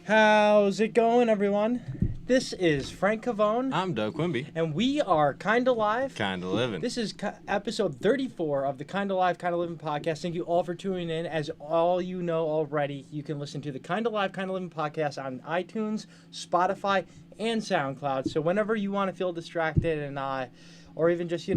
How's it going, everyone? This is Frank Cavone. I'm Doug Quimby. And we are Kinda Live. Kinda Livin. This is episode 34 of the Kinda Live, Kinda Livin podcast. Thank you all for tuning in. As all you know already, you can listen to the Kinda Live, Kinda Livin podcast on iTunes, Spotify, and SoundCloud. So whenever you want to feel distracted and or even just,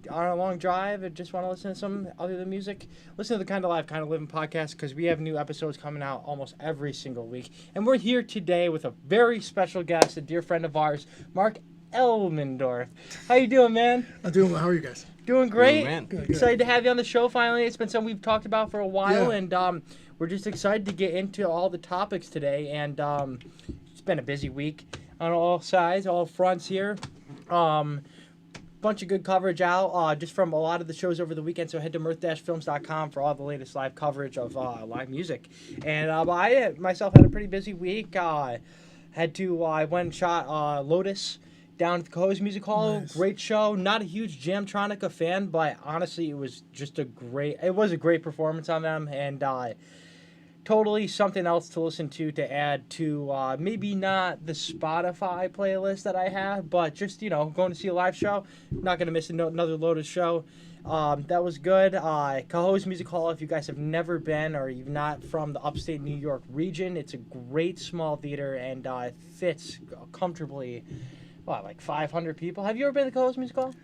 on a long drive and just want to listen to some other than music, listen to the Kinda Live, Kinda Livin podcast because we have new episodes coming out almost every single week. And we're here today with a very special guest, a dear friend of ours, Mark Elmendorf. How you doing, man? I'm doing well. How are you guys? Doing great. Good. Excited to have you on the show finally. It's been something we've talked about for a while, Yeah. and we're just excited to get into all the topics today. And it's been a busy week on all sides, all fronts here. Bunch of good coverage out just from a lot of the shows over the weekend, so head to mirth-films.com for all the latest live coverage of live music. And I myself had a pretty busy week. I went and shot Lotus down at the Cohoes Music Hall. Nice. Great show. Not a huge Jamtronica fan, but honestly it was a great performance on them, and totally something else to listen to add to maybe not the Spotify playlist that I have, but just, going to see a live show. Not going to miss another Lotus show. That was good. Cohoes Music Hall, if you guys have never been or you're not from the upstate New York region, it's a great small theater and it fits comfortably, like 500 people. Have you ever been to Cohoes Music Hall?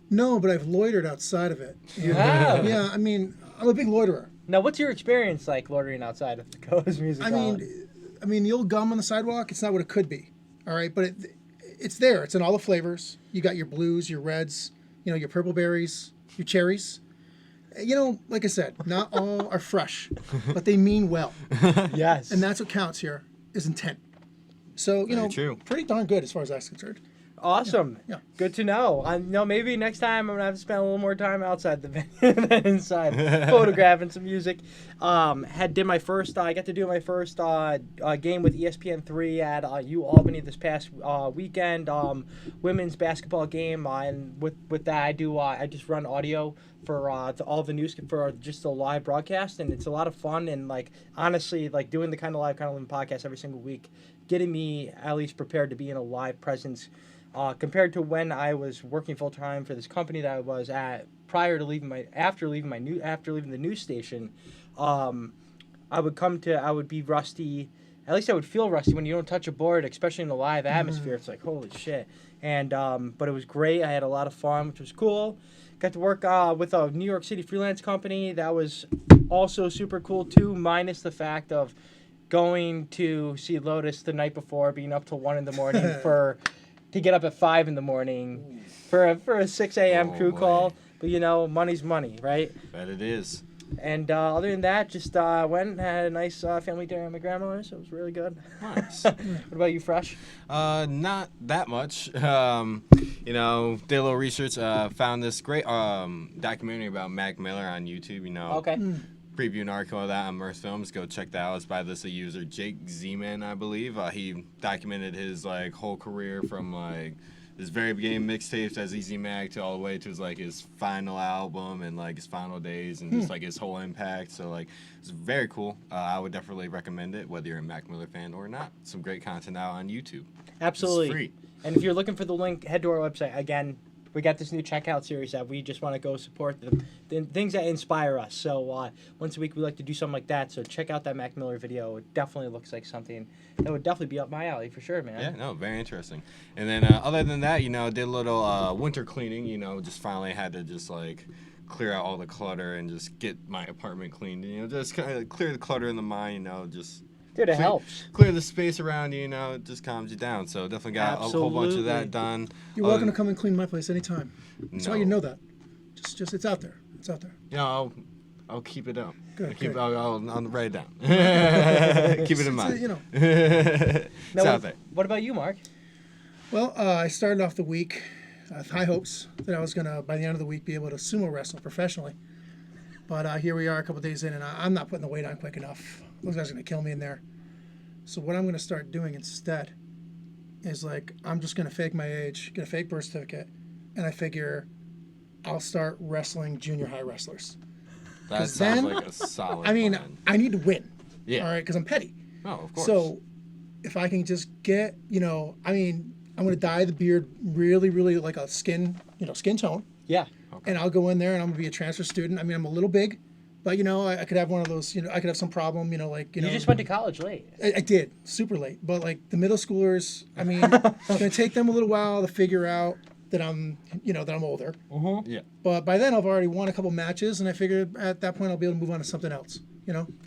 No, but I've loitered outside of it. You have? Yeah, I mean, I'm a big loiterer. Now, what's your experience like loitering outside of the Cohoes Music Hall? I mean, the old gum on the sidewalk, it's not what it could be. All right, but it's there. It's in all the flavors. You got your blues, your reds, your purple berries, your cherries. Like I said, not all are fresh, but they mean well. Yes. And that's what counts here, is intent. So, Very true. pretty darn good as far as that's concerned. Awesome. Yeah. Good to know. Maybe next time I'm going to have to spend a little more time outside the venue than inside, photographing some music. I got to do my first game with ESPN3 at U Albany this past weekend. Women's basketball game. And with that, I just run audio for all the news for just the live broadcast, and it's a lot of fun. And honestly, doing the Kinda Live, Kinda Livin podcast every single week, getting me at least prepared to be in a live presence. Compared to when I was working full time for this company that I was at after leaving the news station, I would be rusty. At least I would feel rusty when you don't touch a board, especially in a live atmosphere. It's like, holy shit. And but it was great. I had a lot of fun, which was cool. Got to work with a New York City freelance company. That was also super cool too, minus the fact of going to see Lotus the night before, being up till 1 a.m. to get up at 5 a.m. for a 6 a.m. crew call. But money's money, right? Bet it is. And other than that, just went and had a nice family dinner at my grandmother's. So it was really good. Nice. What about you, Fresh? Not that much. Did a little research. Found this great documentary about Mac Miller on YouTube. Okay. Preview an article of that on Mirth Films. Go check that out. It's by this user Jake Z-Man, I believe. He documented his whole career from his very beginning mixtapes as Easy Mac to all the way to his final album and his final days and just his whole impact. So it's very cool. I would definitely recommend it, whether you're a Mac Miller fan or not. Some great content out on YouTube. Absolutely. It's free. And if you're looking for the link, head to our website. Again, we got this new checkout series that we just want to go support the things that inspire us. So once a week we like to do something like that. So check out that Mac Miller video. It definitely looks like something that would definitely be up my alley for sure, man. Yeah, no, very interesting. And then other than that, did a little winter cleaning. Just finally had to just clear out all the clutter and just get my apartment cleaned. Just kind of clear the clutter in the mind. Dude, it helps. Clear the space around you, it just calms you down. So definitely got a whole bunch of that done. You're welcome to come and clean my place anytime. That's why you know that. Just it's out there. It's out there. I'll keep it up. Good. I'll write it down. Keep it in mind. It's out there. What about you, Mark? Well, I started off the week with high hopes that I was going to, by the end of the week, be able to sumo wrestle professionally. But here we are a couple days in, and I'm not putting the weight on quick enough. Those guys are going to kill me in there. So what I'm going to start doing instead is I'm just going to fake my age, get a fake birth certificate, and I figure I'll start wrestling junior high wrestlers. That sounds like a solid plan. I need to win. Yeah. All right, because I'm petty. Oh, of course. So if I can just get, I mean, I'm going to dye the beard really, really like a skin tone. Yeah. Okay. And I'll go in there and I'm going to be a transfer student. I mean, I'm a little big, but, I could have one of those, I could have some problem, like. You just went to college late. I did, super late. But, like, the middle schoolers, I mean, it's going to take them a little while to figure out that I'm older. Mm-hmm. Yeah. But by then I've already won a couple matches, and I figured at that point I'll be able to move on to something else,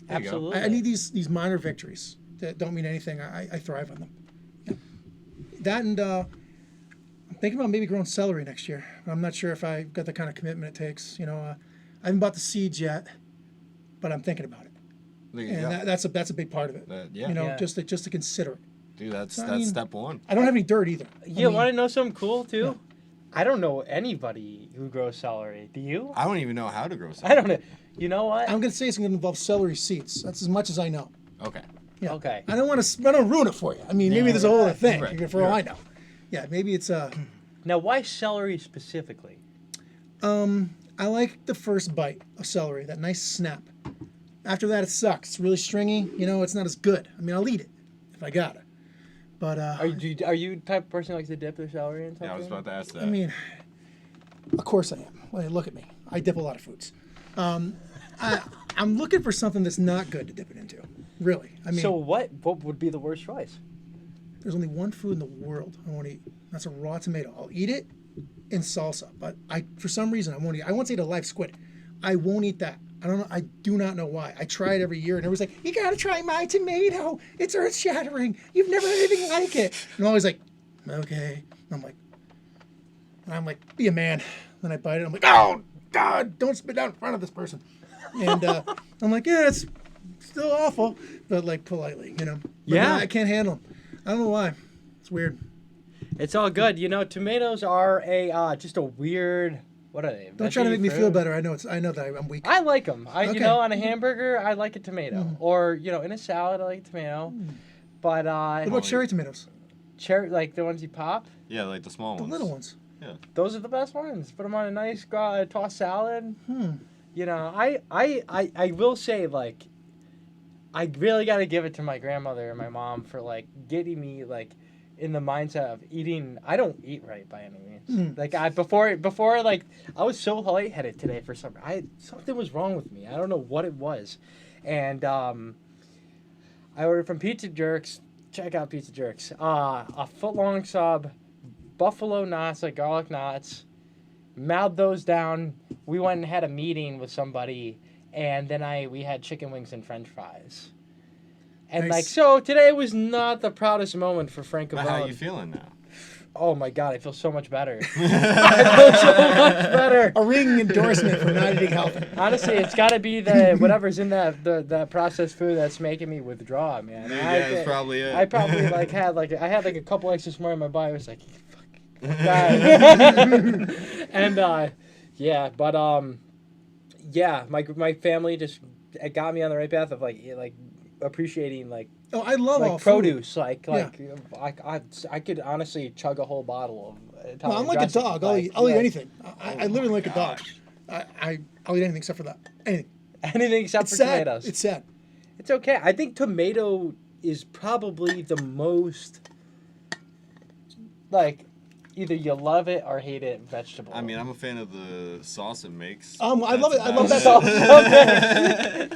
Absolutely. I need these minor victories that don't mean anything. I thrive on them. Yeah. That and I'm thinking about maybe growing celery next year. I'm not sure if I've got the kind of commitment it takes. I haven't bought the seeds yet, but I'm thinking about it. And that's a big part of it. Just to consider it. Dude, that's step one. I don't have any dirt either. You want to know something cool too? Yeah. I don't know anybody who grows celery. Do you? I don't even know how to grow celery. I don't know. You know what? I'm gonna say it's gonna involve celery seeds. That's as much as I know. Okay. Yeah. Okay. I don't want to ruin it for you. I mean, maybe there's a whole other thing. Right. For all I know. Yeah, maybe it's Now, why celery specifically? I like the first bite of celery, that nice snap. After that, it sucks. It's really stringy. It's not as good. I mean, I'll eat it if I gotta. But are you the type of person who likes to dip their celery in something? Yeah, I was about to ask that. I mean, of course I am. Well, look at me. I dip a lot of foods. I'm looking for something that's not good to dip it into. Really. I mean, so what would be the worst choice? There's only one food in the world I won't eat. That's a raw tomato. I'll eat it in salsa, but for some reason I won't eat. I once ate a live squid. I won't eat that. I don't know. I do not know why. I try it every year, and everybody's like, "You gotta try my tomato. It's earth-shattering. You've never had anything like it." And I'm always like, "Okay." And I'm like, "Be a man." Then I bite it. I'm like, "Oh God, don't spit out in front of this person." And I'm like, "Yeah, it's still awful," but like politely, But yeah. I can't handle them. I don't know why. It's weird. It's all good. Tomatoes are just a weird. What are they? Don't try to make me feel better. I know that I'm weak. I like them. Okay. On a hamburger, I like a tomato. Or in a salad, I like a tomato. But What about cherry tomatoes? cherry, like the ones you pop? Yeah, like the small The ones. little ones. Yeah. Those are the best ones. Put them on a nice tossed salad. I will say, like, I really got to give it to my grandmother and my mom for, like, getting me, like, in the mindset of eating. I don't eat right by any means. Like, before, like, I was so lightheaded today for something was wrong with me. I don't know what it was. And I ordered from Pizza Jerks. Check out Pizza Jerks. A foot-long sub, buffalo knots, like garlic knots. Mouthed those down. We went and had a meeting with somebody, and then we had chicken wings and French fries. And Nice. so today was not the proudest moment for Frank But Avon. how are you feeling now? Oh my God, I feel so much better. I feel so much better. A ringing endorsement for not eating healthy. Honestly, it's got to be the whatever's in the processed food that's making me withdraw, man. Yeah, that's probably it. I probably had a couple extra more in my body. I was like, fuck. And my family just got me on the right path of like appreciating like Oh, I love all produce. food. I could honestly chug a whole bottle of Italian Well, I'm like a dressing. dog. I'll eat anything. I literally like a dog. I'll eat anything except for that. Anything. Anything except It's for sad. tomatoes. It's sad. It's okay. I think tomato is probably the most, like, either you love it or hate it vegetable. I mean, I'm a fan of the sauce it makes. I love it. I love that sauce.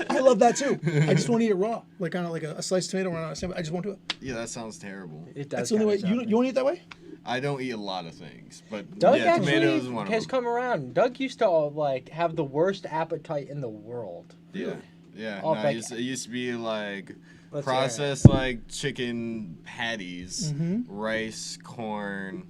I love that too. I just want to eat it raw, like on like a sliced tomato or on a sandwich. I just won't do it. Yeah, that sounds terrible. It does. That's the only way. You want to eat it that way? I don't eat a lot of things, but Doug yeah, tomatoes is actually one of has them. come around. Doug used to like have the worst appetite in the world. Yeah, yeah. Oh, No, like- it used to be like Let's processed like chicken patties, rice, corn.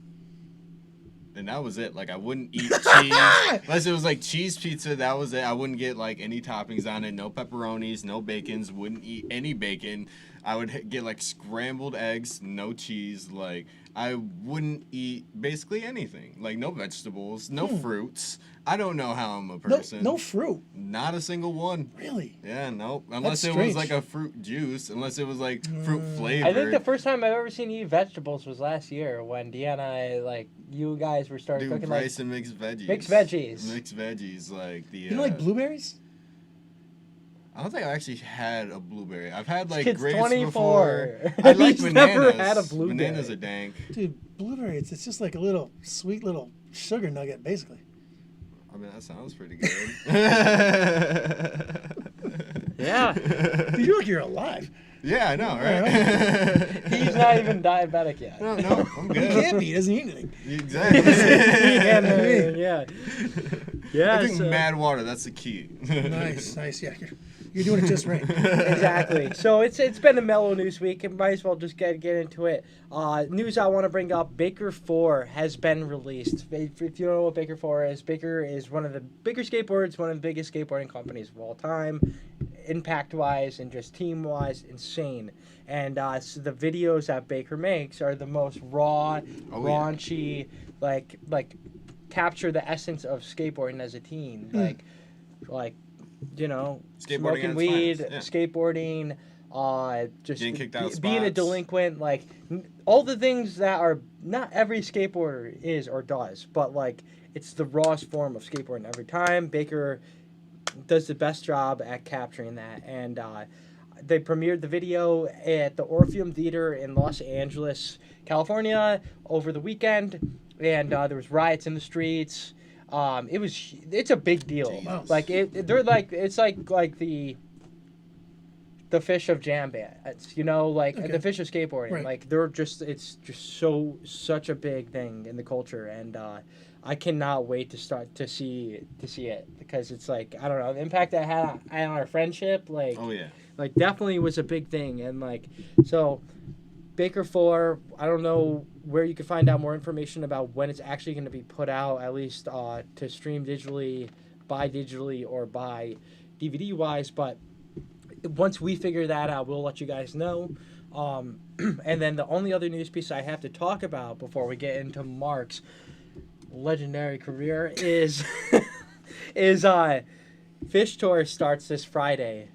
And that was it. Like, I wouldn't eat cheese. Unless it was, like, cheese pizza, that was it. I wouldn't get, like, any toppings on it. No pepperonis, no bacons. Wouldn't eat any bacon. I would get, like, scrambled eggs, no cheese. Like, I wouldn't eat basically anything. Like, no vegetables, no fruits. I don't know how I'm a person. No fruit. Not a single one. Really? Yeah, nope. Unless That's it was, strange. like, a fruit juice. Unless it was, like, fruit flavored. I think the first time I've ever seen you eat vegetables was last year when Deanna, like, you guys were starting Dude, cooking rice like and mixed veggies. mixed veggies. Mixed veggies, like the. You know, like blueberries? I don't think I actually had a blueberry. I've had like Kid's grapes 24. before. I like He's bananas. never had a blueberry. Bananas are dank. Dude, blueberry, it's just like a little sweet little sugar nugget, basically. I mean, that sounds pretty good. Yeah. Dude, you look you're alive. Yeah, I know, right? He's not even diabetic yet. No, I'm He good. can't be. He doesn't eat anything. Exactly. Yeah. Yeah. I think so- mad water, that's the key. Nice. Yeah, you're doing it just right. Exactly. So it's been a mellow news week, and might as well just get into it. News I want to bring up: Baker 4 has been released. If you don't know what Baker 4 is, Baker is one of the bigger skateboards, one of the biggest skateboarding companies of all time, impact-wise and just team-wise, insane. And so the videos that Baker makes are the most raw, raunchy, like capture the essence of skateboarding as a teen, like. You know, smoking weed, skateboarding, just getting kicked out of being a spots. delinquent, like all the things that are not every skateboarder is or does, but like it's the rawest form of skateboarding every time. Baker does the best job at capturing that, and they premiered the video at the Orpheum Theater in Los Angeles, California, over the weekend, and there was riots in the streets. It's a big deal. Jeez. Like it's like the Phish of jam bands, you know, like Okay. the Phish of skateboarding. Right. Like it's just such a big thing in the culture, and I cannot wait to start to see it, because it's like, I don't know, the impact that had on our friendship, like like definitely was a big thing. And like, so Baker 4, I don't know where you can find out more information about when it's actually going to be put out, at least to stream digitally, buy digitally, or buy DVD wise. But once we figure that out, we'll let you guys know. And then the only other news piece I have to talk about before we get into Mark's legendary career is Phish Tour starts this Friday.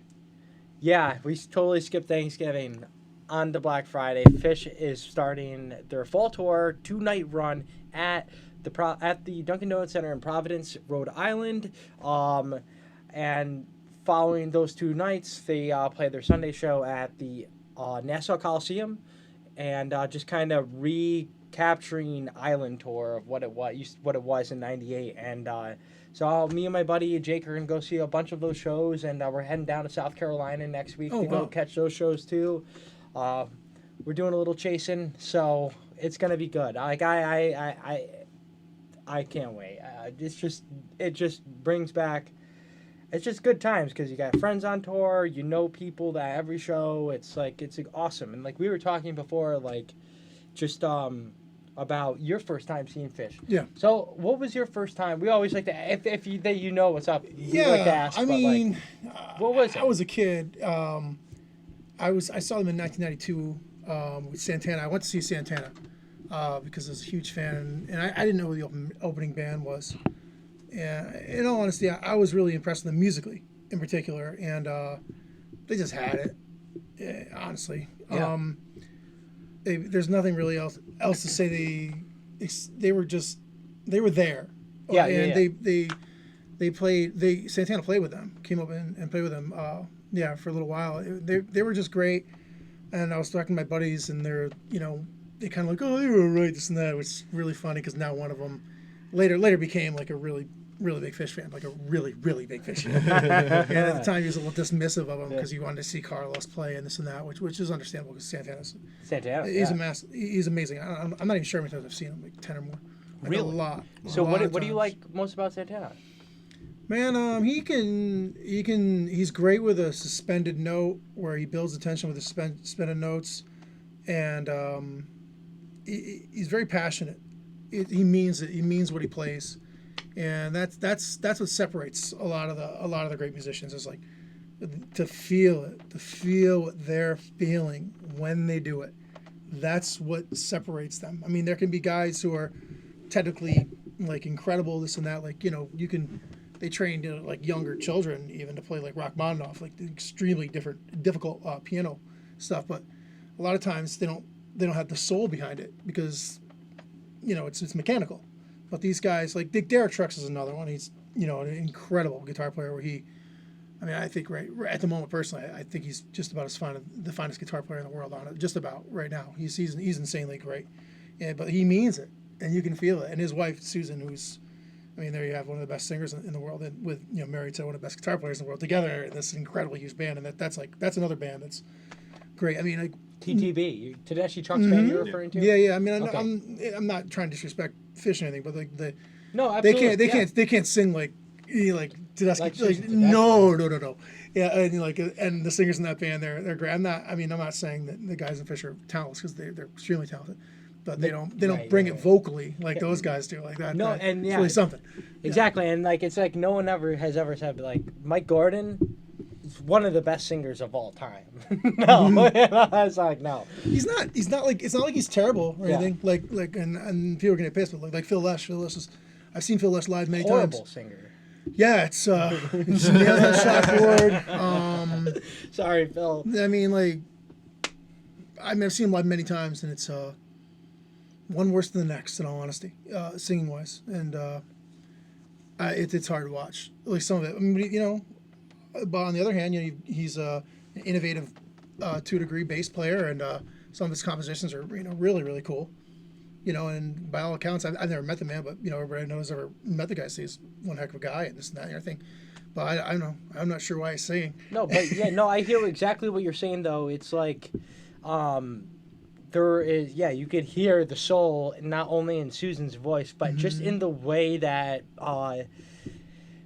Yeah, we totally skipped Thanksgiving. On to Black Friday, Phish is starting their fall tour, 2-night run at the Dunkin' Donuts Center in Providence, Rhode Island. And following those 2 nights, they play their Sunday show at the Nassau Coliseum, and just kind of recapturing Island tour of what it was in '98. And so me and my buddy Jake are gonna go see a bunch of those shows, and we're heading down to South Carolina next week to go catch those shows too. We're doing a little chasing, so it's gonna be good. Like I can't wait. It just brings back. It's just good times because you got friends on tour. You know people that every show. It's awesome. And like we were talking before, like just about your first time seeing Phish. Yeah. So what was your first time? We always like to if you know what's up. We Yeah, like to ask, I mean, what was it? I was a kid. I saw them in 1992 with Santana. I went to see Santana because I was a huge fan, and I didn't know who the opening band was. And in all honesty, I was really impressed with them musically, in particular, and they just had it. Honestly, Yeah. there's nothing really else to say. They were there. Yeah, and they played. Santana played with them. Came up and played with them. For a little while. They were just great. And I was talking to my buddies, and they kind of like, oh, they were all right, this and that, which is really funny because now one of them later became like a really, really big Phish fan, like a really, really big Phish fan. And at the time, he was a little dismissive of him because he wanted to see Carlos play and this and that, which is understandable because Santana. He's amazing. I'm not even sure how many times I've seen him, like 10 or more. Like Really? A lot. So A lot what of do you times. like most about Santana? Man, he's great with a suspended note where he builds the tension with the suspended notes, and he's very passionate. He means it. He means what he plays, and that's what separates a lot of the great musicians. Is like to feel it, to feel what they're feeling when they do it. That's what separates them. I mean, there can be guys who are technically like incredible, this and that. Like they trained like younger children even to play like Rachmaninoff, like the extremely difficult piano stuff. But a lot of times they don't have the soul behind it because it's mechanical. But these guys like Derek Trucks is another one. He's an incredible guitar player where he I mean, I think right at the moment, personally, I think he's just about the finest guitar player in the world on it. Just about right now. He's insanely great, but he means it, and you can feel it. And his wife Susan, who's, I mean, there you have one of the best singers in the world, and with married to one of the best guitar players in the world together in this incredibly huge band, and that's another band that's great. I mean, like TTB, Tedeschi Trucks band you're referring to? Yeah. I mean, I'm not trying to disrespect Phish or anything, but like no, absolutely. they can't sing like Tedeschi. Like No. Yeah, and the singers in that band, they're great. I'm not saying that the guys in Phish are talentless, because they're extremely talented, but they don't bring it vocally like those guys do. Like that. No, it's really something. Exactly, and like it's like no one has ever said like Mike Gordon is one of the best singers of all time. No, it's like no. He's not. It's not like he's terrible or anything. Like and people are gonna get pissed, but like Phil Lesh. I've seen Phil Lesh live many times. Horrible singer. Yeah, it's nails on the shotboard. Sorry, Phil. I mean, I've seen him live many times, and it's one worse than the next, in all honesty, singing wise, and it's hard to watch. At least some of it. I mean, but on the other hand, he's an innovative 2-degree bass player, and some of his compositions are really really cool. And by all accounts, I've never met the man, but everybody knows ever met the guy. So he's one heck of a guy, and this and that and everything. But I don't know. I'm not sure why he's singing. No, but yeah, no, I hear exactly what you're saying though. It's like, there is, you could hear the soul not only in Susan's voice, but just in the way that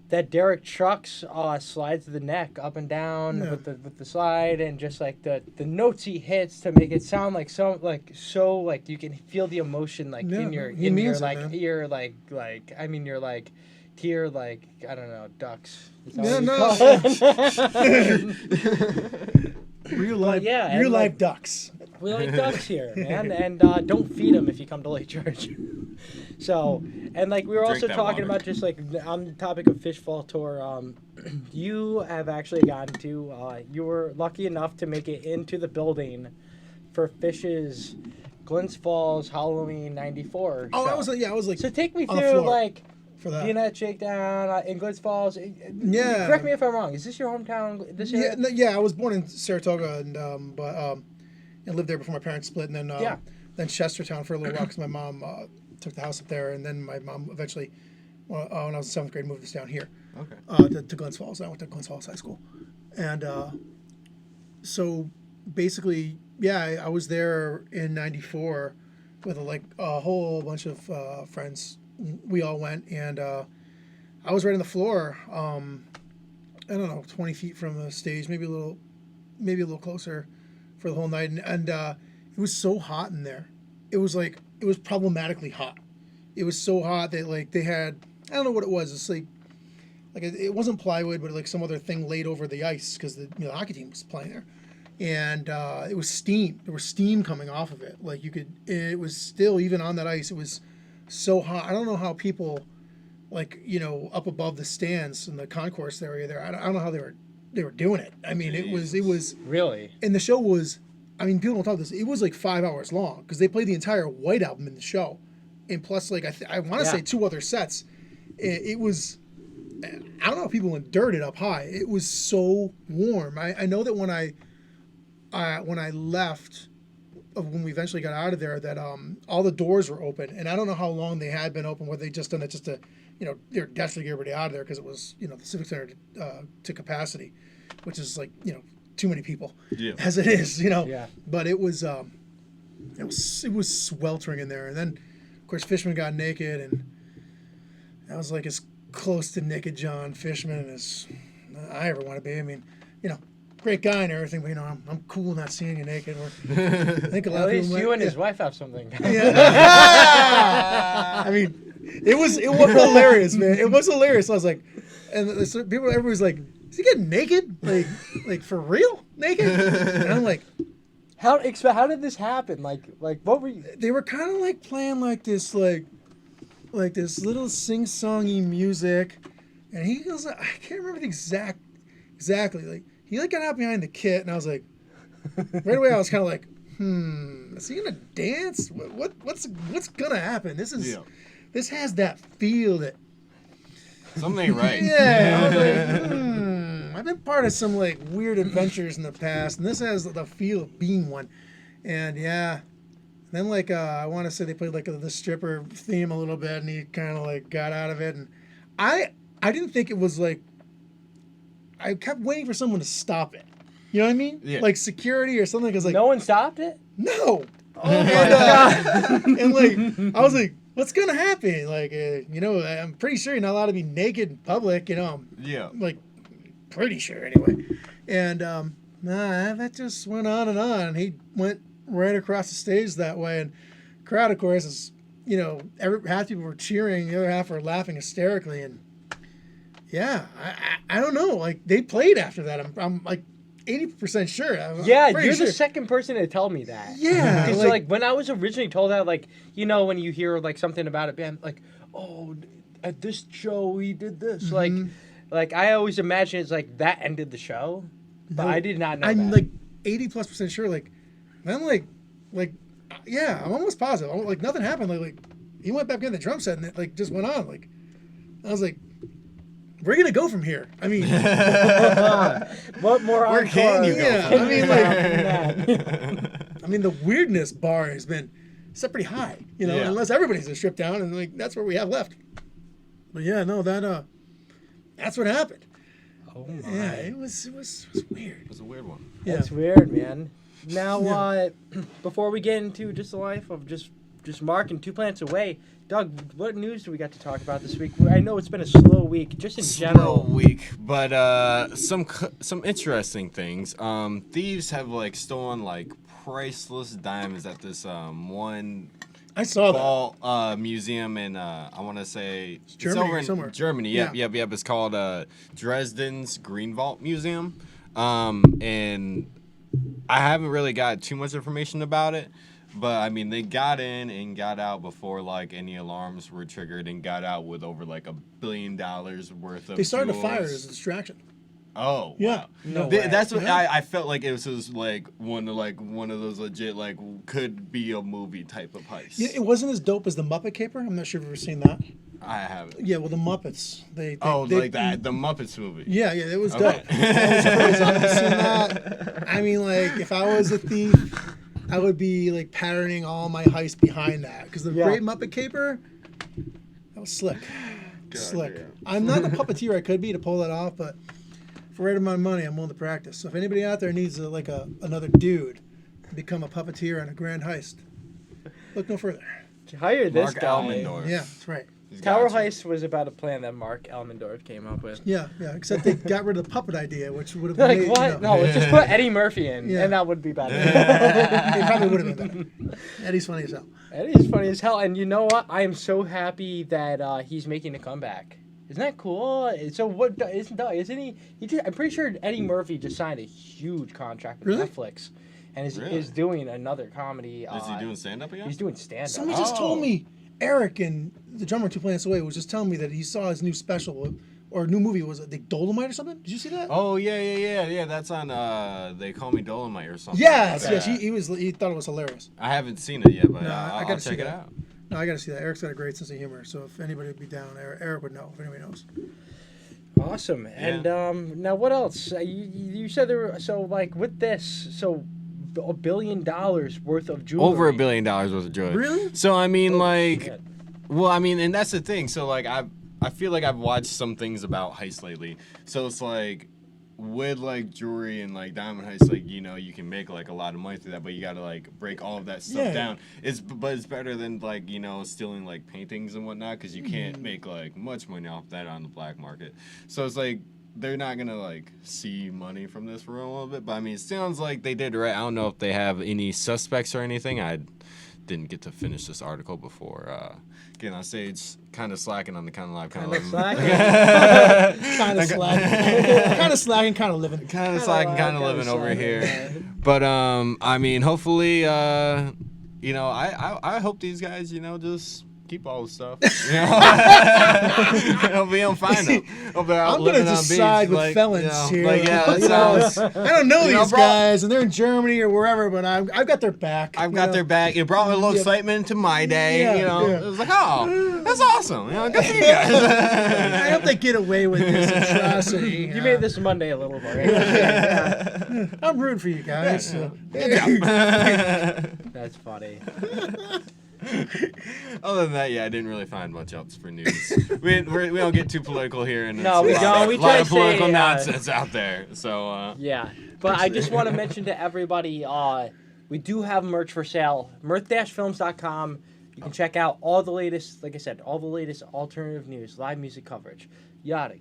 that Derek Trucks slides the neck up and down with the slide, and just like the notes he hits to make it sound like so you can feel the emotion in your ear, like I mean you're like tear like I don't know, ducks. Real life ducks. We like ducks here, man, and don't feed them if you come to Lake Church. So, and we were also talking about just on the topic of Phish Fall Tour, you have actually gotten to, you were lucky enough to make it into the building for Phish's Glens Falls Halloween '94 show. Oh, I was like. So take me through for that. being at Shakedown in Glens Falls. Yeah. Correct me if I'm wrong. Is this your hometown? This area? Yeah. I was born in Saratoga and lived there before my parents split, and then Chestertown for a little while because my mom took the house up there, and then my mom eventually, when I was in 7th grade, moved us down here. Okay. To Glens Falls. I went to Glens Falls High School, and so basically, I was there in '94 with a whole bunch of friends. We all went, and I was right on the floor. I don't know, 20 feet from the stage, maybe a little closer, for the whole night, and it was so hot in there. It was problematically hot. It was so hot that they had, I don't know what it was. It's it wasn't plywood, but some other thing laid over the ice because the hockey team was playing there, and it was steam. There was steam coming off of it. It was still even on that ice. It was so hot. I don't know how people, up above the stands in the concourse area there. I don't know how they were doing it. I mean, it was really. And the show was, I mean, people don't talk this. It was 5 hours long because they played the entire White Album in the show, and plus I want to say 2 other sets. It was, I don't know how people endured it up high. It was so warm. I know that when I left, when we eventually got out of there, that all the doors were open, and I don't know how long they had been open. Whether they just done it just to, they were desperate to get everybody out of there because it was, the Civic Center to capacity, which is too many people as it is, Yeah. But it was sweltering in there, and then of course Fishman got naked, and I was as close to naked John Fishman as I ever want to be. I mean, great guy and everything, but I'm cool not seeing you naked. I think a lot At of least people you and his wife have something. Yeah. I mean, it was hilarious, man. It was hilarious. I was everybody's like, is he getting naked? Like for real? Naked? And I'm like, how did this happen? What were you? They were kind of playing this this little sing-songy music, and he goes, I can't remember the exactly. He got out behind the kit, and I was like, right away I was kind of like, is he gonna dance? What's gonna happen? This has that feel that something ain't right. Yeah, I was like, I've been part of some like weird adventures in the past, and this has the feel of being one. And yeah, then like I want to say they played like the stripper theme a little bit, and he kind of like got out of it. And I didn't think it was like. I kept waiting for someone to stop it. You know what I mean? Yeah. Like security or something. Cause like No one stopped it? no. Oh my God. And like I was like, what's gonna happen? Like I'm pretty sure you're not allowed to be naked in public. Yeah. Like pretty sure anyway. And that just went on and on. And he went right across the stage that way. And crowd, of course, is half people were cheering, the other half were laughing hysterically. And yeah, I don't know. Like they played after that. I'm like 80% sure. Yeah, I'm you're sure. the second person to tell me that. Yeah, Because like when I was originally told that, like when you hear like something about a band, like at this show we did this, like I always imagine it's like that ended the show, but I did not know. I'm that. like 80+% sure. Like I'm like yeah, I'm almost positive. Like nothing happened. Like he went back in the drum set and it like just went on. Like I was like. Where are you gonna go from here? I mean, what more? Where can you go? Yeah, from I mean, there? I mean, the weirdness bar has been set pretty high, Yeah. unless everybody's a strip down, and like that's what we have left. But yeah, no, that's what happened. Oh my. Yeah, it was weird. It was a weird one. Yeah. That's weird, man. Now, Yeah. before we get into just the life of just Mark and 2 planets away, Doug, what news do we got to talk about this week? I know it's been a slow week, just in general. Slow week, but some interesting things. Thieves have like stolen like priceless diamonds at this one I saw that. ball museum in I want to say it's Germany over or in somewhere. Germany. Yeah. Yep. It's called Dresden's Green Vault Museum, and I haven't really got too much information about it. But I mean, they got in and got out before like any alarms were triggered, and got out with over like $1 billion worth of. They started a jewels. fire as a distraction. Oh Yeah. wow! No way. That's what Yeah. I felt like it was like one of those legit like could be a movie type of heist. Yeah, it wasn't as dope as the Muppet Caper. I'm not sure if you've ever seen that. I haven't. Yeah, well, the Muppets. They Like that, the Muppets movie. Yeah, it was Okay. dope. That was crazy. I've never seen that. I mean, like, if I was a thief, I would be, like, patterning all my heist behind that. Because the Great Muppet Caper, that was slick. Slick. yeah. I'm not the puppeteer I could be to pull that off, but for right amount of money, I'm willing to practice. So if anybody out there needs, another dude to become a puppeteer on a grand heist, look no further. Hire this Mark guy. Elmendorf. Yeah, that's right. He's Tower got you. Heist was about a plan that Mark Elmendorf came up with. Yeah, except they got rid of the puppet idea, which would have They're been like, what? No, let's just put Eddie Murphy in, Yeah. and that would be better. It probably would have been better. Eddie's funny as hell. Eddie's funny as hell, and you know what? I am so happy that he's making a comeback. Isn't that cool? So what? Isn't he? I'm pretty sure Eddie Murphy just signed a huge contract with Really? Netflix, and Really? is doing another comedy. Is he doing stand up again? He's doing stand up. Somebody just told me, Eric and the drummer 2 Planets Away was just telling me that he saw his new special or new movie. Was it the Dolomite or something? Did you see that? Oh yeah. That's on They Call Me Dolomite or something. Yes, Okay. yes. He thought it was hilarious. I haven't seen it yet, but No, I I'll gotta see check it that. out. No, I got to see that. Eric's got a great sense of humor. So if anybody would be down, Eric would know. If anybody knows. Awesome. And now what else? You said there were, so like with this, so $1 billion worth of jewelry. Over $1 billion worth of jewelry. Really? So I mean, like, Shit. well, I mean, and that's the thing. So like, I feel like I've watched some things about heists lately. So it's like, with like jewelry and like diamond heists, like you can make like a lot of money through that, but you gotta like break all of that stuff Yeah. down. But it's better than like stealing like paintings and whatnot, because you can't make like much money off that on the black market. So it's like they're not gonna like see money from this for a little bit. But I mean, it sounds like they did right. I don't know if they have any suspects or anything. I didn't get to finish this article before getting on stage. Kind of slacking on the kind of live, kind of living. Kind of slacking, kind of living. Kind of slacking, kind of living over slacking, here. yeah. But I mean, hopefully, I hope these guys, just keep all the stuff. You know? He'll be on fine. He'll be out I'm gonna living on decide beach, with felons here. Like, yeah, that sounds. I don't know You know, these bro- guys, and they're in Germany or wherever, but I've got their back. I've got their back. It brought a little excitement to my day. Yeah, You know, yeah. it was like, oh, that's awesome. You know, good for you guys. I hope they get away with this atrocity. You made this Monday a little more. I'm rooting for you guys. So. That's funny. Other than that, yeah, I didn't really find much else for news. we don't get too political here, and No, we it's a don't. lot We of, try lot to of political say, nonsense out there. So Yeah, but I just want to mention to everybody, we do have merch for sale. Mirth-films.com. You can check out all the latest, like I said, all the latest alternative news, live music coverage, yada,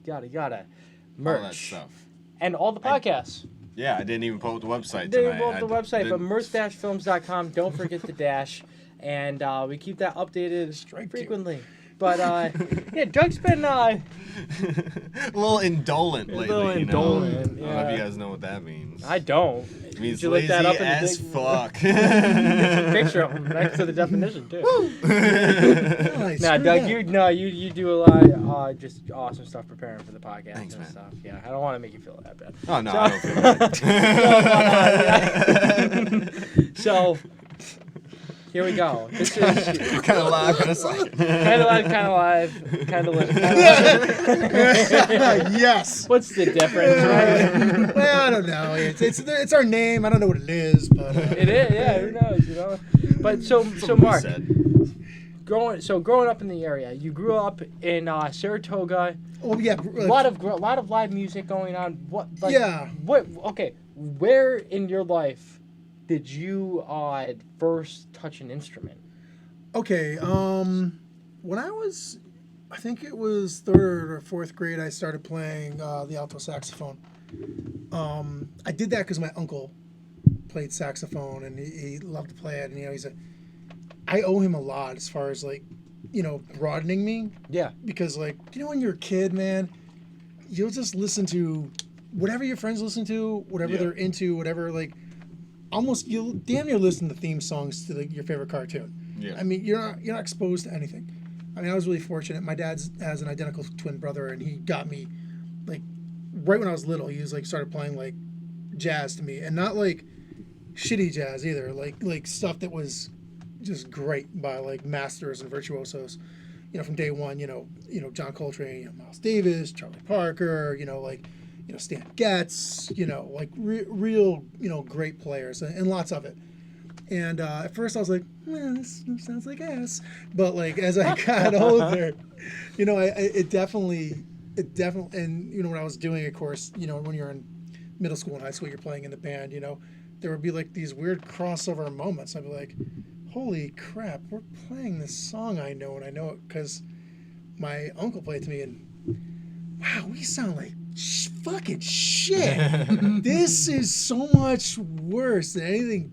merch. all that stuff. And all the podcasts. Yeah, I didn't even pull up the website They tonight. will the website, but didn't- mirth-films.com. Don't forget the dash. And we keep that updated frequently. But, yeah, Doug's been a little indolent lately. little you know? indolent, I don't know if yeah. you guys know what that means. I don't. It means Did you look lazy that up in the as big- fuck. Picture of him next to the definition, too. Nice. Nah, Screw Doug, that. you do a lot of just awesome stuff preparing for the podcast Thanks, and man. stuff. Yeah, I don't want to make you feel that bad. Oh no, So- I don't feel bad. So, here we go. This is Kind of live, kind of silent. kind of live, kind of live. Yes. What's the difference, right? Well, I don't know. It's our name. I don't know what it is, but It is, yeah. Who knows, you know? But so Something Mark, said. growing up in the area, you grew up in Saratoga. well, yeah. A lot of live music going on. Yeah. Okay, where in your life did you first touch an instrument? Okay. When I was, I think it was 3rd or 4th grade, I started playing the alto saxophone. I did that because my uncle played saxophone and he loved to play it, and I owe him a lot as far as broadening me, Yeah. because when you're a kid, man, you'll just listen to whatever your friends listen to, whatever Yeah. they're into, whatever almost you'll damn near listen to theme songs to your favorite cartoon. Yeah. I mean, you're not exposed to anything. I mean, I was really fortunate. My dad has an identical twin brother, and he got me right when I was little. He was started playing jazz to me, and not shitty jazz either. Like stuff that was just great by masters and virtuosos. From day one. John Coltrane, Miles Davis, Charlie Parker. Stan Getz, real, great players, and lots of it. And at first I was like, this sounds like ass. But as I got older, it definitely, and when I was doing, of course, when you're in middle school and high school, you're playing in the band, there would be these weird crossover moments. I'd be like, holy crap, we're playing this song I know, and I know it because my uncle played to me, and wow, we sound like fucking shit. This is so much worse than anything,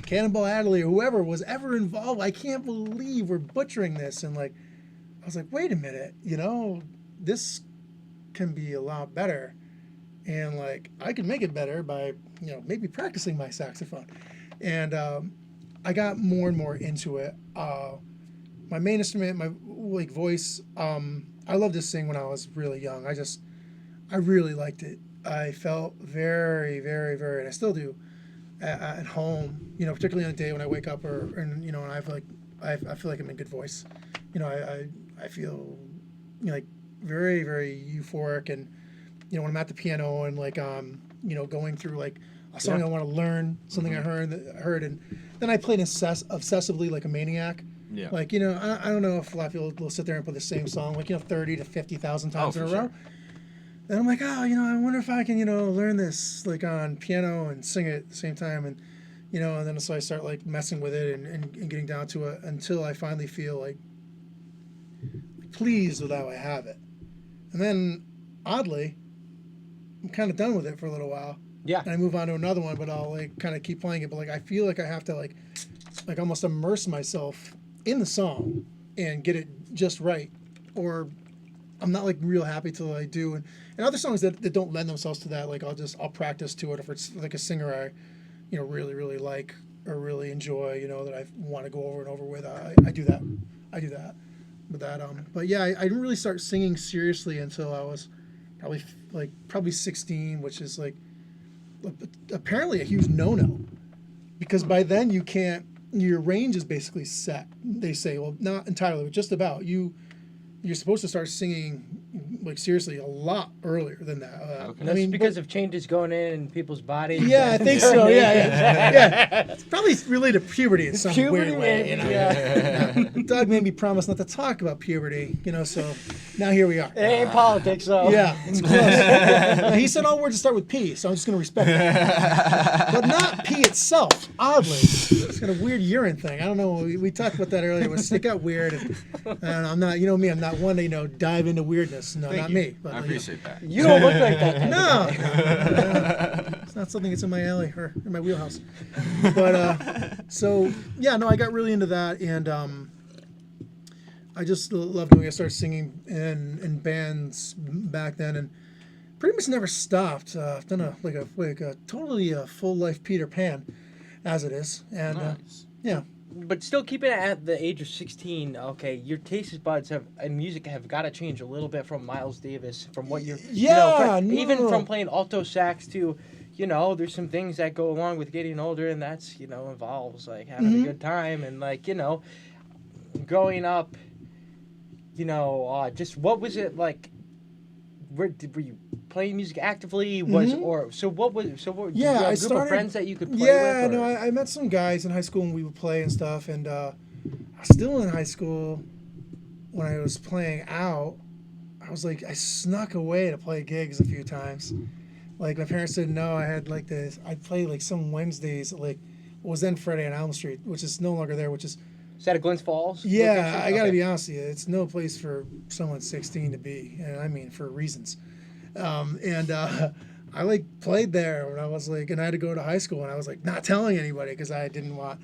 Cannonball Adderley or whoever was ever involved. I can't believe we're butchering this. And I was like, wait a minute, this can be a lot better. And I could make it better by, maybe practicing my saxophone. And I got more and more into it. My main instrument, my voice, I loved to sing when I was really young. I really liked it. I felt very, very, very, and I still do, at home. Particularly on a day when I wake up and I feel like I'm in good voice. I feel very, very euphoric, and when I'm at the piano and going through a song I want to learn, something I heard, and then I played obsessively like a maniac. Yeah. I don't know if a lot of people will sit there and play the same song 30 to 50,000 times in a row. Sure. And I'm like, I wonder if I can, learn this on piano and sing it at the same time. And, and then so I start messing with it and getting down to it until I finally feel pleased with how I have it. And then oddly, I'm kind of done with it for a little while. Yeah. And I move on to another one, but I'll kind of keep playing it. But I feel like I have to almost immerse myself in the song and get it just right, or I'm not real happy till I do. And other songs that don't lend themselves to that, I'll practice to it if it's a singer I really, really like. really enjoy, that I want to go over and over with, I do that. With that, but yeah, I didn't really start singing seriously until I was probably 16, which is like apparently a huge no-no, because by then your range is basically set. They say, well, not entirely, but just about. You're supposed to start singing like seriously a lot earlier than that. Okay. That's because of changes going in people's bodies. Yeah, I think so. Yeah. It's probably related to puberty in some weird way. Doug made me promise not to talk about puberty. So now here we are. It ain't politics, though. Yeah, it's close. He said all words start with P, so I'm just going to respect that. But not P itself. Oddly, it's got a weird urine thing. I don't know. We talked about that earlier. It got weird, and I'm not. You know me. I'm not one to dive into weirdness. No, not me. But, I appreciate that. You don't look like that. No. It's not something that's in my alley or in my wheelhouse. But I got really into that, and I just loved doing it. I started singing in bands back then, and pretty much never stopped. I've done a totally full life Peter Pan, as it is, and nice. Yeah. But still keeping it at the age of 16, okay, your taste buds in music have got to change a little bit from Miles Davis, from what you're... even from playing alto sax to, there's some things that go along with getting older, and that's, involves, like, having a good time, and, like, growing up, just what was it like? Were you playing music actively? Did you have a group of friends that you could play with? Yeah, no, I met some guys in high school and we would play and stuff, and I was still in high school when I was playing out. I snuck away to play gigs a few times. Like, my parents didn't know I had I'd play some Wednesdays at what was then Friday on Elm Street, which is no longer there, which is... Is that at Glens Falls? Yeah, I got to be honest with you. It's no place for someone 16 to be, and I mean for reasons. I played there when I was and I had to go to high school, and I was not telling anybody because I didn't want,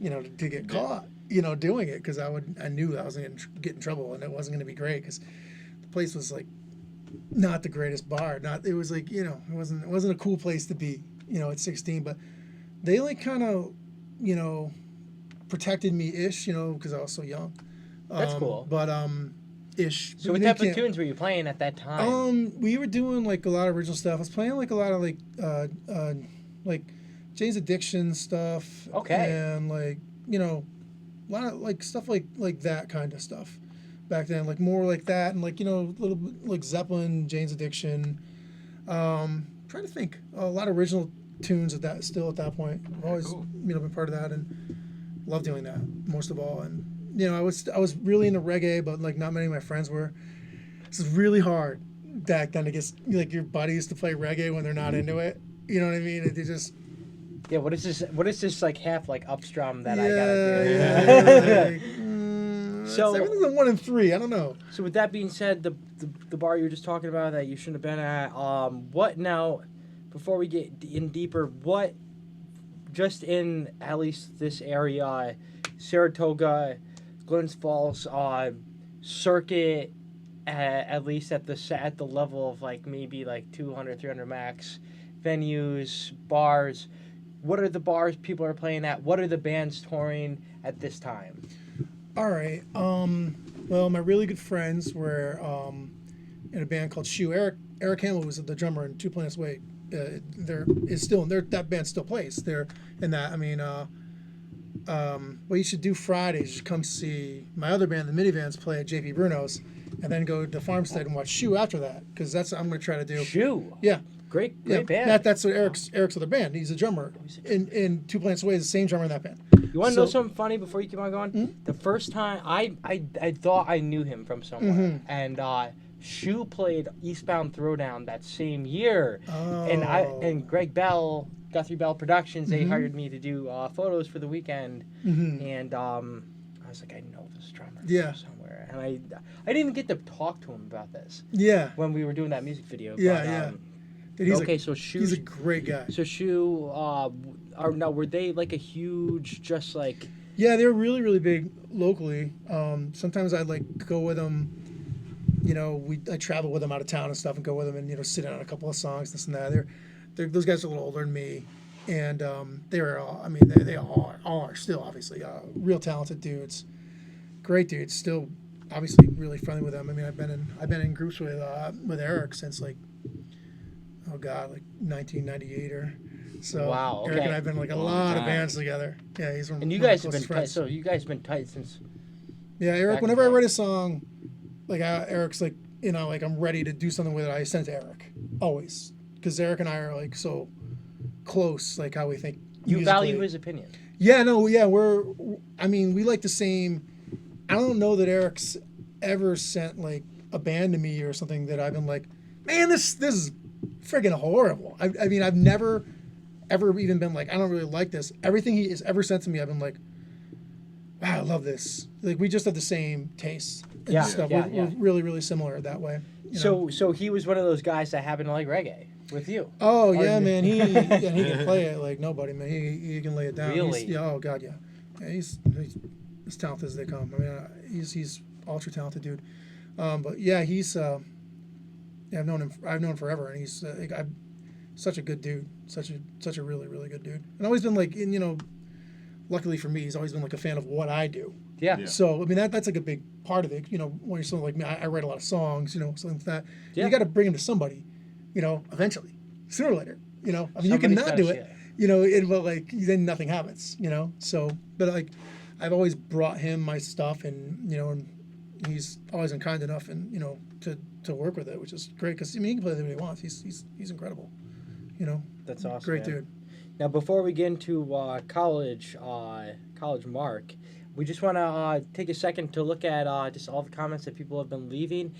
to get caught, doing it, because I knew I was going to get in trouble, and it wasn't going to be great because the place was not the greatest bar. It was it wasn't a cool place to be, at 16, but they kind of, protected me-ish, because I was so young. That's cool. But ish. So what type of tunes were you playing at that time? We were doing a lot of original stuff. I was playing a lot of Jane's Addiction stuff. Okay. And a lot of stuff like that kind of stuff back then, more like that, and a little bit like Zeppelin, Jane's Addiction. Trying to think, a lot of original tunes at that point. I've always been part of that and love doing that most of all. And I was really into reggae, but not many of my friends were. This is really hard back then to get your buddies to play reggae when they're not into it. You know what I mean? They just... Yeah, what is this half upstrum that I gotta do? So everything's a 1 and 3. I don't know. So with that being said, the bar you were just talking about that you shouldn't have been at, what now, before we get in deeper, what just in at least this area, Saratoga, Glens Falls, circuit, at least at the level of maybe 200, 300 max, venues, bars. What are the bars people are playing at? What are the bands touring at this time? All right. Well, my really good friends were in a band called Shoe. Eric Hamill was the drummer in 2 Planets Away. That band still plays. They're in that. I mean, what you should do Fridays, you should come see my other band, the Minivans, play at JP Bruno's, and then go to Farmstead and watch Shoe after that, because that's what I'm going to try to do. Shoe? Yeah. Great band. That's what Eric's other band. He's a drummer. In 2 Planets Away, he's the same drummer in that band. You want to know something funny before you keep on going? Mm-hmm. The first time, I thought I knew him from somewhere, and Shoe played Eastbound Throwdown that same year, and Greg Bell, Guthrie Bell Productions, they hired me to do photos for the weekend, and I was like, I know this drummer from somewhere, and I didn't even get to talk to him about this. Yeah. When we were doing that music video. Dude, so Shoe. He's a great guy. So Shoe, were they a huge, just Yeah, they were really, really big locally. Sometimes I'd go with them. I travel with them out of town and stuff, and go with them and sit in on a couple of songs, this and that. They're those guys are a little older than me, and they were all. I mean, they all are still obviously real talented dudes, great dudes. Still, obviously, really friendly with them. I mean, I've been in groups with Eric since like, oh god, like 1998 or. So Wow, Eric and okay. I've been like a Long lot of time. bands together. Yeah, he's one. And you one of my guys have been closest friends. tight. So you guys have been tight since. Yeah, Eric. Back in Whenever I the day. write a song, like Eric's like, like I'm ready to do something with it. I send it to Eric always, because Eric and I are like so close, like how we think. You musically. value his opinion. Yeah, no, yeah, I mean, we like the same. I don't know that Eric's ever sent like a band to me or something that I've been like, man, this is friggin' horrible. I mean, I've never ever even been like, I don't really like this. Everything he has ever sent to me, I've been like, wow, I love this. Like, we just have the same tastes and Yeah, stuff. yeah, We're really, really similar that way. you know? So he was one of those guys that happened to like reggae with you. Oh Or- yeah, man. He can play it like nobody, man. He can lay it down. Really? Yeah. Oh god, yeah. Yeah, he's as talented as they come. I mean, he's ultra talented dude. But yeah, he's yeah, I've known him forever, and he's such a good dude. Such a really, really good dude. And always been like, luckily for me, he's always been like a fan of what I do. Yeah. Yeah. So I mean that's like a big part of it. When you're someone like me, I write a lot of songs. Something like that. Yeah. You got to bring him to somebody. Eventually, sooner or later. I mean, you can Somebody's not gotta do share. it. But like then nothing happens. So, but like, I've always brought him my stuff, and and he's always been kind enough, and to work with it, which is great because he can play whatever he wants. He's incredible. That's awesome. Great man. dude. Now, before we get into college Mark, we just want to take a second to look at just all the comments that people have been leaving.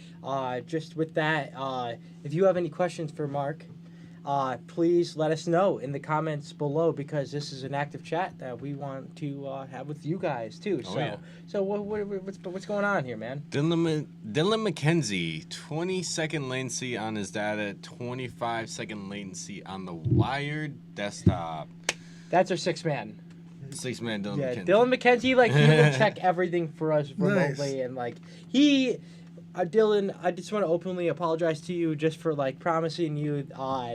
Just with that, if you have any questions for Mark, please let us know in the comments below, because this is an active chat that we want to have with you guys too. Oh, So, yeah. so what's going on here, man? Dylan McKenzie, 20-second latency on his data, 25-second latency on the wired desktop. That's our 6-man. 6-man Dylan Yeah, McKenzie. Dylan McKenzie, he will check everything for us remotely, Nice. and Dylan, I just want to openly apologize to you just for promising you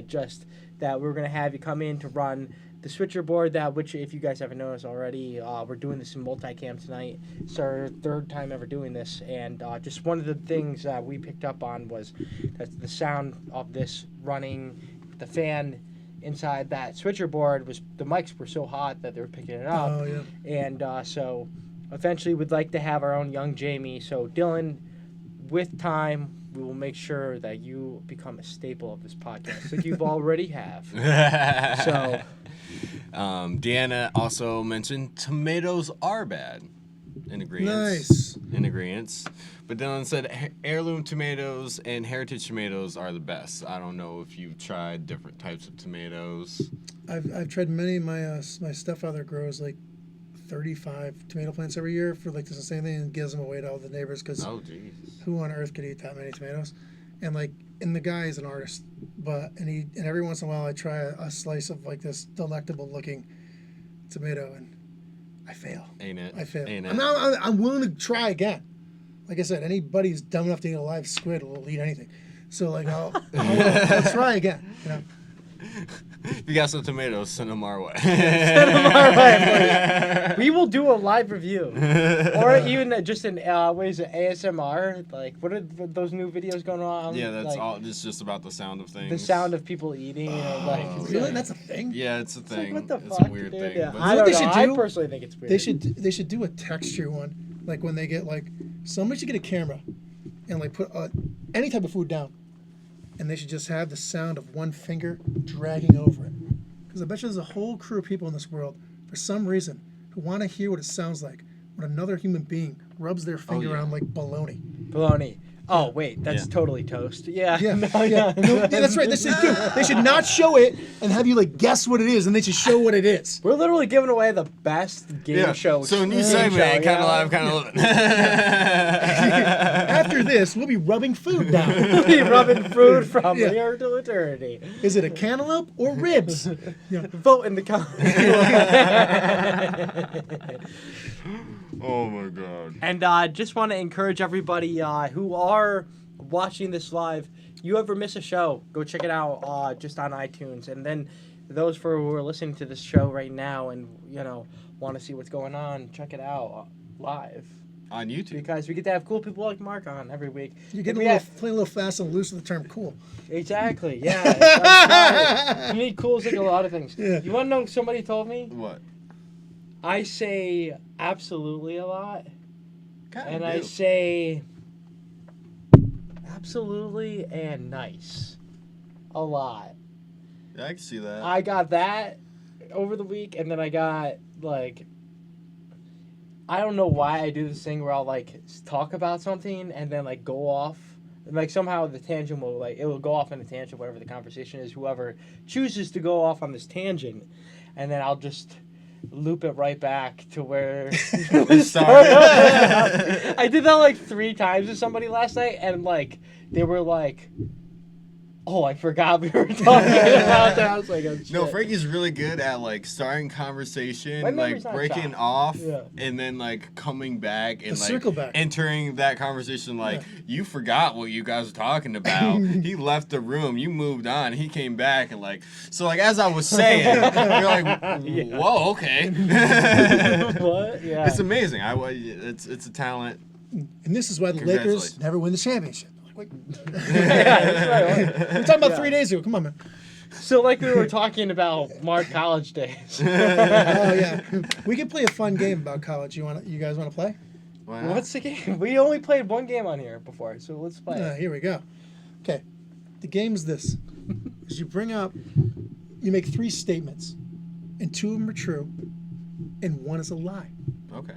just that we're gonna have you come in to run the switcher board, which if you guys haven't noticed already, we're doing this in multicam tonight. It's our 3rd time ever doing this, and just one of the things that we picked up on was that the sound of this running, the fan inside that switcher board, was the mics were so hot that they were picking it up. Oh yeah. And so eventually we'd like to have our own young Jamie. So Dylan, with time, we will make sure that you become a staple of this podcast, like you've already have. So Deanna also mentioned tomatoes are bad in ingredients. Nice. In ingredients. But Dylan said heirloom tomatoes and heritage tomatoes are the best. I don't know if you've tried different types of tomatoes. I've tried many. My stepfather grows like 35 tomato plants every year for like the same thing, and gives them away to all the neighbors because Oh, jeez. who on earth could eat that many tomatoes? And the guy is an artist, and every once in a while I try a slice of like this delectable looking tomato, and I fail. Ain't it? I fail. Ain't it? I'm willing to try again. Like I said, anybody who's dumb enough to eat a live squid will eat anything. So like I'll try again. If you got some tomatoes, send them our way. send them our way, please. We will do a live review, or even just an what is it, ASMR? Like, what are those new videos going on? Yeah, that's like, all. It's just about the sound of things. The sound of people eating. It's Really? like- That's a thing? Yeah, it's a it's thing. like, what the It's fuck, a weird dude? thing. Yeah, but I You know don't what they know. should I do? personally think it's weird. They should do a texture one, like when they get like somebody should get a camera and like put any type of food down, and they should just have the sound of one finger dragging over it, because I bet you there's a whole crew of people in this world for some reason who want to hear what it sounds like when another human being rubs their finger yeah. on like bologna. Bologna. Oh wait, that's Yeah. totally toast. Yeah. Yeah, No, yeah. No, yeah, that's right. They should not show it and have you like guess what it is, and they should show what it is. We're literally giving away the best game show. So new game segment, show, kind of live, kind of living. After this, we'll be rubbing food down. We'll be rubbing food from Yeah. here to eternity. Is it a cantaloupe or ribs? Yeah. Vote in the comments. Oh my god. And just want to encourage everybody who are watching this live. You ever miss a show? Go check it out just on iTunes, and then those for who are listening to this show right now and want to see what's going on, check it out live On YouTube. because we get to have cool people like Mark on every week. You're getting playing a little fast and loose with the term cool. Exactly. Yeah. To me, cool is like a lot of things. Yeah. You want to know what somebody told me? What? I say absolutely a lot, Kinda and do. I say absolutely and nice a lot. Yeah, I can see that. I got that over the week, and then I got like, I don't know why I do this thing where I'll like talk about something and then like go off, and, like somehow the tangent will it will go off in a tangent, whatever the conversation is, whoever chooses to go off on this tangent, and then I'll just loop it right back to where It started. I did that like 3 times with somebody last night, and like they were like, "Oh, I forgot we were talking about that." I was like, "Oh shit." No, Frankie's really good at like starting conversation, My like memory's not breaking shot. off, Yeah. and then like coming back and The like circle back. entering that conversation. Like you forgot what you guys were talking about. He left the room. You moved on. He came back and like so like as I was saying, you're like, whoa, okay. What? Yeah. It's amazing. It's a talent. And this is why the Lakers Congratulations. never win the championship. Like, Yeah, that's right. we were talking about Yeah. 3 days ago. Come on, man. So like we were talking about Mark college days. Oh yeah, we could play a fun game about college. You guys want to play? Why not? What's the game? We only played one game on here before, so let's play. Here we go. Okay, the game's this: is you make 3 statements, and 2 of them are true, and 1 is a lie, Okay.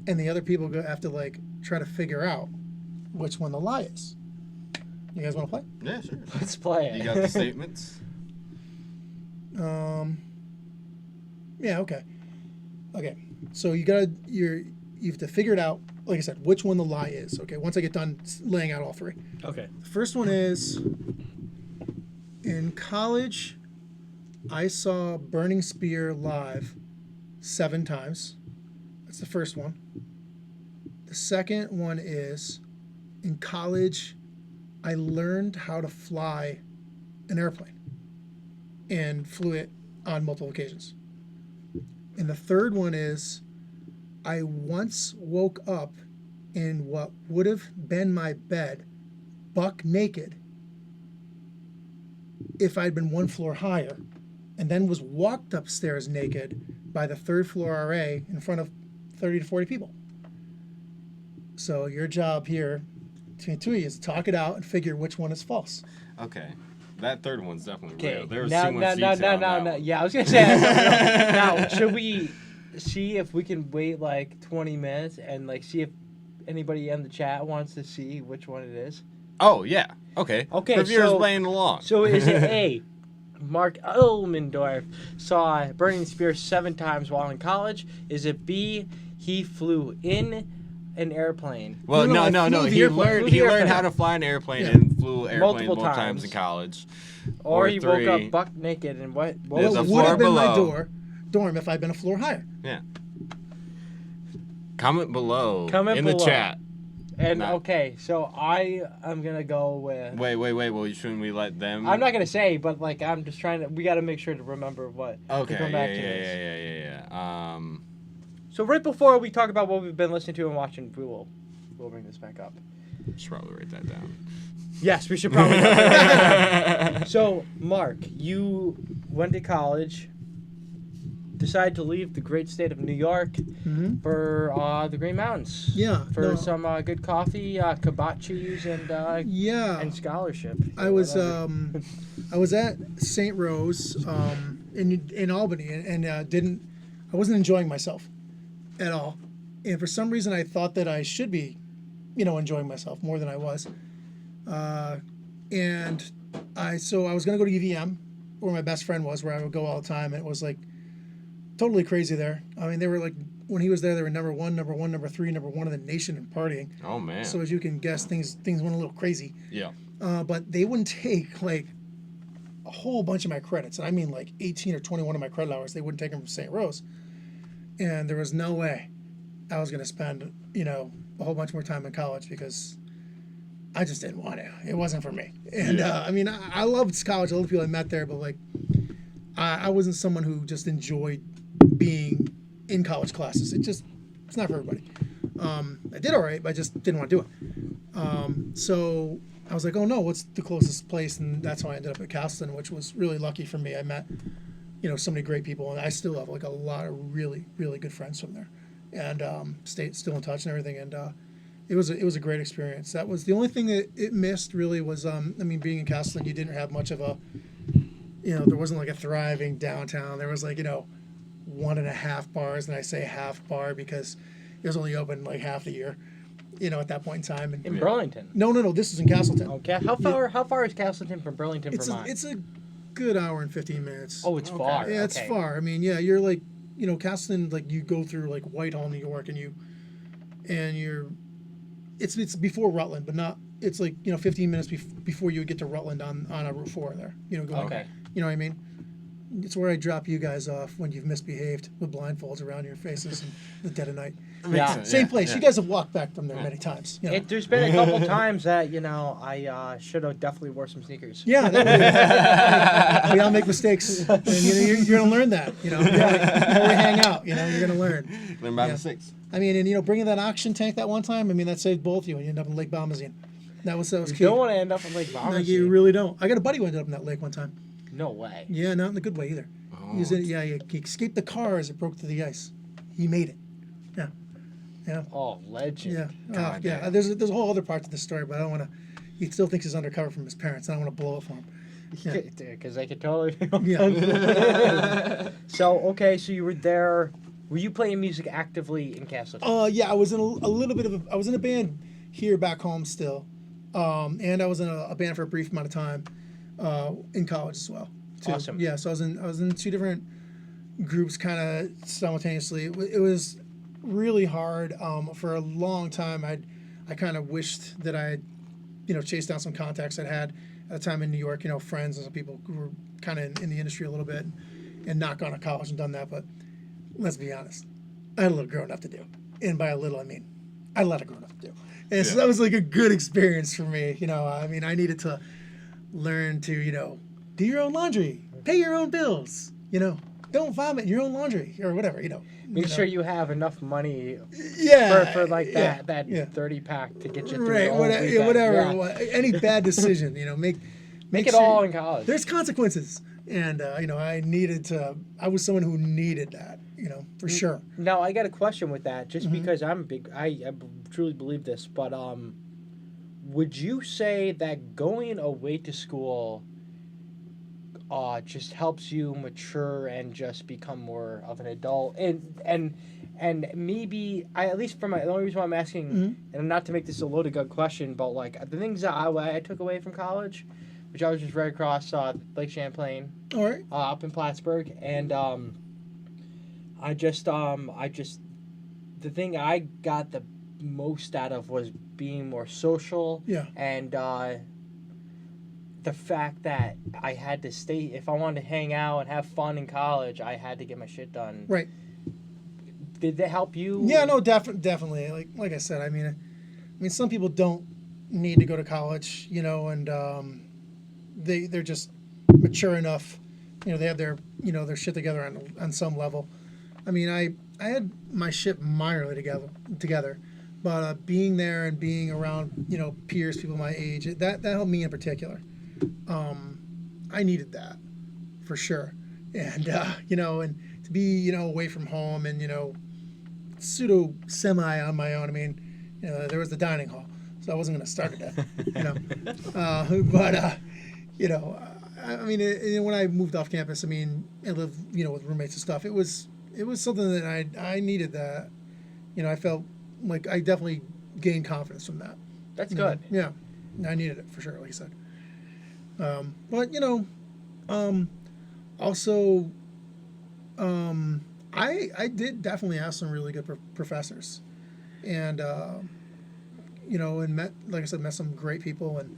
and the other people have to like try to figure out which one the lie is. You guys want to play? Yeah, sure. Let's play it. You got the statements? Yeah. Okay. Okay. So you have to figure it out. Like I said, which one the lie is. Okay. Once I get done laying out all 3. Okay. The first one is, in college, I saw Burning Spear live 7 times. That's the first one. The second one is, in college, I learned how to fly an airplane and flew it on multiple occasions. And the third one is, I once woke up in what would have been my bed, buck naked, if I'd been 1 floor higher, and then was walked upstairs naked by the 3rd floor RA in front of 30 to 40 people. So your job here, between the 2 of you, is to talk it out and figure which one is false. Okay. That third one's definitely Okay. real. There was Now, too much detail on that one. Yeah, I was gonna say. Now, should we see if we can wait like 20 minutes and like see if anybody in the chat wants to see which one it is? Oh, yeah. Okay. Okay, For viewers so- playing along. So is it A, Mark Elmendorf saw Burning Spear 7 times while in college? Is it B, he flew in an airplane? Well, No, no. I flew the He airplane. learned Flew the how airplane. to fly an airplane Yeah. and flew airplanes Multiple multiple times times. in college. Or he woke 3, up buck naked and what? There's was a It it? would have floor been my below. dorm if I'd been a floor higher. Yeah. Comment below Comment in below. the chat. And Not- okay, so I am gonna go with. Wait. Well, shouldn't we let them? I'm not gonna say, but like I'm just trying to. We got to make sure to remember what. Okay. To come back to this. Yeah. So right before we talk about what we've been listening to and watching, we'll bring this back up. Should probably write that down. Yes, we should probably. So Mark, you went to college. Decided to leave the great state of New York Mm-hmm. for the Green Mountains. Yeah. For no, some good coffee, kibachis, yeah. and scholarship. I or was whatever. I was at St. Rose in Albany and I wasn't enjoying myself at all. And for some reason I thought that I should be, enjoying myself more than I was. And I was going to go to UVM where my best friend was, where I would go all the time, and it was like totally crazy there. I mean, they were like, when he was there, they were number 1, number 3, number 1 in the nation in partying. Oh man. So as you can guess, things went a little crazy. Yeah. But they wouldn't take like a whole bunch of my credits. And I mean like 18 or 21 of my credit hours. They wouldn't take them from St. Rose. And there was no way I was going to spend, a whole bunch more time in college because I just didn't want to. It wasn't for me. And I mean, I loved college. I loved the people I met there, but like, I wasn't someone who just enjoyed being in college classes. It's not for everybody. I did all right, but I just didn't want to do it. So I was like, oh no, what's the closest place? And that's how I ended up at Castleton, which was really lucky for me. I met, so many great people, and I still have like a lot of really, really good friends from there, and still in touch and everything. And it was a great experience. That was the only thing that it missed really was, being in Castleton, you didn't have much of a, there wasn't like a thriving downtown. There was like, 1.5 bars, and I say half bar because it was only open like half the year, at that point in time. And, In Burlington. No, this is in Castleton. Okay. How far is Castleton from Burlington, Vermont? It's a good hour and 15 minutes. Oh, it's far. Yeah, it's far. I mean, yeah, you're like, Castleton, like you go through like Whitehall, New York, and you're, it's before Rutland, but not. It's like 15 minutes before you would get to Rutland on a Route 4 there. Going. Okay. You know what I mean? It's where I drop you guys off when you've misbehaved with blindfolds around your faces in the dead of night. Yeah. Same place. Yeah. You guys have walked back from there many times. There's been a couple times that I should have definitely wore some sneakers. Yeah, we all make mistakes, and you're gonna learn that. Where we hang out. You're gonna learn. Learn by mistakes. I mean, and bringing that oxygen tank that one time. I mean, that saved both of you, and you end up in Lake Bombazine. That was key. You don't want to end up in Lake Bombazine. No, you really don't. I got a buddy who ended up in that lake one time. No way. Yeah, not in a good way either. Oh. He escaped the car as it broke through the ice. He made it. Yeah. Yeah. Oh, legend. Yeah. God, yeah. There's a whole other part to the story, but I don't want to. He still thinks he's undercover from his parents. I don't want to blow it for him. Yeah. Because I could totally. Yeah. So you were there. Were you playing music actively in Castleton? Yeah, I was in a little bit of I was in a band here back home still, and I was in a band for a brief amount of time, in college as well. Too. Awesome. Yeah, so I was in 2 different groups kind of simultaneously. It was really hard. For a long time, I kind of wished that I had, chased down some contacts I'd had at the time in New York, friends and some people who were kind of in the industry a little bit, and not gone to college and done that. But let's be honest, I had a little growing up to do. And by a little, I mean, I had a lot of growing up to do. And so that was like a good experience for me. I needed to learn to, do your own laundry, pay your own bills, don't vomit in your own laundry or whatever, Make sure you have enough money Yeah. for like that 30-pack to get you through the whole weekend. Whatever. Yeah. Any bad decision, make it sure all in college. There's consequences. And, I was someone who needed that, for sure. Now, I got a question with that, just because I truly believe this, but would you say that going away to school just helps you mature and just become more of an adult? And maybe, at least the only reason why I'm asking, and not to make this a loaded gun question, but like the things that I took away from college, which I was just right across Lake Champlain, All right. up in Plattsburgh, and I just the thing I got the most out of was being more social. Yeah. And the fact that I had to stay, if I wanted to hang out and have fun in college, I had to get my shit done. Right. Did that help you? Yeah, no, definitely. Like I said, I mean, some people don't need to go to college, and they're just mature enough, they have their their shit together on some level. I mean, I had my shit minorly together, but being there and being around peers, people my age, that helped me in particular. I needed that for sure, and and to be away from home and pseudo semi on my own. I mean, there was the dining hall, so I wasn't going to start at that, I mean, when I moved off campus, I mean, I lived with roommates and stuff. It was something that I needed. That I felt like I definitely gained confidence from that. That's good. Yeah, I needed it for sure, like I said. But also, I did definitely have some really good professors, and and met some great people, and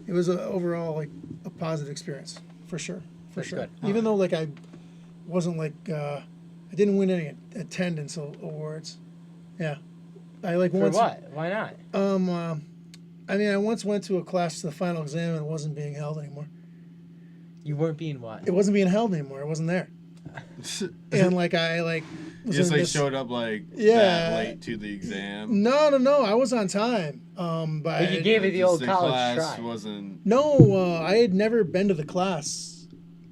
it was overall like a positive experience for sure. That's sure. good. Even though like I wasn't like I didn't win any attendance awards. Yeah, I like For once. what? Why not? I once went to a class to the final exam and it wasn't being held anymore. You weren't being what? It wasn't being held anymore. It wasn't there. And like I like you just like showed up like Yeah. that late to the exam. No. I was on time. But you gave it the old college class try. wasn't. No, I had never been to the class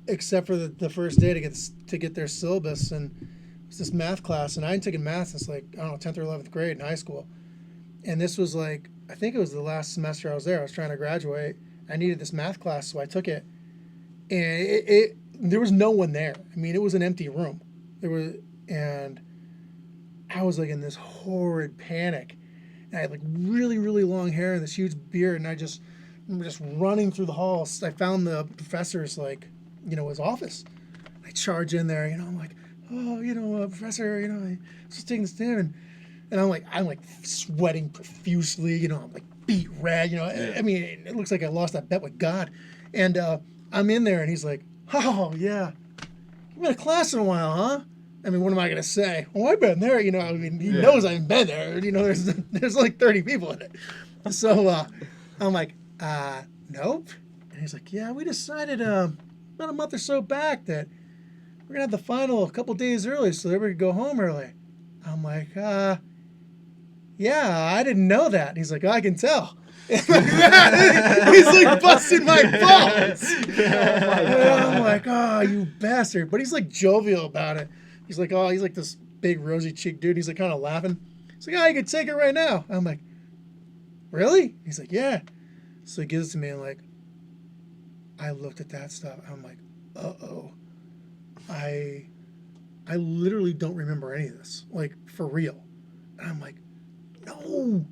except for the first day to get their syllabus, and it was this math class, and I hadn't taken math since like I don't know 10th or 11th grade in high school, and this was like I think it was the last semester I was there. I was trying to graduate. I needed this math class, so I took it, and there was no one there. I mean, it was an empty room. And I was like in this horrid panic. And I had like really, really long hair and this huge beard, and I remember just running through the halls. I found the professor's his office. I charge in there, I'm like, oh, professor, I was just taking this down, and I'm like sweating profusely, I'm like beat red, I mean, it looks like I lost that bet with God, and I'm in there, and he's like, oh yeah, you've been to class in a while, huh? I mean, what am I gonna say? Oh, I've been there, I mean, he knows I've been there, there's like 30 people in it, so I'm like, nope, and he's like, yeah, we decided about a month or so back that we're gonna have the final a couple days early so everybody could go home early. I'm like, yeah, I didn't know that. And he's like, I can tell. He's like busting my balls. I'm like, oh, you bastard. But he's like jovial about it. He's like, oh, he's like this big rosy cheeked dude. He's like kind of laughing. He's like, oh, you can take it right now. I'm like, really? He's like, yeah. So he gives it to me, and like, I looked at that stuff. I'm like, uh-oh. I literally don't remember any of this, like, for real. And I'm like, no.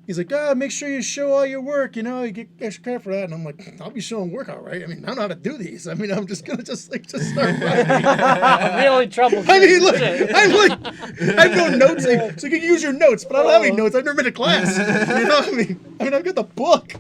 He's like, make sure you show all your work, you get extra credit for that. And I'm like, I'll be showing work all right. I mean, I know how to do these. I mean, I'm just going to just start writing. Really trouble. I mean, look, I have no notes. So you can use your notes, but I don't have any notes. I've never been to class. You know what I mean? I've got the book,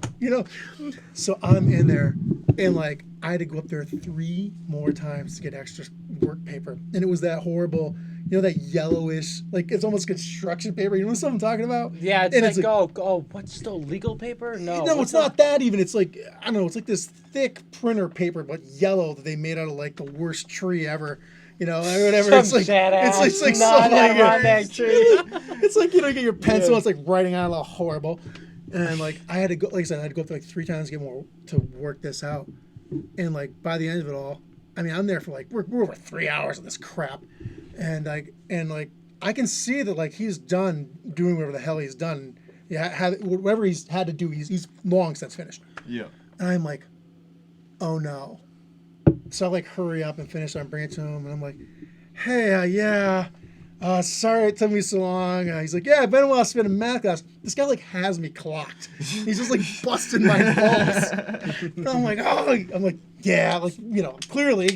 So I'm in there, and like, I had to go up there 3 more times to get extra work paper. And it was that horrible, that yellowish, like it's almost construction paper. You know what I'm talking about? Yeah, it's like, what's still legal paper? No, it's not that even. It's like, I don't know, it's like this thick printer paper, but yellow, that they made out of like the worst tree ever. Or whatever. Some it's like sad-ass it's like something like tree. It's like, you get your pencil, it's like writing out all horrible. And like I had to go, like I said, I had to go up there like 3 times to work this out. And like by the end of it all, I mean, I'm there for like we're over 3 hours of this crap, and I can see that like he's done doing whatever the hell he's done. Yeah, whatever he's had to do, he's long since finished. Yeah. And I'm like, oh no. So I like hurry up and finish. So I bring it to him, and I'm like, hey, sorry it took me so long. He's like, yeah, I've been a while spending math class. This guy like has me clocked. He's just like busting my balls. And I'm like, yeah, like, clearly,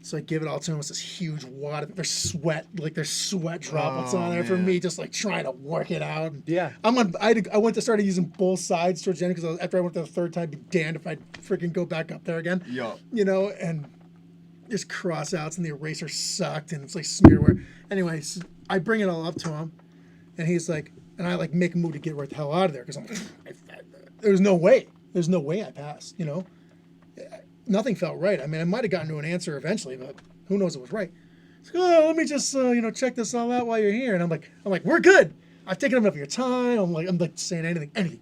So I give it all to him. It's this huge wad of there's sweat droplets on there for me, just like trying to work it out. Yeah. I went to start using both sides towards the end because after I went there the 3rd time, I'd be damned if I'd freaking go back up there again. Yeah. And there's cross outs and the eraser sucked and it's like smearware. Anyway, so I bring it all up to him, and he's like, and I like make a move to get right the hell out of there because I'm like, there's no way I passed. Nothing felt right. I mean, I might have gotten to an answer eventually, but who knows if it was right. He's like, oh, let me just check this all out while you're here. And I'm like, we're good. I've taken enough of your time. I'm like saying anything. I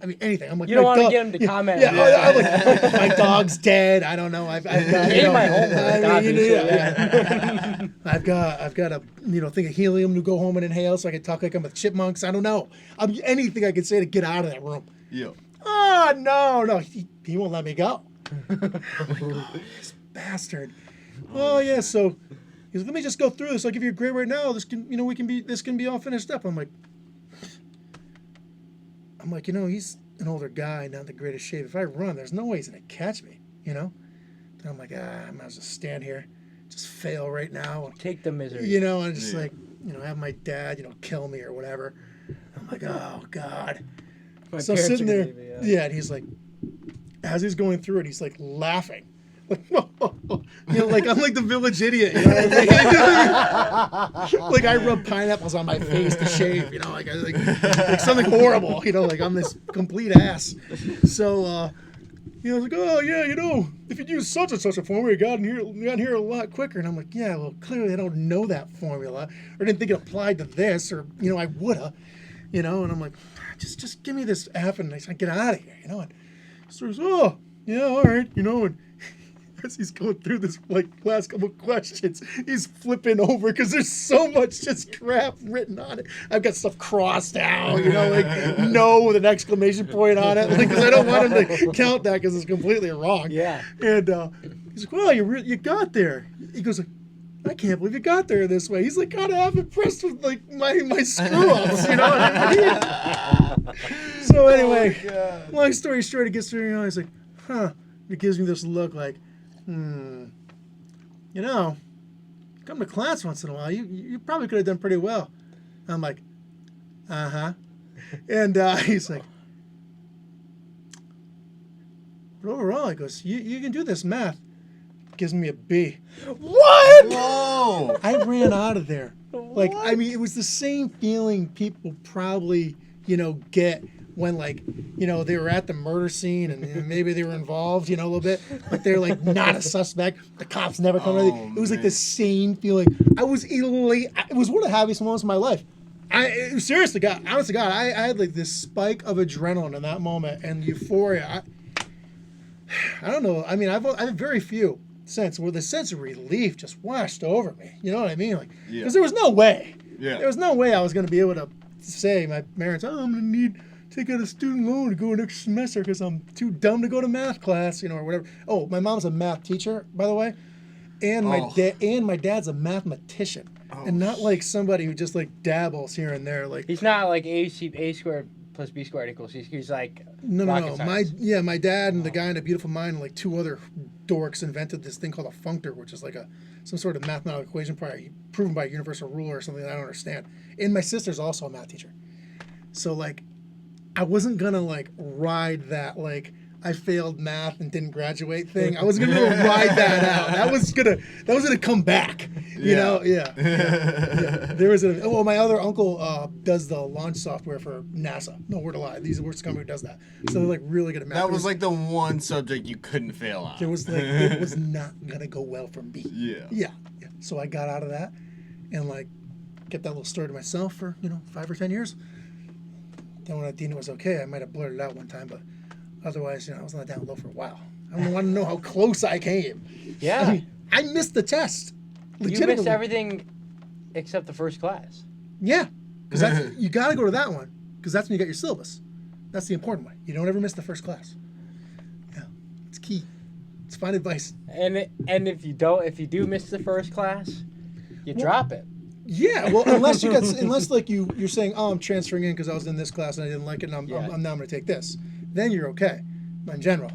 mean, anything. I'm like, you don't want to get him to comment. Yeah, I'm like, my dog's dead. I don't know. I've got, my homework. I've got a thing of helium to go home and inhale so I can talk like I'm with chipmunks. I don't know. Anything I can say to get out of that room. Yeah. Oh no, he won't let me go. Oh my God, this bastard. Oh yeah, so he's like, let me just go through this. I'll give you a grade right now. This can be all finished up. I'm like, he's an older guy, not in the greatest shape. If I run, there's no way he's gonna catch me, And I'm like, I might as well stand here, just fail right now. Take the misery. And just like, have my dad, kill me or whatever. I'm like, oh God. So I'm sitting there, and he's like, as he's going through it, he's like laughing. Like, like I'm like the village idiot, like I rub pineapples on my face to shave, like something horrible, like I'm this complete ass. So I was like, oh yeah, if you use such and such a formula, you got here a lot quicker. And I'm like, yeah, well, clearly I don't know that formula, or didn't think it applied to this, or I woulda, And I'm like, just give me this F and I get out of here, And so he's, oh yeah, all right, and as he's going through this last couple of questions, he's flipping over because there's so much just crap written on it. I've got stuff crossed out, no with an exclamation point on it, because I don't want him to count that because it's completely wrong. Yeah. And he's like, well, you got there. He goes, I can't believe you got there this way. He's like, kind of half impressed with my screw ups, what I mean? So anyway, long story short, it gets through. He's like, huh. It gives me this look like, come to class once in a while. You probably could have done pretty well. I'm like, uh-huh. And he's like, but overall, he goes, you can do this math. Gives me a B. What? Whoa! I ran out of there. What? It was the same feeling people probably, get when they were at the murder scene and maybe they were involved, a little bit, but they're not a suspect. The cops never come. It was the same feeling. I was elate. It was one of the happiest moments of my life. Honest to God, I had this spike of adrenaline in that moment and euphoria. I don't know. I mean, I've very few since where the sense of relief just washed over me. You know what I mean? Because there was no way. Yeah. There was no way I was going to be able to say my parents, I'm going to need take out a student loan to go next semester because I'm too dumb to go to math class, or whatever. Oh, my mom's a math teacher, by the way, and my dad's a mathematician, and not somebody who just dabbles here and there. He's not A squared plus B squared equals C. He's no. My dad and the guy in A Beautiful Mind and two other dorks invented this thing called a functor, which is some sort of mathematical equation proven by a universal rule or something that I don't understand. And my sister's also a math teacher, so I wasn't gonna ride that I failed math and didn't graduate thing. I wasn't gonna ride that out. That was gonna come back. Yeah. There was my other uncle does the launch software for NASA. No word to lie. He's the worst company who does that. So they're really good at math. That was the one subject you couldn't fail on. There was it was not gonna go well for me. Yeah. So I got out of that and kept that little story to myself for 5 or 10 years. Then when I deemed it was okay, I might have blurted it out one time, but otherwise, I was on the down low for a while. I want to know how close I came. Yeah. I missed the test. You missed everything except the first class. Yeah. Because you got to go to that one, because that's when you get your syllabus. That's the important one. You don't ever miss the first class. Yeah. It's key. It's fine advice. And if you do miss the first class, you drop it. Yeah, well, unless you're saying, oh, I'm transferring in because I was in this class and I didn't like it, and I'm now going to take this. Then you're okay. But in general,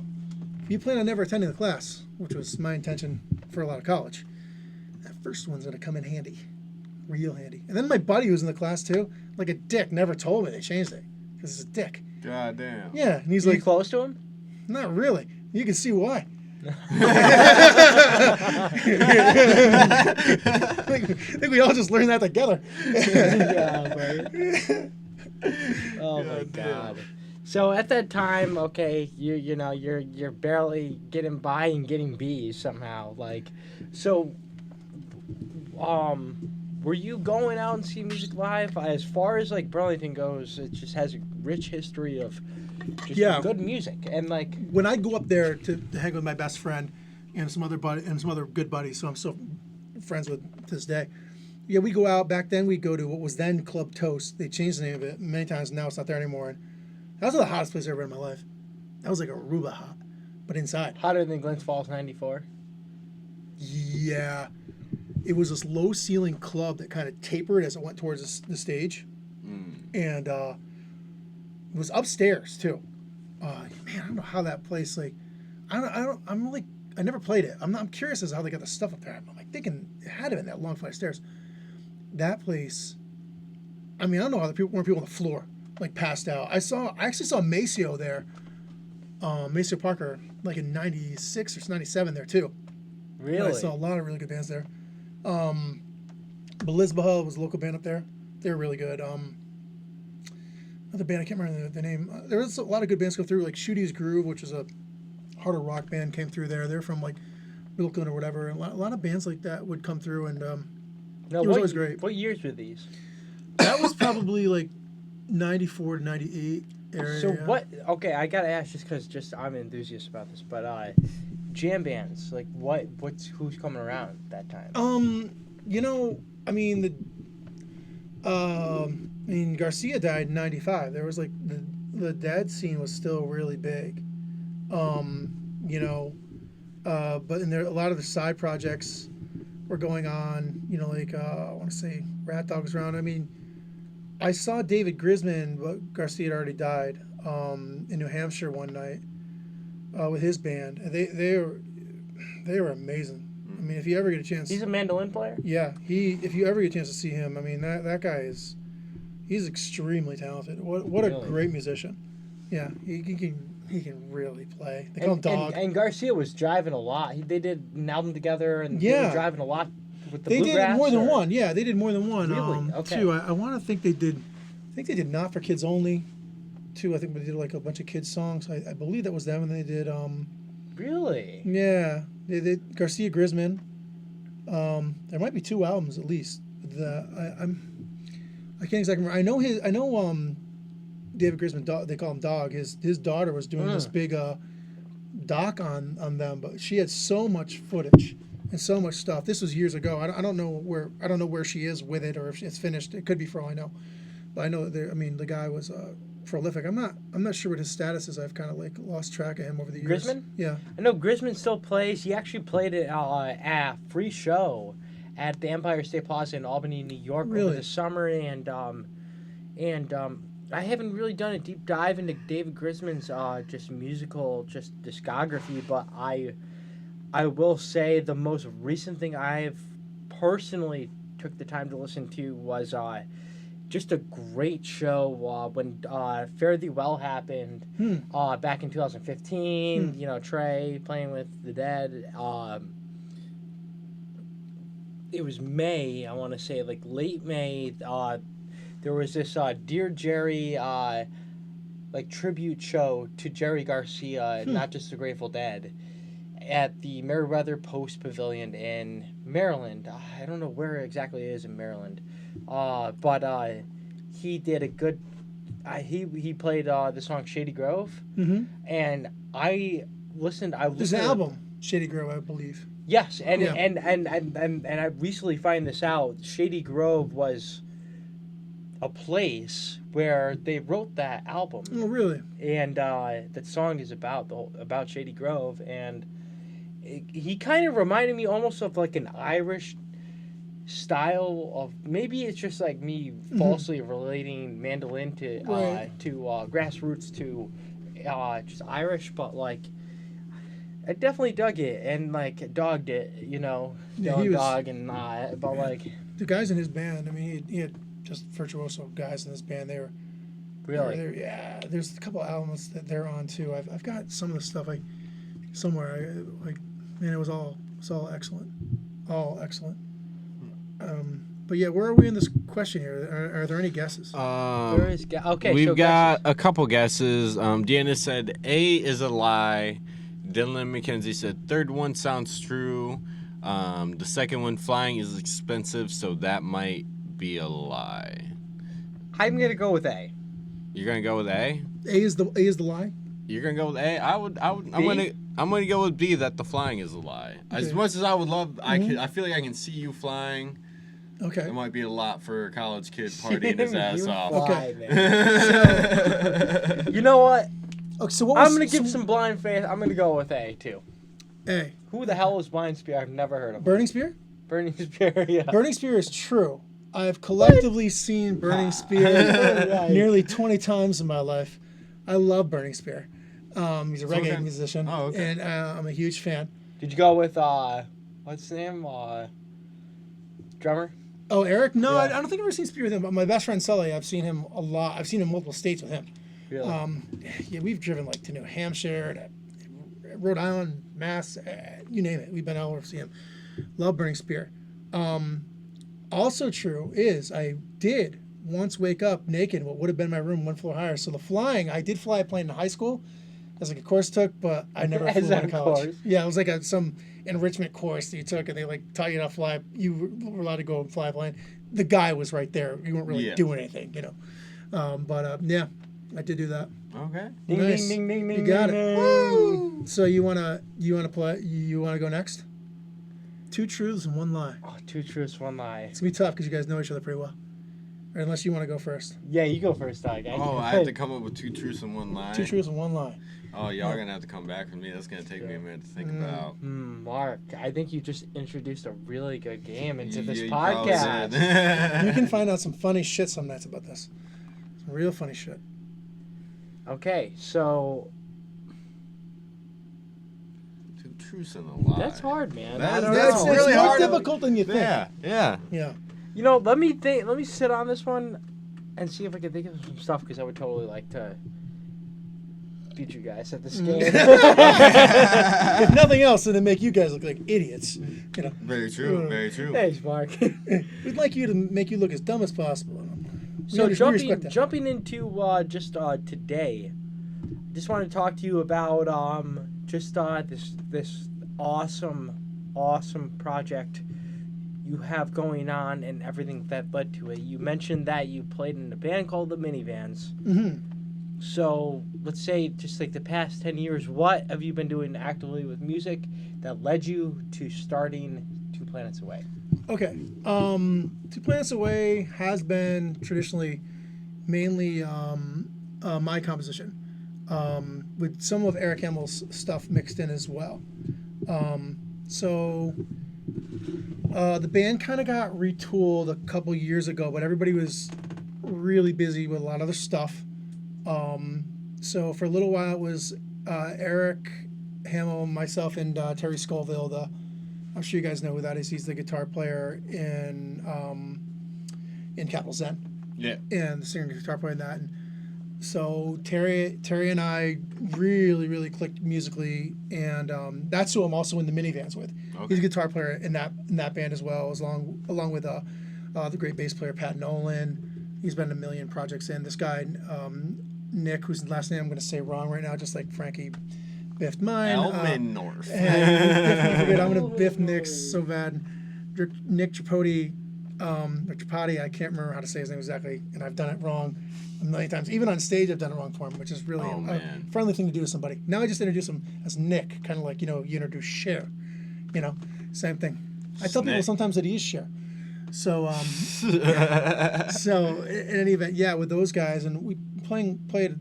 if you plan on never attending the class, which was my intention for a lot of college, that first one's going to come in handy, real handy. And then my buddy who was in the class too, like a dick, never told me they changed it because he's a dick. God damn. Yeah, and he's you close to him? Not really. You can see why. I think we all just learned that together. Yeah, right. Oh my God. So at that time, okay, you're barely getting by and getting B's somehow. Were you going out and see music live? As far as Burlington goes, it just has a rich history of just good music. And when I go up there to hang with my best friend and some other good buddies, so I'm still friends with to this day. Yeah, we go out. Back then, we go to what was then Club Toast. They changed the name of it many times. Now it's not there anymore. And that was the hottest place I've ever been in my life. That was Aruba hot, but inside. Hotter than Glens Falls 94? Yeah. It was this low ceiling club that kind of tapered as it went towards the stage. And it was upstairs too. Man, I don't know how that place, I never played it. I'm curious as to how they got the stuff up there. I'm thinking it had to have been that long flight of stairs. That place, I don't know how there weren't people on the floor, passed out. I actually saw Maceo there, Maceo Parker, in 96 or 97 there too. Really? And I saw a lot of really good bands there. But Lisboa was a local band up there. They were really good. Another band, I can't remember the name. There was a lot of good bands go through, Shooty's Groove, which was a harder rock band came through there. They're from like Milton or whatever. And a lot of bands like that would come through, and No, it was always great. What years were these? That was probably like 94 to 98 area. So what? Okay, I gotta ask just because I'm an enthusiast about this, but jam bands like who's coming around that time? You know, I mean Garcia died in '95. There was like the dad scene was still really big. You know, but in there a lot of the side projects were going on. You know, like I want to say Rat Dogs around. I mean, I saw David Grisman, but Garcia had already died. In New Hampshire one night with his band. They were amazing. I mean, if you ever get a chance, He's a mandolin player. yeah, if you ever get a chance to see him, I mean that guy he's extremely talented. What a Really? great musician. Yeah, he can really play. They call him Dog. And Garcia was driving a lot. They did an album together, and they Yeah. were driving a lot with the They bluegrass. did more than or- one. Yeah, they did more than one. Really? Okay. Too. I want to think they did. I think they did Not for Kids Only. Too. I think they did like a bunch of kids songs. I believe that was them, and they did. Really? Yeah, they did Garcia Grisman. There might be 2 albums at least. I can't exactly remember. I know David Grisman. They call him Dog. His daughter was doing this big doc on them, but she had so much footage and so much stuff. This was years ago. I don't know where she is with it or if it's finished. It could be for all I know. But I know that the guy was prolific. I'm not sure what his status is. I've kind of like lost track of him over the years. Grisman? Yeah. I know Grisman still plays. He actually played at a free show at the Empire State Plaza in Albany, New York over Really? the summer, and I haven't really done a deep dive into David Grisman's just musical discography, but I will say the most recent thing I've personally took the time to listen to was just a great show when Fare Thee Well happened back in 2015. You know, Trey playing with the Dead. It was May, I want to say, like late May. There was this Dear Jerry like tribute show to Jerry Garcia, not just the Grateful Dead, at the Meriwether Post Pavilion in Maryland. I don't know where exactly it is in Maryland, but he did a good. He played the song Shady Grove, and I listened. There's an album, Shady Grove, I believe. Yes, and Yeah. and I recently find this out. Shady Grove was a place where they wrote that album, Oh, really? and that song is about Shady Grove, and he kind of reminded me almost of like an Irish style of, maybe it's just like me falsely relating mandolin to Right. grassroots to just Irish, but like I definitely dug it and like dogged it, you know, Yeah, he was- dog and but like The guys in his band, I mean, he had just virtuoso guys in his band. They were really. yeah. There's a couple albums that they're on too. I've got some of the stuff somewhere. Man, it was all excellent, all excellent. But yeah, where are we in this question here? Are there any guesses? There is okay. We've so got a couple guesses. Deanna said A is a lie. Dylan McKenzie said third one sounds true. The second one, flying is expensive, so that might be a lie. I'm gonna go with A. You're gonna go with A? A is the lie. You're gonna go with A? I'm gonna go with B, that the flying is a lie. As Okay. much as I would love, I feel like I can see you flying. Okay. It might be a lot for a college kid partying his ass You off. fly, Okay. man. You know what? Okay. So what was, I'm gonna give some blind faith. I'm gonna go with A too. A. Who the hell is Blind Spear? I've never heard of him. Burning Spear. Burning Spear. Yeah. Burning Spear is true. I've collectively seen Burning Spear Right. nearly 20 times in my life. I love Burning Spear. He's a reggae Okay. musician, Oh, okay. and I'm a huge fan. Did you go with what's his name? Drummer. Oh, Eric? No, Yeah. I don't think I've ever seen Spear with him, but my best friend Sully, I've seen him a lot. I've seen him in multiple states with him. Really? Yeah, we've driven like to New Hampshire, to Rhode Island, Mass, you name it. We've been all over to see him. Love Burning Spear. Also true is I did once wake up naked in what would have been my room one floor higher. So the flying, I did fly a plane in high school. as like a course took, but I never As flew out a of college. course? Yeah, it was like some enrichment course that you took, and they like taught you how to fly. You were allowed to go and fly a plane. The guy was right there. You weren't really doing anything, yeah, I did do that. Okay. Ding, Nice. ding, ding, ding, You got ding, it. ding. Woo! So you wanna play? You wanna go next? 2 truths and 1 lie. Oh, 2 truths, 1 lie. It's gonna be tough because you guys know each other pretty well. Or unless you want to go first. Yeah, you go first, Doug. I have to come up with 2 truths and 1 lie. 2 truths and 1 lie. Oh, y'all are gonna have to come back from me. That's gonna take me a minute to think about. Mark, I think you just introduced a really good game into this You probably podcast. did. You can find out some funny shit some nights about this. Some real funny shit. Okay, so 2 truths and a lie. that's hard, man. That- I don't that's know. really it's more hard. difficult than you think. Yeah. Yeah. You know, let me think. Let me sit on this one and see if I can think of some stuff because I would totally like to beat you guys at this game. If nothing else, it'll make you guys look like idiots. You know. Very true. Very true. Thanks, Mark. We'd like you to make you look as dumb as possible. So we respect that. jumping into just today, just want to talk to you about this awesome project you have going on and everything that led to it. You mentioned that you played in a band called the Minivans. Mm-hmm. So let's say just like the past 10 years, what have you been doing actively with music that led you to starting 2 Planets Away? Okay. 2 Planets Away has been traditionally mainly my composition, with some of Eric Hamill's stuff mixed in as well. So the band kind of got retooled a couple years ago, but everybody was really busy with a lot of other stuff. So for a little while it was Eric Hamill, myself, and Terry Scoville. I'm sure you guys know who that is. He's the guitar player in Capital Zen. Yeah. And the singer and guitar player in that. And so Terry and I really clicked musically, and that's who I'm also in the Minivans with. Okay. He's a guitar player in that band as well, along with the great bass player Pat Nolan. He's been in a million projects. And this guy Nick, whose last name I'm going to say wrong right now, just like Frankie biffed mine. Elmendorf. And I'm going to biff Nick's so bad. Nick Tripodi, or Tripodi, I can't remember how to say his name exactly, and I've done it wrong a million times. Even on stage, I've done it wrong for him, which is really a friendly thing to do to somebody. Now I just introduce him as Nick, kind of like, you introduce Cher. Same thing. I tell people sometimes that he is Cher. So, so in any event, yeah, with those guys, and we played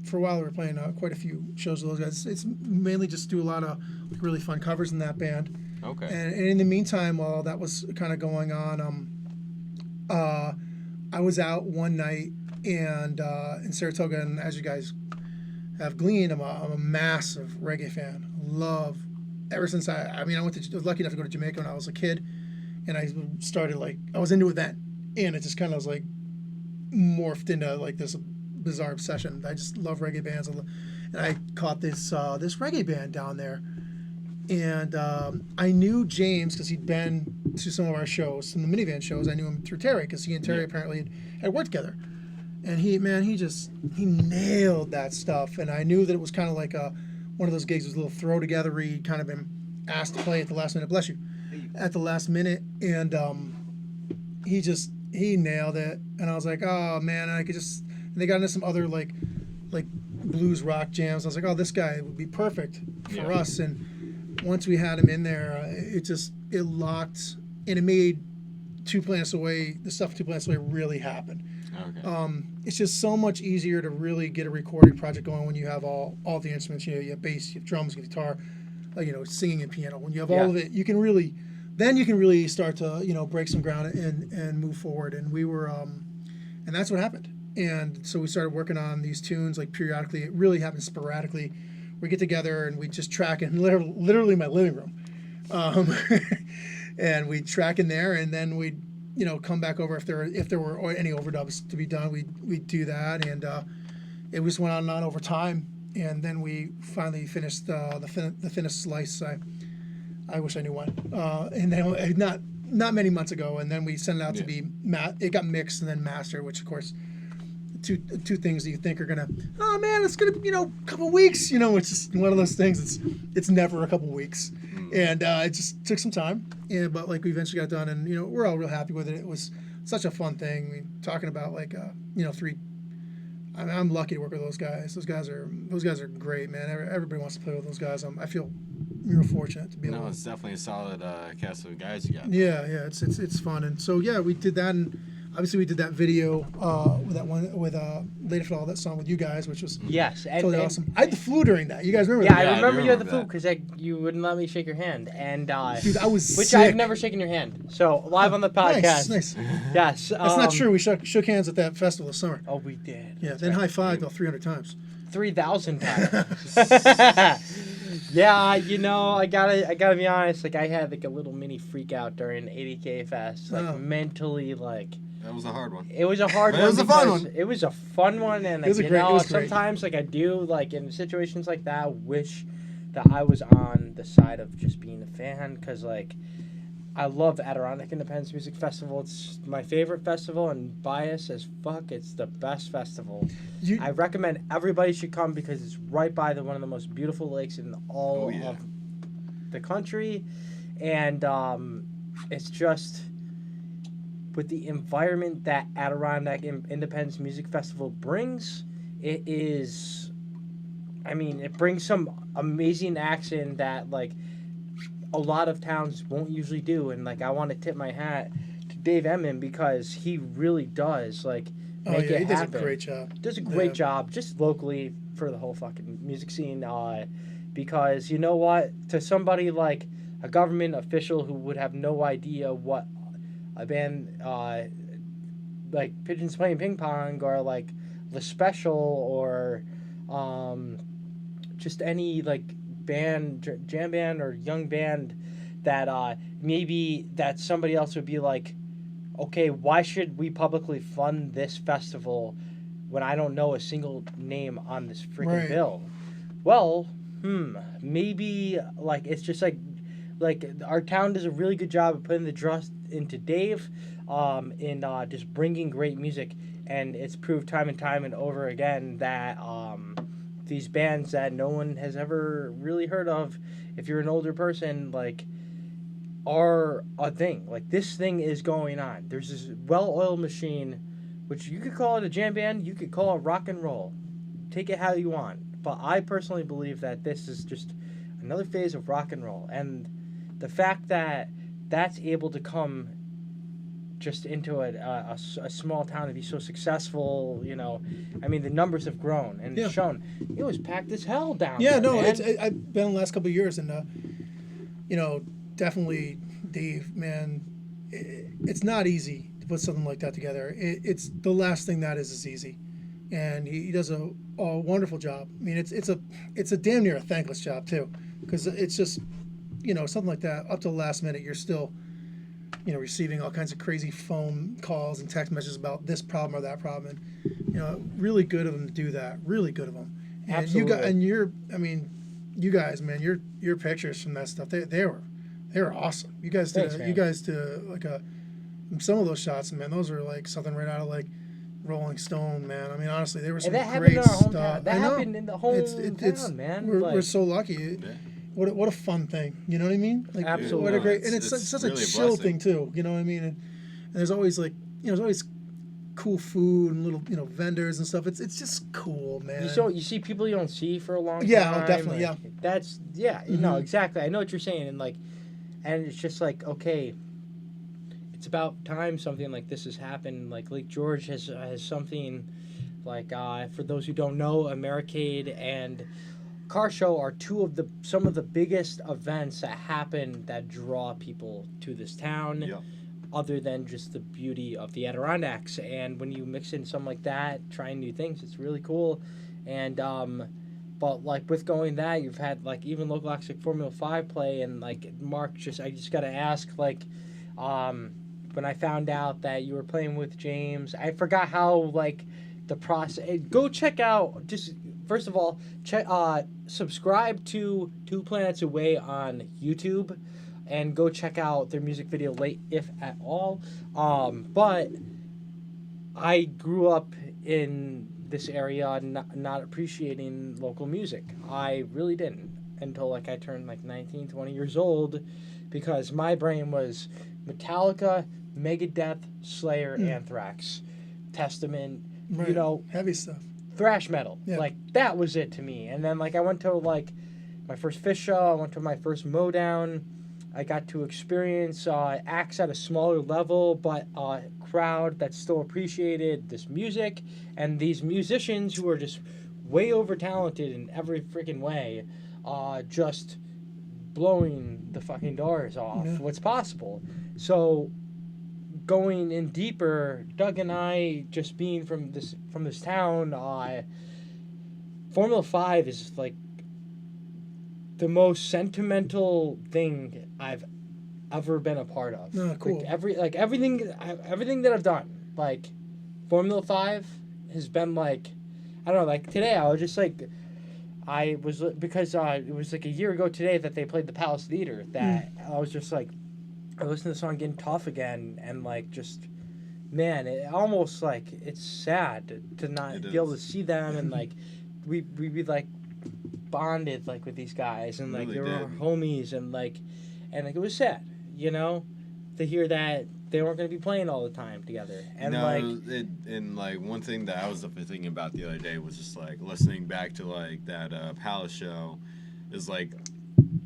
for a while. We were playing quite a few shows with those guys. It's mainly just do a lot of really fun covers in that band. Okay. And in the meantime, while that was kind of going on, I was out one night and in Saratoga, and as you guys have gleaned, I'm a massive reggae fan. Love ever since I was lucky enough to go to Jamaica when I was a kid, and I started I was into it then, and it just kind of was morphed into this bizarre obsession. I just love reggae bands, and I caught this reggae band down there, and I knew James because he'd been to some of our shows, some of the Minivan shows. I knew him through Terry because he and Terry apparently had worked together, and he nailed that stuff, and I knew that it was kind of like one of those gigs, was a little throw together where he'd kind of been asked to play at the last minute. Bless you. At the last minute, and he nailed it, and I was like, oh man, and they got into some other like blues rock jams. I was like, oh, this guy would be perfect for us. And once we had him in there, it locked, and it made 2 Planets Away, the stuff 2 Planets Away really happened. Okay. It's just so much easier to really get a recording project going when you have all the instruments. You have bass, you have drums, you have guitar, singing and piano. When you have all of it, you can really start to break some ground and move forward. And we were and that's what happened. And so we started working on these tunes periodically. It really happened sporadically. We get together and we just track in literally my living room, and we track in there, and then we'd come back over if there were any overdubs to be done. We'd do that, and it just went on and on over time. And then we finally finished the thinnest slice. I wish I knew when. And then not many months ago, and then we sent it out to be it got mixed and then mastered, which of course two things that you think are gonna, oh man, it's gonna be, a couple weeks, it's just one of those things. It's never a couple weeks, and it just took some time. Yeah, but like we eventually got done, and we're all real happy with it. It was such a fun thing. I mean, talking about like three. I'm lucky to work with those guys. Those guys are great, man. Everybody wants to play with those guys. I feel real fortunate to be able. No, it's definitely a solid cast of guys you got. Yeah, it's fun, and so yeah, we did that, and obviously we did that video with that one with Later for All, that song with you guys, which was totally awesome. I had the flu during that. You guys remember that? Yeah, I remember you had the flu because you wouldn't let me shake your hand, and dude, I was which sick. I've never shaken your hand. So live on the podcast. Nice. Yes, that's not true. We shook hands at that festival this summer. Oh, we did. Yeah, then high-fived about 300 times. 3,000 times. Yeah, I gotta be honest. Like, I had like a little mini freak out during 80K Fest. Like, mentally, like. That was a hard one. It was a hard one. It was a fun one. It was a fun one, and it was great. Sometimes like I do like in situations like that, wish that I was on the side of just being a fan, because like I love Adirondack Independence Music Festival. It's my favorite festival, and bias as fuck, it's the best festival. I recommend everybody should come because it's right by one of the most beautiful lakes in all of the country, and it's just with the environment that Adirondack Independence Music Festival brings. It is, it brings some amazing acts in that like a lot of towns won't usually do, and like I want to tip my hat to Dave Emmon because he really does like make it happen. He does a great job. Does a great job just locally for the whole fucking music scene. Because you know what, to somebody like a government official who would have no idea what a band like Pigeons Playing Ping Pong or like The Special or just any like band, jam band or young band that maybe that somebody else would be like, okay, why should we publicly fund this festival when I don't know a single name on this freaking bill? Well, maybe like it's just like our town does a really good job of putting the trust into Dave in just bringing great music, and it's proved time and time and over again that these bands that no one has ever really heard of, if you're an older person, like are a thing. Like this thing is going on. There's this well-oiled machine, which you could call it a jam band, you could call it rock and roll. Take it how you want. But I personally believe that this is just another phase of rock and roll, and the fact that that's able to come just into a small town to be so successful, the numbers have grown and it's shown. It was packed as hell down there. I've been in the last couple of years, and definitely Dave, man, it's not easy to put something like that together. It's the last thing that is easy, and he does a wonderful job. I mean, it's a damn near a thankless job too, because it's just something like that up to the last minute you're still receiving all kinds of crazy phone calls and text messages about this problem or that problem, and really good of them to do that. Really good of them. And absolutely. You guys, man, your pictures from that stuff, they were awesome. You guys did like some of those shots, man, those are like something right out of like Rolling Stone, man. I mean, honestly, they were some great stuff. That happened in the hometown, man. We're so lucky. What a fun thing, you know what I mean? Like, absolutely. What a great, and it's such really a chill thing too, you know what I mean? And there's always like, there's always cool food and little, vendors and stuff. It's just cool, man. You see people you don't see for a long time. Yeah, definitely, like, that's exactly. I know what you're saying, and it's just like, okay, it's about time something like this has happened. Like Lake George has something like for those who don't know, Americade and Car Show are some of the biggest events that happen that draw people to this town, other than just the beauty of the Adirondacks. And when you mix in something like that, trying new things, it's really cool. And but like with going that, you've had like even local acts like Formula 5 play, and like Mark, I just gotta ask, like when I found out that you were playing with James, I forgot how like the process. Go check out just. First of all, subscribe to 2 Planets Away on YouTube, and go check out their music video late, if at all. But I grew up in this area not appreciating local music. I really didn't until like I turned like 19, 20 years old, because my brain was Metallica, Megadeth, Slayer, Anthrax, Testament, Right. you know, Heavy stuff. thrash metal. Yeah. Like that was it to me. And then like I went to like my first Phish show, I went to my first Modown. I got to experience acts at a smaller level, but crowd that still appreciated this music and these musicians who are just way over talented in every freaking way, just blowing the fucking doors off what's possible. So going in deeper, Doug and I just being from this town, Formula 5 is like the most sentimental thing I've ever been a part of. Oh, cool. Everything that I've done, like Formula 5 has been like, I don't know, like today I was just like, I was, because it was like a year ago today that they played the Palace Theater, that I was just like, I listened to the song Getting Tough again, and like just, man, it almost like, it's sad to not be able to see them, and like we like bonded like with these guys, and like Really they were our did. homies, and like it was sad, you know, to hear that they weren't going to be playing all the time together. And like one thing that I was thinking about the other day was just like listening back to like that Palace show, is like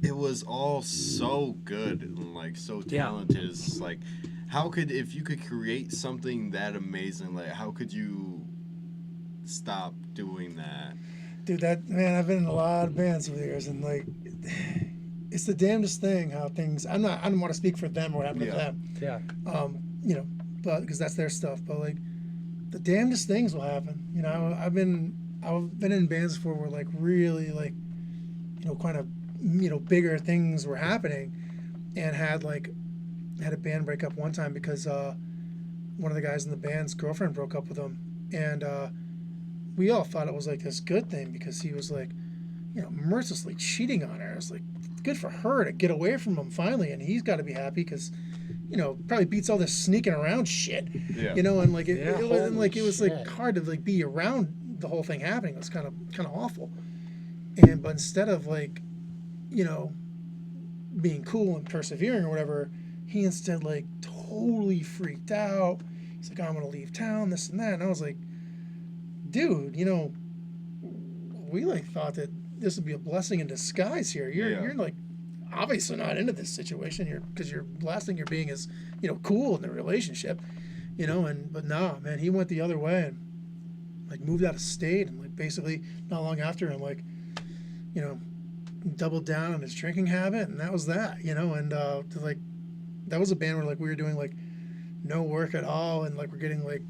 it was all so good and like so talented. It's like, how could, if you could create something that amazing, like how could you stop doing that? Dude, I've been in a lot of bands over the years, and like, it's the damnedest thing how things. I don't want to speak for them or what happened to them. yeah, You know, but because that's their stuff. But like, the damnedest things will happen. You know, I've been in bands before where like really like, you know, kind of, you know, bigger things were happening, and had a band break up one time because one of the guys in the band's girlfriend broke up with him, and we all thought it was like this good thing because he was like, you know, mercilessly cheating on her. It was like, good for her to get away from him finally, and he's got to be happy because, you know, probably beats all this sneaking around shit. Yeah. You know, and like it was shit. like hard to like be around the whole thing happening. It was kind of awful. But instead of like, you know, being cool and persevering or whatever, he instead like totally freaked out. He's like, I'm gonna leave town, this and that. And I was like, dude, you know, we like thought that this would be a blessing in disguise here. You're like obviously not into this situation here because your last thing you're being is, you know, cool in the relationship, you know. But nah, man, he went the other way and like moved out of state, and like basically not long after, and like, you know, doubled down on his drinking habit, and that was that, you know. And like that was a band where like we were doing like no work at all, and like we're getting like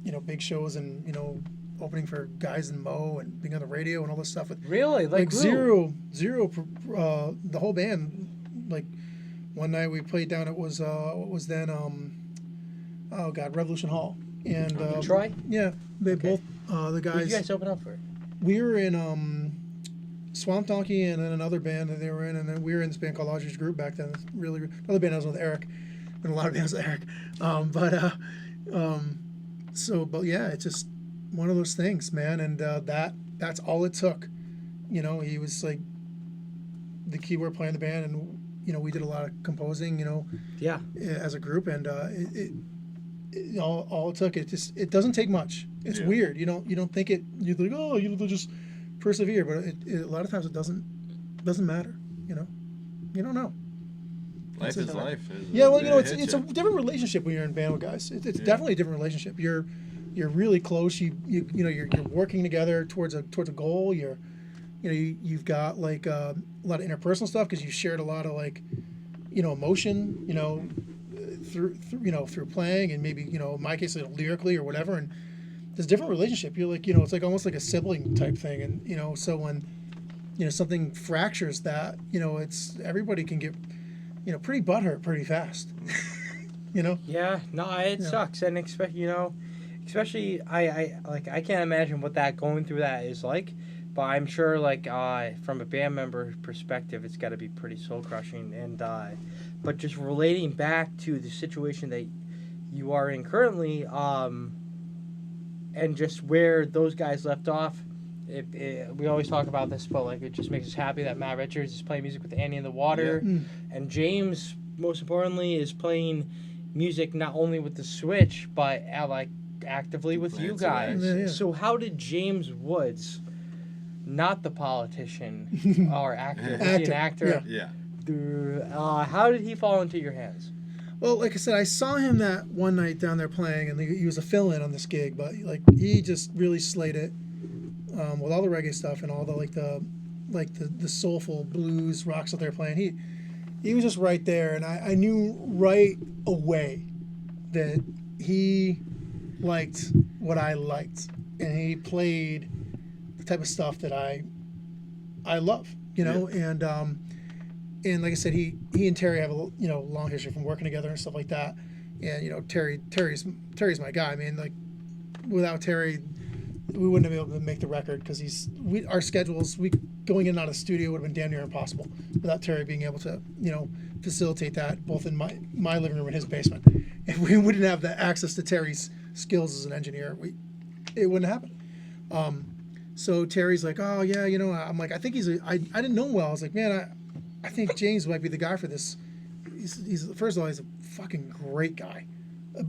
you know, big shows, and you know, opening for guys in Mo and being on the radio and all this stuff with really like zero the whole band. Like one night we played down, it was what was then Revolution Hall, and Troy. Yeah, they Okay. both the Who guys. did you guys open up for? We were in Swamp Donkey, and then another band that they were in, and then we were in this band called Audrey's Group back then. Really, another band I was with Eric, and a lot of bands with Eric. But yeah, it's just one of those things, man. And that's all it took. You know, he was like the keyboard player in the band, and you know, we did a lot of composing, you know, as a group, and all it took. It doesn't take much. It's weird. You don't think it. You think, oh, they'll just persevere, but a lot of times it doesn't matter. You know, you don't know. Life is life. Yeah, well, you know, it's a different relationship when you're in band with guys. It's definitely a different relationship. You're really close. You know, you're working together towards a goal. You've got like a lot of interpersonal stuff because you shared a lot of like, you know, emotion, you know, through playing, and maybe, you know, in my case, lyrically or whatever. And there's a different relationship. You're like, you know, it's like almost like a sibling type thing. And you know, so when, you know, something fractures that, you know, it's everybody can get, you know, pretty butthurt pretty fast. You know? Yeah, no, it sucks, and especially I can't imagine what that going through that is like, but I'm sure like from a band member perspective, it's got to be pretty soul crushing, and but just relating back to the situation that you are in currently, and just where those guys left off. We always talk about this, but like it just makes us happy that Matt Richards is playing music with Annie in the Water, and James, most importantly, is playing music not only with the Switch but like actively with you guys. Yeah. So how did James Woods, not the politician or actor, was he an actor? Yeah. How did he fall into your hands? Well, like I said, I saw him that one night down there playing, and he was a fill-in on this gig. But like he just really slayed it with all the reggae stuff and all the soulful blues rocks that they're playing. He was just right there, and I knew right away that he liked what I liked, and he played the type of stuff that I love, you know, and like I said, he and Terry have a long history from working together and stuff like that, and Terry's my guy. I mean, like without Terry, we wouldn't have been able to make the record because our schedules going in and out of the studio would have been damn near impossible without Terry being able to facilitate that both in my living room and his basement. If we wouldn't have the access to Terry's skills as an engineer, it wouldn't happen. So Terry's like, oh yeah, I'm like, I think I didn't know him well. I was like, man, I think James might be the guy for this. He's first of all, he's a fucking great guy.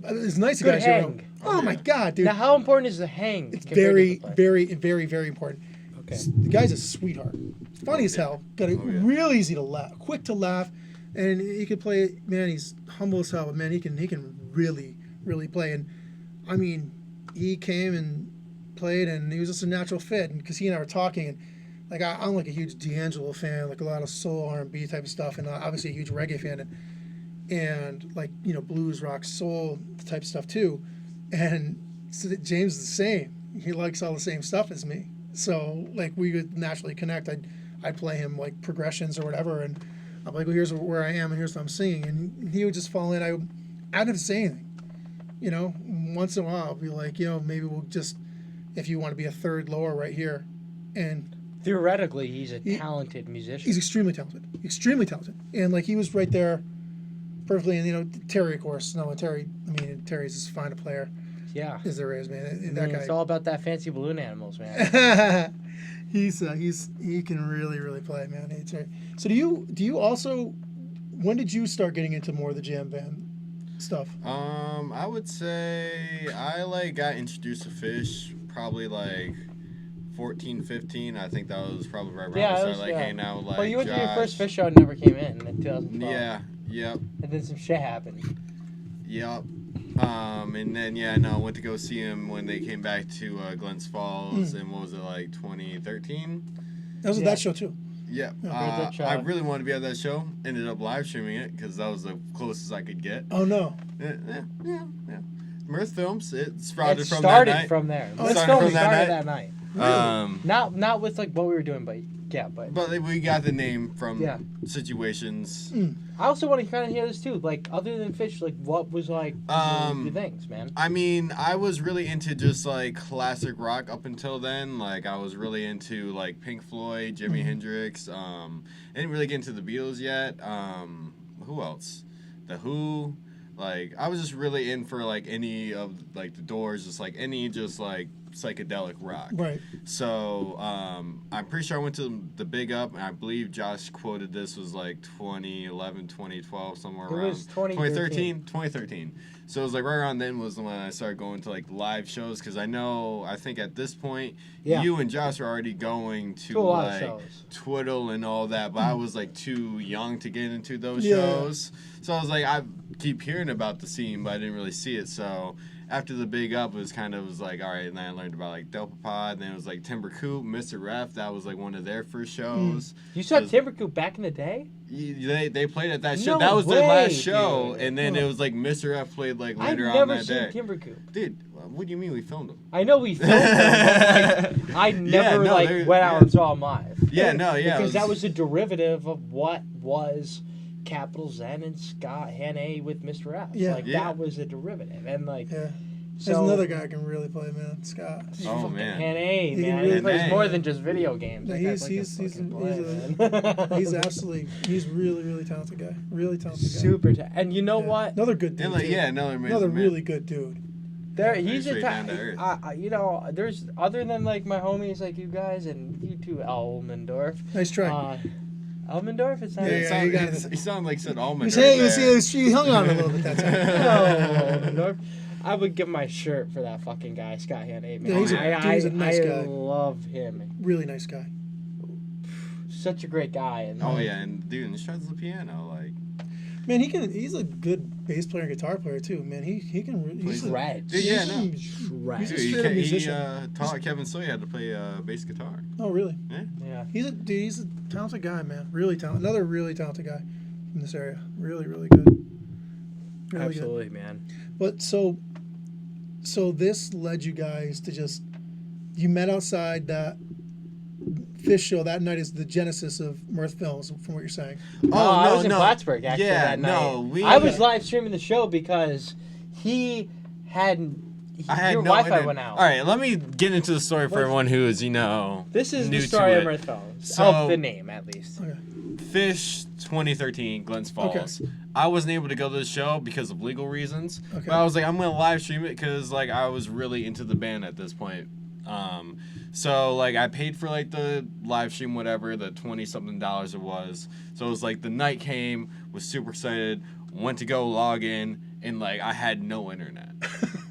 As nice a guy as you know. Oh my God, dude! Now, how important is the hang? It's very, very, very, very important. Okay. The guy's a sweetheart. Funny as hell. Real easy to laugh, quick to laugh, and he could play. Man, he's humble as hell, but man, he can really, really play. And I mean, he came and played, and he was just a natural fit. And because he and I were talking, and like I'm like a huge D'Angelo fan, like a lot of soul R&B type of stuff, and obviously a huge reggae fan, and like blues, rock, soul type stuff too. And so James is the same. He likes all the same stuff as me. So like we would naturally connect. I'd play him like progressions or whatever, and I'm like, well, here's where I am, and here's what I'm singing, and he would just fall in. I didn't have to say anything. Once in a while, I'll be like, maybe we'll just, if you want to be a third lower right here, and theoretically, he's a talented musician. He's extremely talented, and like he was right there, perfectly. And Terry, of course, Terry's as fine a player. Yeah, as there is, man. Guy, it's all about that fancy balloon animals, man. He can really, really play, man. So do you also? When did you start getting into more of the jam band stuff? I would say I got introduced to Phish probably 14, 15. I think that was probably right around. Yeah, I started hanging out with Well, you went Josh. to your first Phish show and never came in 2012. Yeah. Yep. And then some shit happened. Yep. And then I went to go see him when they came back to Glens Falls, and what was it 2013? That was at that show too. Yeah. I really wanted to be at that show. Ended up live streaming it because that was the closest I could get. Oh no. Yeah. Mirth Films. It started from that night. From there. Oh, it started that night. Really? Not with what we were doing, but yeah, but we got the name from situations. I also want to kind of hear this too. Other than Phish, what was your things, man? I mean, I was really into just classic rock up until then. I was really into Pink Floyd, Jimi Hendrix. I didn't really get into the Beatles yet. Who else? The Who. I was just really in for any of the Doors, just any psychedelic rock. Right. So I'm pretty sure I went to the Big Up, and I believe Josh quoted this was 2011, 2012, somewhere around. It was 2013. 2013. So it was right around then was when I started going to live shows, because I think at this point you and Josh were already going to a lot of shows. Twiddle and all that, but I was too young to get into those shows. So I was I keep hearing about the scene, but I didn't really see it. So after the Big Up, it was all right, and then I learned about Delpa Pod, and then it was Timber Coop, Mr. Ref, that was one of their first shows. You saw Timber Coop back in the day? They played at that show. No that was way, their last show, dude. And then it was Mr. F played later on that day. I've never seen Timber Coop. Dude, what do you mean we filmed them? I know we filmed them, but I never went out and saw them live. Yeah, because that was a derivative of what was Capital Zen and Scott Hannay with Mr. F. Yeah. That was a derivative. And There's another guy who can really play, man. Scott. Oh man. Hey, He man. really He plays plays. more than just video games. Yeah, That guy's really talented guy. Really talented guy. Super. And you know what? Another good dude. And like, too. yeah, another really good dude. He's straight a down to earth. you know, there's other than like my homies like you guys and you two, Elmendorf. Nice try. Elmendorf is that? Yeah, you got it. He sounded like said almond. She hung on a little bit that time. Elmendorf. I would give my shirt for that fucking guy, Scott Hannay. Man. Yeah, he's a nice guy. I love him. Really nice guy. Such a great guy. And Oh yeah, and dude, and he shreds the piano like. Man, he's a good bass player and guitar player too. Man, he can. He's Shred. Dude, yeah, no. Shred. He's a Dude, straight up he musician. taught Kevin Sawyer how to play bass guitar. Oh, really? Yeah. He's a talented guy, man. Really talented. Another really talented guy from this area. Really, really good. Really Absolutely, man. But so this led you guys to you met outside that Phish show that night is the genesis of Mirth Films, from what you're saying. I was in Plattsburgh actually that night. I was live streaming the show because I had your Wi-Fi went out. All right, let me get into the story for everyone who is, This is new the story to of it. Mirth Films. So- Of the name, at least. Okay. Phish 2013, Glens Falls. Okay. I wasn't able to go to the show because of legal reasons. Okay. But I was like, I'm gonna live stream it because like I was really into the band at this point. So like I paid for like the live stream, whatever, the $20-something it was. So it was like the night came, was super excited, went to go log in, and like I had no internet.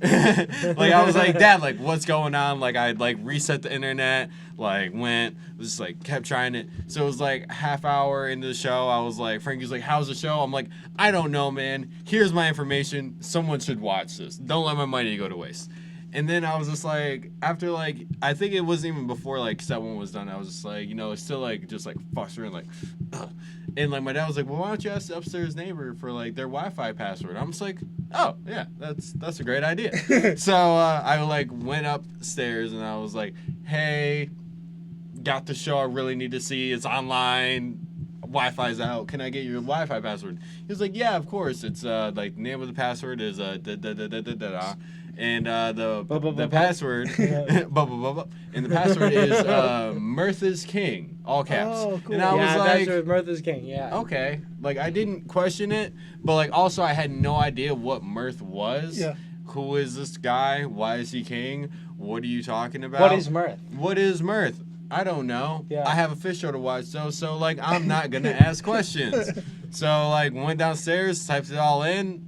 Like I was like, Dad, like what's going on? Like I'd like reset the internet, like went, just like kept trying it. So it was like half hour into the show. I was like, Frankie's like, how's the show? I'm like, I don't know, man. Here's my information. Someone should watch this. Don't let my money go to waste. And then I was just like, after like, I think it wasn't even before like set one was done. I was just like, it's still like just like fostering like, and like my dad was like, well, why don't you ask the upstairs neighbor for like their Wi-Fi password? I'm just like, oh yeah, that's a great idea. So I like went upstairs and I was like, hey, got the show I really need to see. It's online. Wi-Fi's out. Can I get your Wi-Fi password? He was like, yeah, of course. It's like the name of the password is and the password and the password is Mirth is King, all caps. Oh, cool. And I was like, that's Mirth is King. Yeah. okay, like I didn't question it, but like also I had no idea what Mirth was. Yeah. Who is this guy? Why is he king? What are you talking about? What is Mirth? What is Mirth? I don't know. Yeah. I have a Phish show to watch, so like I'm not gonna ask questions. So like went downstairs, typed it all in,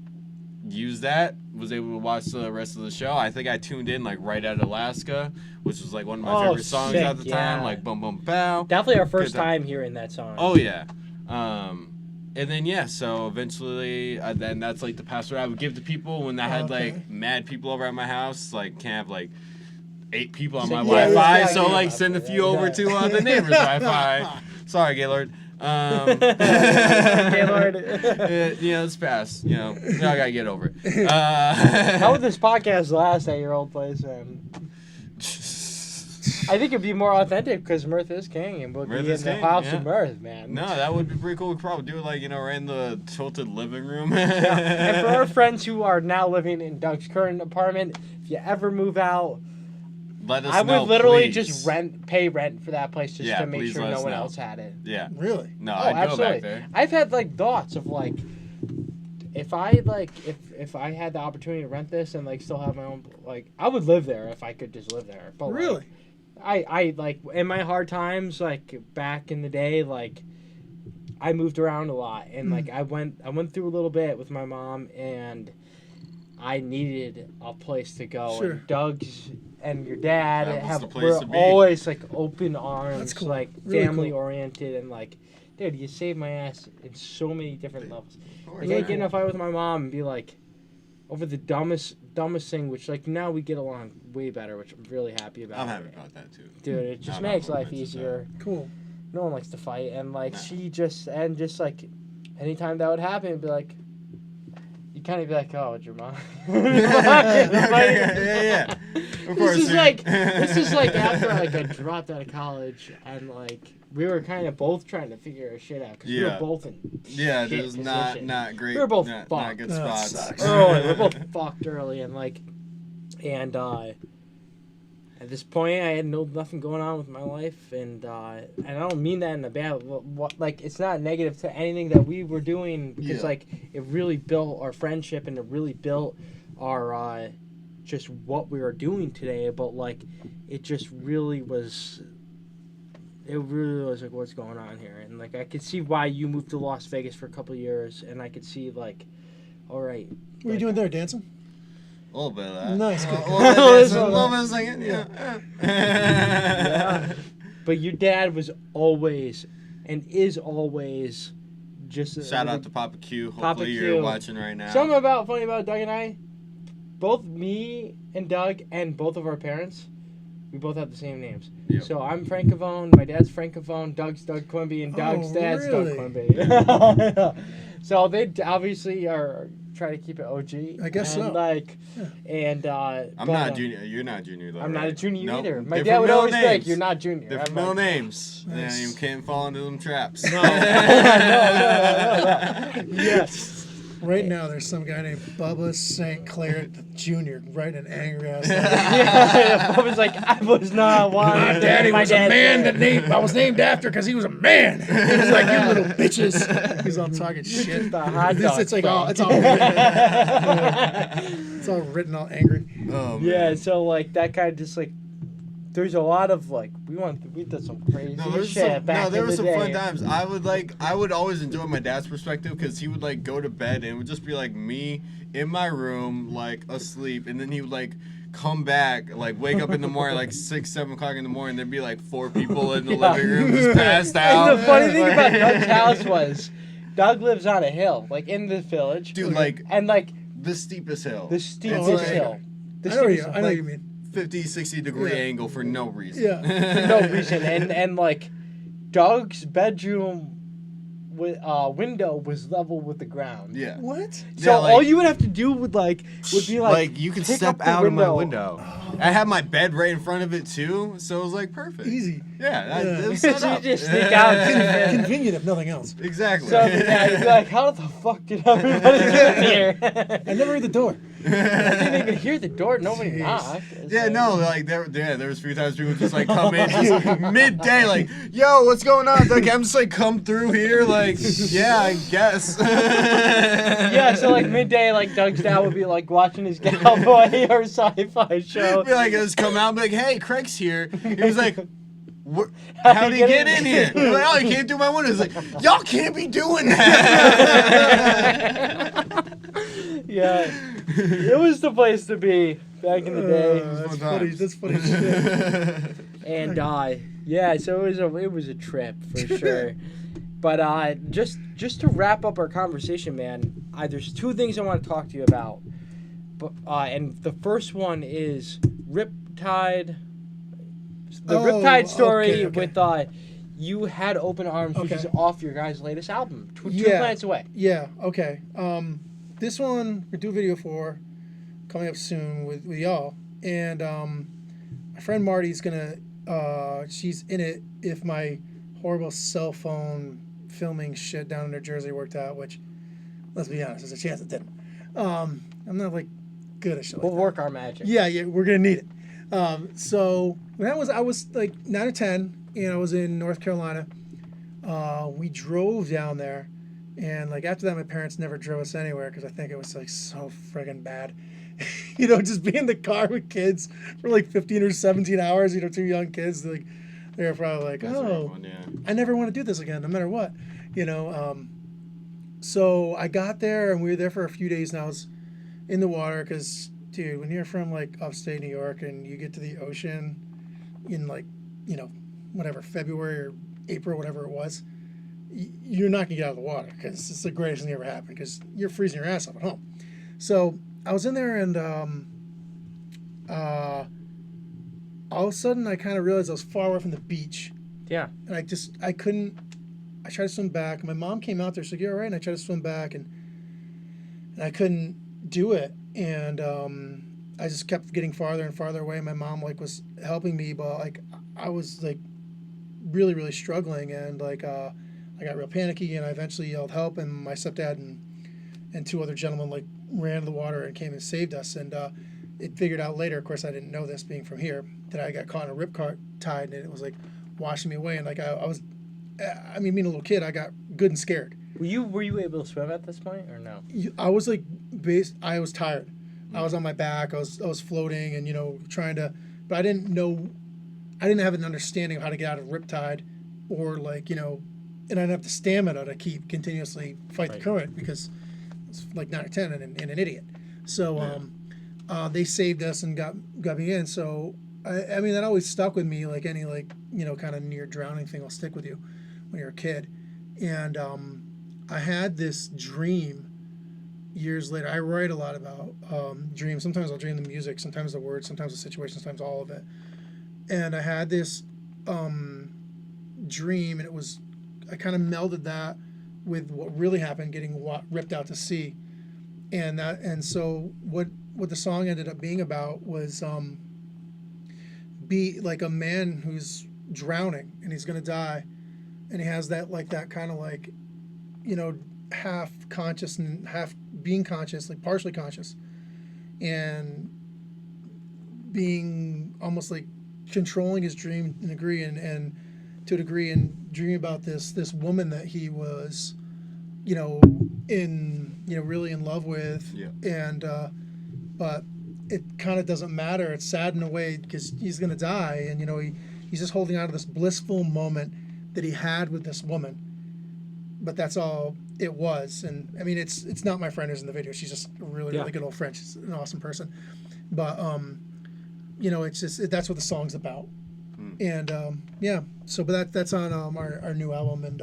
used that, was able to watch the rest of the show. I think I tuned in like Right Out of Alaska, which was like one of my favorite songs sick, at the time, like Bum Bum Pow. Definitely our first time hearing that song. Oh yeah. And then yeah, so eventually, then that's like the password I would give to people when I had like mad people over at my house. Like can't have like 8 people on my Wi-Fi, so like send a few over to the neighbor's Wi-Fi. Sorry, Gaylord. Gaylord. It's past. I gotta get over it. How would this podcast last at your old place, man? I think it'd be more authentic because Mirth is King and we'll be in the house of Mirth, man. No, that would be pretty cool. We'd probably do it like, right in the tilted living room. Yeah. And for our friends who are now living in Doug's current apartment, if you ever move out, let us I know, would literally please. just pay rent for that place just to make sure no one else had it. Yeah. Really? No, I'd go back there. I've had like thoughts of like if I had the opportunity to rent this and like still have my own, like I would live there if I could just live there. But really? Like, I like in my hard times, like back in the day, like I moved around a lot and like I went through a little bit with my mom and I needed a place to go. Sure. And Doug's and your dad we're always like open arms, cool. like Really family cool. oriented, and like, dude, you saved my ass in so many different levels. Like, Yeah. I get in a fight with my mom and be like, over the dumbest thing, which like now we get along way better, which I'm really happy about. I'm happy about that too. Dude, it just No, makes no, life it's just easier. Cool. No one likes to fight, and like No. she just like, anytime that would happen, it'd be like. Kind of be like, oh, it's your mom. Yeah. Of course. This is like after like I dropped out of college and like we were kind of both trying to figure our shit out because we were both in Yeah, shit it was position. not great. We were both not fucked. good That spots. sucks. Early, we were both fucked early and like And at this point, I had nothing going on with my life, and I don't mean that in a bad. Like, it's not negative to anything that we were doing, because like it really built our friendship, and it really built our just what we were doing today. But like, it just really was. It really was like, what's going on here, and like I could see why you moved to Las Vegas for a couple of years, and I could see like, all right. What are you doing there, dancing? A little bit of that. Nice. A little bit of singing. Yeah. Yeah. But your dad was always, and is always, just Shout out to Papa Q. Hopefully Papa you're Q. watching right now. Something funny about Doug and I, both me and Doug and both of our parents, we both have the same names. Yep. So I'm Francovone, my dad's Francovone, Doug's Doug Quimby, and Doug's dad's really? Doug Quimby. So they obviously are trying to keep it OG. I guess and so. Like, and I'm not junior. You're not junior though. I'm not right? a junior Nope. either. My Different dad would middle always names. think you're not junior. Different I'm middle like, names. Nice. Yeah, you can't fall into them traps. No. Yes. Right now, there's some guy named Bubba St. Clair Jr. writing an angry ass. Yeah, I was like, I was not one. My daddy was a man that I was named after because he was a man. He was like, you little bitches. He's all talking shit. The hot dog It's like thing. it's all written. It's all written, all angry. Oh, man. Yeah, so like that kind of just like, there's a lot of like we did some crazy shit back there in were the some day. fun times. I would always enjoy my dad's perspective because he would like go to bed and it would just be like me in my room like asleep, and then he would like come back, like wake up in the morning like 6, 7 o'clock in the morning. There'd be like 4 people in the living room just passed out. And the funny thing about Doug's house was, Doug lives on a hill, like in the village, Dude, like and like the steepest hill. the steepest okay. hill. The I know steepest I hill. know Like, you mean. 50, 60 degree Yeah. angle for no reason. Yeah. for no reason, and like Doug's bedroom window was level with the ground. Yeah. What? So Yeah, like- all you would have to do would be like you could pick step up the out of my window. I had my bed right in front of it too, so it was like perfect. Easy. Yeah, Yeah. it was So set you up. just sneak out. Convenient if nothing else. Exactly. So yeah, you'd be like, how the fuck did everybody get here? I never read the door. I didn't even hear the door. Nobody Jeez. knocked. It's Yeah, like- no, like there was a few times people just like come in just midday, like, yo, what's going on? Like I'm just like come through here, like, yeah, I guess. Yeah, so like midday, like Doug's dad would be like watching his cowboy or sci-fi show. Be like, just come out and be like, hey, Craig's here. He was like, how'd he get in here? He's like, oh, he came through my window. He's like, y'all can't be doing that. Yeah, it was the place to be back in the day. That's fun funny. times. That's funny shit. And yeah, so it was a trip for sure. But just to wrap up our conversation, man, there's 2 things I want to talk to you about. But and the first one is Riptide. The Riptide story okay. with you had Open Arms, which is off your guys' latest album, Two Planets Away. Yeah. Okay. This one we do a video for, coming up soon with y'all, and my friend Marty's gonna she's in it if my horrible cell phone filming shit down in New Jersey worked out, which, let's be honest, there's a chance it didn't. I'm not like good at shit like We'll that. work our magic. Yeah, we're gonna need it. So when I was like 9 or 10, and I was in North Carolina. We drove down there, and like after that, my parents never drove us anywhere because I think it was like so friggin' bad. Just be in the car with kids for like 15 or 17 hours. 2 young kids, like they're probably like, That's a rough oh, one, yeah. I never want to do this again, no matter what. So I got there, and we were there for a few days, and I was in the water because, dude, when you're from like upstate New York and you get to the ocean in like, whatever, February or April, whatever it was, you're not gonna get out of the water because it's the greatest thing that ever happened because you're freezing your ass off at home. So I was in there, and all of a sudden I kind of realized I was far away from the beach, Yeah. and I couldn't. I tried to swim back, and my mom came out there. She's like, "You all right?" And I tried to swim back, and I couldn't do it, and I just kept getting farther and farther away. My mom was helping me, but I was really, really struggling, and I got real panicky, and I eventually yelled help, and my stepdad and 2 other gentlemen ran to the water and came and saved us, and it figured out later, of course I didn't know this being from here, that I got caught in a ripcord tide and it was like washing me away. And like I was, I mean, being a little kid, I got good and scared. Were you able to swim at this point or no? I was like, I was tired. I was on my back. I was floating and, you know, trying to, but I didn't have an understanding of how to get out of riptide or like, you know, and I didn't have the stamina to keep continuously fight the current because it's like 9 or 10 and an idiot. So they saved us and got me in. So I mean that always stuck with me, like any like, you know, kind of near drowning thing will stick with you when you're a kid. And I had this dream years later. I write a lot about dreams. Sometimes I'll dream the music, sometimes the words, sometimes the situation, sometimes all of it. And I had this dream, and it was, I kind of melded that with what really happened, getting ripped out to sea. And so what the song ended up being about was be like a man who's drowning and he's gonna die, and he has that kind of like, you know, half conscious and half being conscious, like partially conscious, and being almost like controlling his dream to a degree, and dreaming about this woman that he was, you know, really in love with. Yeah. And but it kind of doesn't matter. It's sad in a way because he's gonna die, and you know he's just holding on to this blissful moment that he had with this woman. But that's all it was. And I mean, it's not my friend who's in the video. She's just a really good old friend. She's an awesome person. But you know, it's just that's what the song's about. And so but that's on our new album, and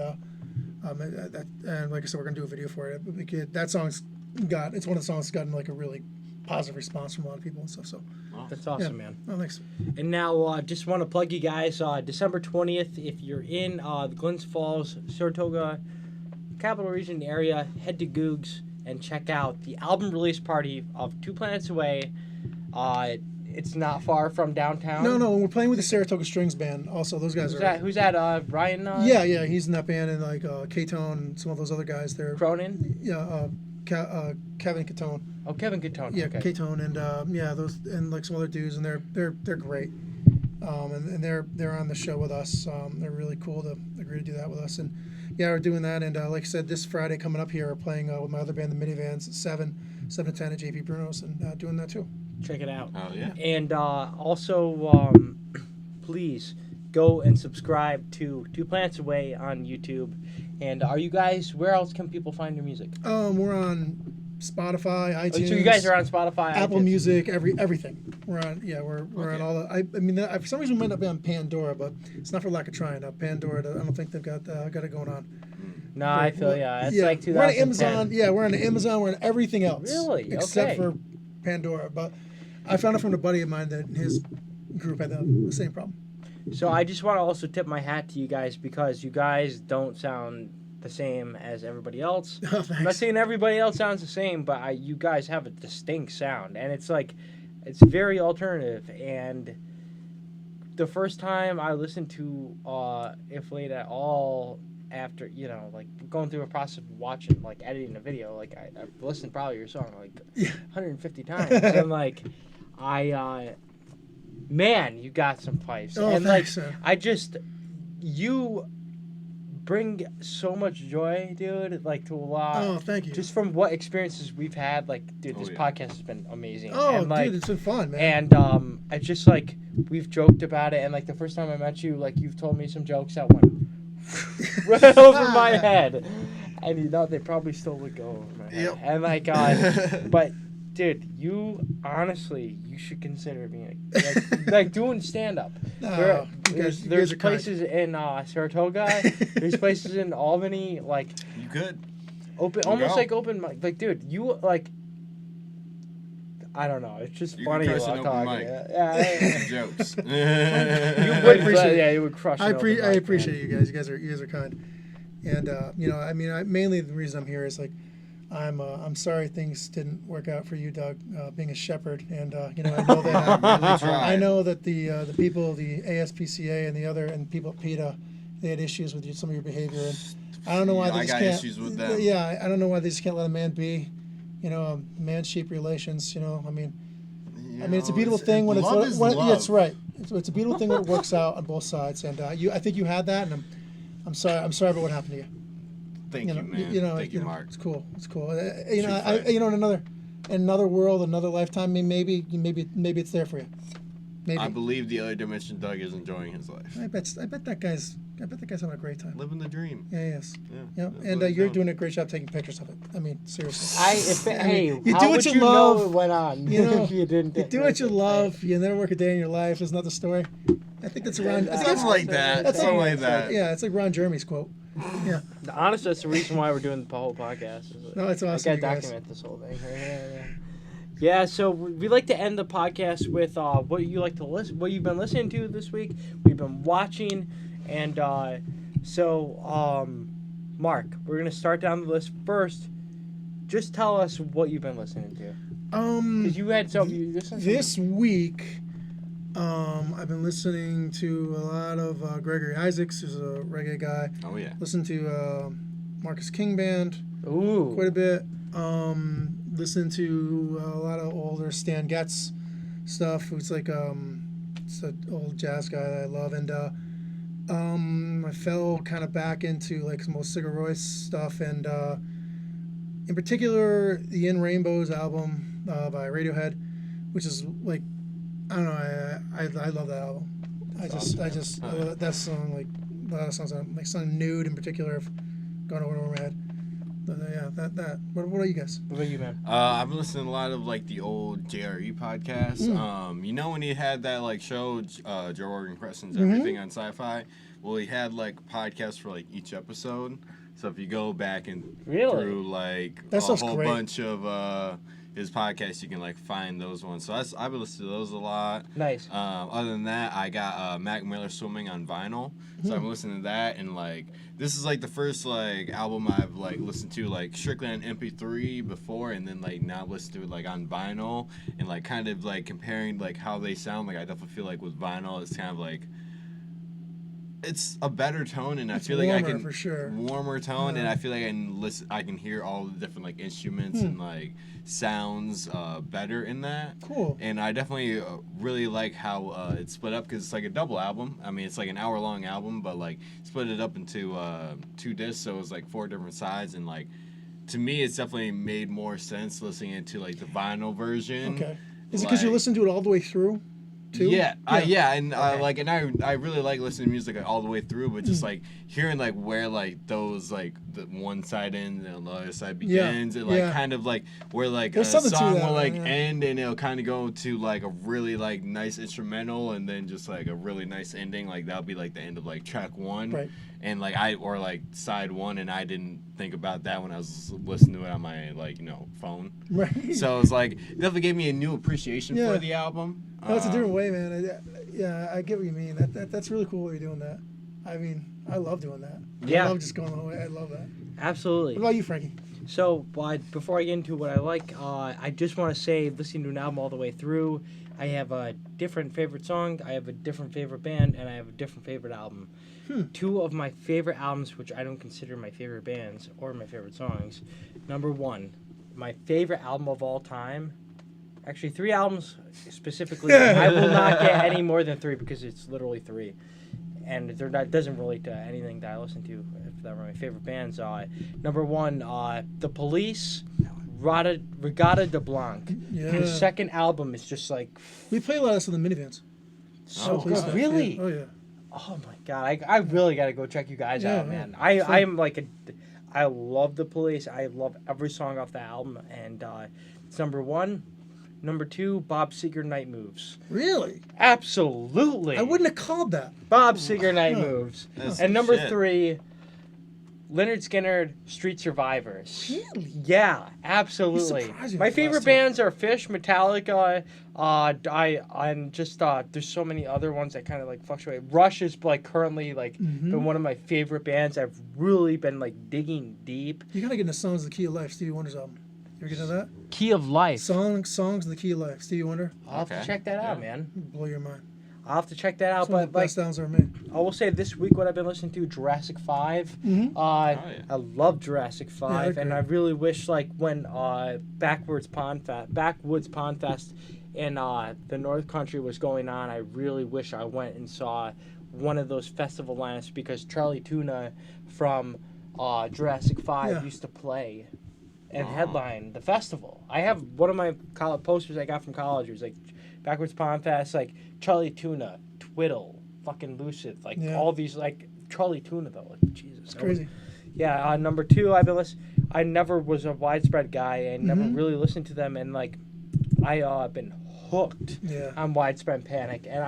and like I said, we're gonna do a video for it. But that song's it's one of the songs that's gotten like a really positive response from a lot of people and stuff. So that's awesome, man. Oh, thanks. And now just want to plug you guys. December 20th, if you're in the Glens Falls, Saratoga, Capital Region area, head to Googs and check out the album release party of 2 Planets Away. It's not far from downtown. No, we're playing with the Saratoga Strings Band. Also, those guys Who's that? Ryan? Yeah, he's in that band, and like K-Tone and some of those other guys. They're Cronin. Yeah, Kevin Catone. Oh, Kevin Catone. Yeah, okay. K-Tone, and those, and like some other dudes, and they're great. And they're on the show with us. They're really cool to agree to do that with us, and yeah, we're doing that. And like I said, this Friday coming up here, we're playing with my other band, the Minivans, at 7 to 10 at JP Bruno's, and doing that too. Check it out. Oh yeah. And also, please go and subscribe to 2 Planets Away on YouTube. And are you guys? Where else can people find your music? We're on Spotify, iTunes. So you guys are on Spotify, Apple iTunes. Music, everything. We're on. Yeah, we're on all the. I mean, for some reason we might not be on Pandora, but it's not for lack of trying. Pandora, I don't think they've got it going on. No, I feel It's like 2010. We're on Amazon. Yeah, we're on Amazon. We're on everything else. Really? Except Okay. for Pandora. But I found out from a buddy of mine that his group had the same problem. So I just want to also tip my hat to you guys because you guys don't sound the same as everybody else. Oh, thanks. I'm not saying everybody else sounds the same, but you guys have a distinct sound, and it's very alternative. And the first time I listened to If Late at All, after like going through a process of watching, like editing a video, like I've listened probably your song like 150 times, and like man, you got some pipes, and thanks, like you bring so much joy, dude, like to a lot. Oh, thank you. Just from what experiences we've had, like, dude, this podcast has been amazing. Oh, and, like, dude, it's been fun, man. And I just like we've joked about it, and like the first time I met you, like you've told me some jokes that went right over my head, and they probably still would go over my head. Yep. And like, but dude, you honestly, you should consider being like doing stand up. There's places in Saratoga. There's places in Albany, like You could. almost like open mic. Like, dude, you like. I don't know. It's just You funny can crush while an open talking. mic. Yeah. Jokes. You would appreciate it. Yeah, you would crush. I an open mic, appreciate man. you guys. You guys are kind. And I mean, mainly the reason I'm here is like, I'm sorry things didn't work out for you, Doug, being a shepherd. And I know that I know that the people, the ASPCA and people at PETA, they had issues with some of your behavior. And I don't know why they just can't. I got issues with them. Yeah, I don't know why they just can't let a man be. Man-sheep relations. I mean. I mean, it's a beautiful thing when love is when love. yeah, it's right. It's a beautiful thing when it works out on both sides. And I think you had that, and I'm sorry about what happened to you. Thank you, man. Thank you, Mark. It's cool. It's cool. True friend. In another world, another lifetime, maybe it's there for you. Maybe. I believe the other dimension Doug is enjoying his life. I bet that guy's having a great time. Living the dream. Yeah, he is. Yeah. And you're doing a great job taking pictures of it. I mean, seriously. You do what you love. Know it went on? You know, if you didn't. You do what you love. You never work a day in your life. There's another story. I think that's around. Something like that. Something like that. Yeah, it's like Ron Jeremy's quote. Yeah. Honestly, that's the reason why we're doing the whole podcast. No, it's awesome. I gotta document this whole thing. Yeah, so we like to end the podcast with what you like to listen, what you've been listening to this week. We've been watching, and Mark, we're gonna start down the list first. Just tell us what you've been listening to. Because you had this week. I've been listening to a lot of Gregory Isaacs, who's a reggae guy. Oh yeah. Listen to Marcus King Band. Ooh. Quite a bit. Listen to a lot of older Stan Getz stuff, who's like it's an old jazz guy that I love, and I fell kind of back into like some old Sigur Rós stuff, and in particular the In Rainbows album by Radiohead, which is like, I don't know, I love that album. I just that song, like a lot of songs, like Song Nude in particular, have gone over my head. Yeah, that. What are you guys? What about you, man? I've been listening to a lot of like the old JRE podcasts. You know when he had that like show, Joe Rogan Questions Everything on Sci-Fi? Well, he had like podcasts for like each episode. So if you go back and through like a whole bunch of his podcasts, you can like find those ones. So I've been listening to those a lot. Nice. Other than that, I got Mac Miller Swimming on vinyl. So I'm listening to that, and like this is like the first like album I've like listened to like strictly on MP3 before, and then like now listen to it like on vinyl, and like kind of like comparing like how they sound. Like I definitely feel like with vinyl, it's kind of like it's a better tone, and I feel like I can for sure. warmer tone, and I feel like I can hear all the different like instruments and like sounds better in that. Cool. And I definitely really like how it's split up, because it's like a double album. I mean, it's like an hour-long album, but like split it up into 2 discs, so it's like 4 different sides, and like to me, it's definitely made more sense listening to like the vinyl version. Okay. Is it because you listen to it all the way through? Too? Yeah, and I really like listening to music all the way through, but just like hearing like where like those like the one side ends and the other side begins, and like kind of like where like a song will like end and it'll kind of go to like a really like nice instrumental, and then just like a really nice ending, like that'll be like the end of like track 1, right? And like or like side 1, and I didn't think about that when I was listening to it on my like phone. Right. So it's like it definitely gave me a new appreciation for the album. No, it's a different way, man. I get what you mean. That's really cool that you're doing that. I mean, I love doing that. Yeah. I love just going all the way. I love that. Absolutely. What about you, Frankie? So, before I get into what I like, I just want to say, listening to an album all the way through, I have a different favorite song, I have a different favorite band, and I have a different favorite album. 2 of my favorite albums, which I don't consider my favorite bands or my favorite songs. Number 1, my favorite album of all time. Actually, 3 albums specifically. I will not get any more than 3 because it's literally 3. And it doesn't relate to anything that I listen to, if that were my favorite bands. Number 1, The Police, Regatta de Blanc. Yeah. The second album is just like... We play a lot of this in the minivans. So good. Really? Yeah. Oh, yeah. Oh, my God. I really got to go check you guys out, man. I am like I love The Police. I love every song off the album. And it's number 1. Number 2, Bob Seger, Night Moves. Really? Absolutely. I wouldn't have called that. Bob Seger, Night Moves. That's And number shit. 3, Leonard Skinner, Street Survivors. Really? Yeah, absolutely. You surprised me My with the favorite last bands are Phish, Metallica, I'm just there's so many other ones that kind of like fluctuate. Rush is like currently like been one of my favorite bands. I've really been like digging deep. You gotta get into Songs of the Key of Life, Stevie Wonder's album. You ever get into that? Key of Life. Songs of the Key of Life, Stevie Wonder. I'll have to check that out, man. It'll blow your mind. I'll have to check that out. Some of But the like, best albums ever made. I will say this week what I've been listening to, Jurassic 5. I love Jurassic 5, they're and great. I really wish like when Backwoods Pond Fest in the North Country was going on, I really wish I went and saw one of those festival lineups because Charlie Tuna from Jurassic 5 Yeah. used to play and headline the festival. I have one of my posters I got from college. It was like Backwards Pond Fest, like Charlie Tuna, Twiddle, fucking Lucid, like all these, like Charlie Tuna though. Like, Jesus. It's crazy. Yeah, number 2, I've been listening. I never was a Widespread guy. I never really listened to them, and like I've been hooked on Widespread Panic. And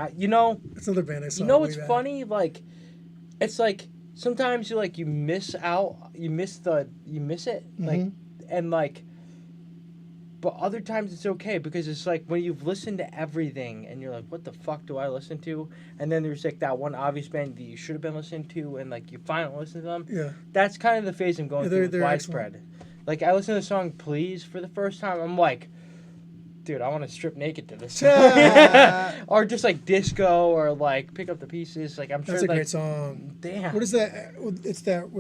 It's another band I saw. you know way what's back. funny? Like, it's like sometimes you miss out, you miss it, like, and like, but other times it's okay because it's like when you've listened to everything and you're like, what the fuck do I listen to? And then there's like that one obvious band that you should have been listening to, and like you finally listen to them. Yeah. That's kind of the phase I'm going through with they're Widespread. Like, I listened to the song Please for the first time. I'm like, dude, I want to strip naked to this song. Or just like disco or like pick up the pieces. Like, I'm sure That's a like, great song. damn. What is that?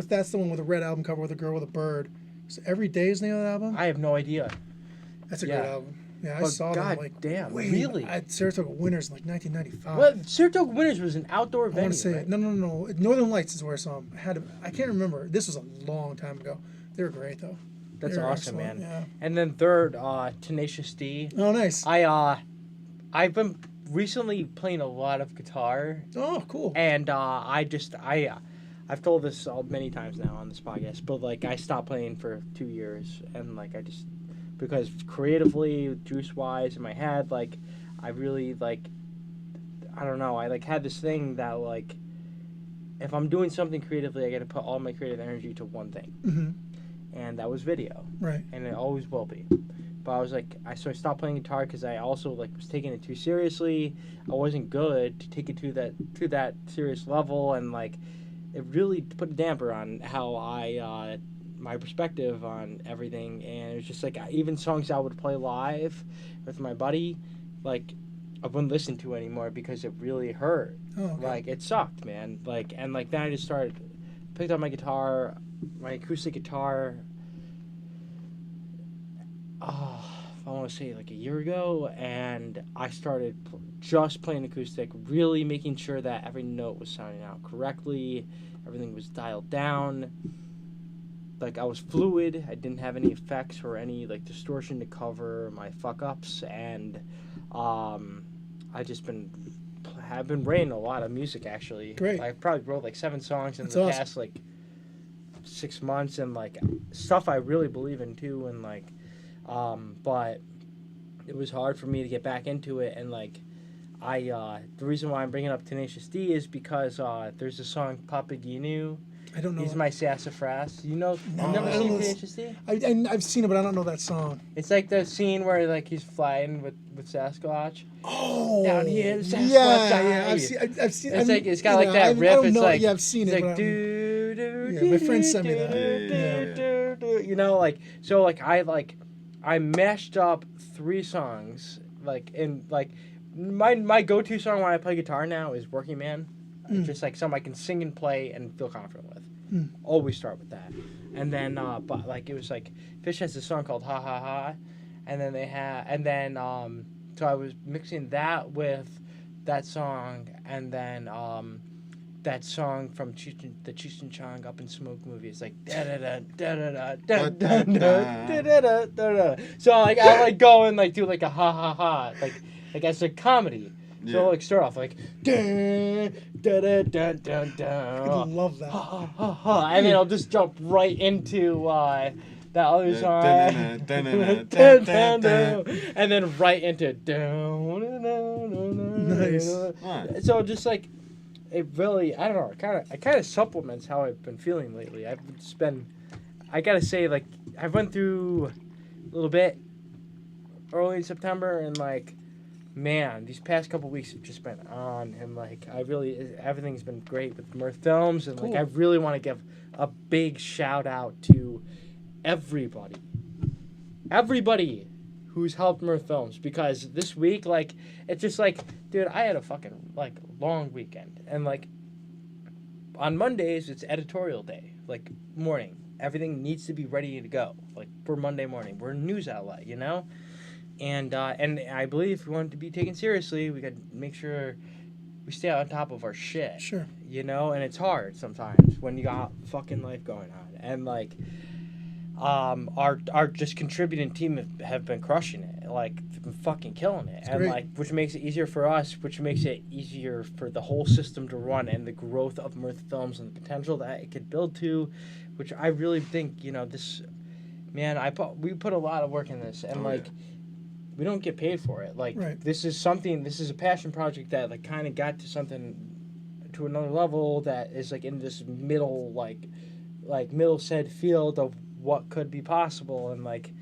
That's the one with a red album cover with a girl with a bird. Is it Every Day is the name of the album? I have no idea. That's a great album. Yeah, I But saw God them like damn, way really? at Saratoga Winters in like 1995. Well, Saratoga Winters was an outdoor I venue, want to say right? no. Northern Lights is where I saw them. I can't remember. This was a long time ago. They were great though. That's They were awesome, excellent, man. Yeah. And then third, Tenacious D. Oh, nice. I've been recently playing a lot of guitar, Oh, cool. and I've told this many times now on this podcast, but like I stopped playing for 2 years, and like because creatively, juice wise, in my head, like I really like, I don't know, I like had this thing that like if I'm doing something creatively, I got to put all my creative energy to one thing, and that was video, Right. and it always will be. But I was like, so I stopped playing guitar because I also like was taking it too seriously. I wasn't good to take it to that serious level, and like it really put a damper on how my perspective on everything. And it was just like even songs I would play live with my buddy, like I wouldn't listen to anymore because it really hurt. Oh, okay. Like it sucked, man. Like and like then I just picked up my guitar, my acoustic guitar. I want to say like a year ago, and I started just playing acoustic, really making sure that every note was sounding out correctly, everything was dialed down. Like I was fluid, I didn't have any effects or any like distortion to cover my fuck ups, and I've been writing a lot of music actually. Great. I probably wrote like 7 songs in That's the awesome. past like 6 months, and like stuff I really believe in too, and like but it was hard for me to get back into it, and like the reason why I'm bringing up Tenacious D is because there's a song Papagenu. I don't know. He's my sassafras. You know, No, you've never I don't seen know this- Tenacious D? I've seen it, but I don't know that song. It's like the scene where like he's flying with Sasquatch. Oh, Down here, the Sasquatch yeah. died. I've seen. It's like it's got you like know, that I riff. don't It's know. like Yeah, I've seen it's it. like but I don't- do my friend sent me that. you know, like so like I mashed up 3 songs like in like my go-to song when I play guitar now is Working Man. It's just like something I can sing and play and feel confident with. Always start with that. And then but like it was like Phish has this song called Ha Ha Ha, and then so I was mixing that with that song, and then that song from the Cheech and Chong Up in Smoke movie is like da da da da da da da da da da. So like I like go and like do like a ha ha ha like as a comedy. Yeah. So like start off like da da da da da I da. love that. Ha ha ha, and then I'll just jump right into that other song, and then right into Nice. So just like it really, I don't know, it kind of supplements how I've been feeling lately. I've just been, I gotta say, like I went through a little bit early in September, and like, man, these past couple weeks have just been on, and like everything's been great with Mirth Films, and like Cool. I really want to give a big shout out to everybody who's helped Mirth Films, because this week, like, it's just like, dude, I had a fucking like long weekend, and like on Mondays it's editorial day, like morning, everything needs to be ready to go, like for Monday morning. We're a news outlet, you know. And I believe if we want it to be taken seriously, we got to make sure we stay on top of our shit. Sure. You know, and it's hard sometimes when you got fucking life going on. And like, our just contributing team have been crushing it, like been fucking killing it, and great. like which makes it easier for us, which makes it easier for the whole system to run, and the growth of Mirth Films and the potential that it could build to, which I really think, you know, this, man, we put a lot of work in this, and we don't get paid for it. Like Right. this is a passion project that like kind of got to another level that is like in this middle said field of what could be possible, and like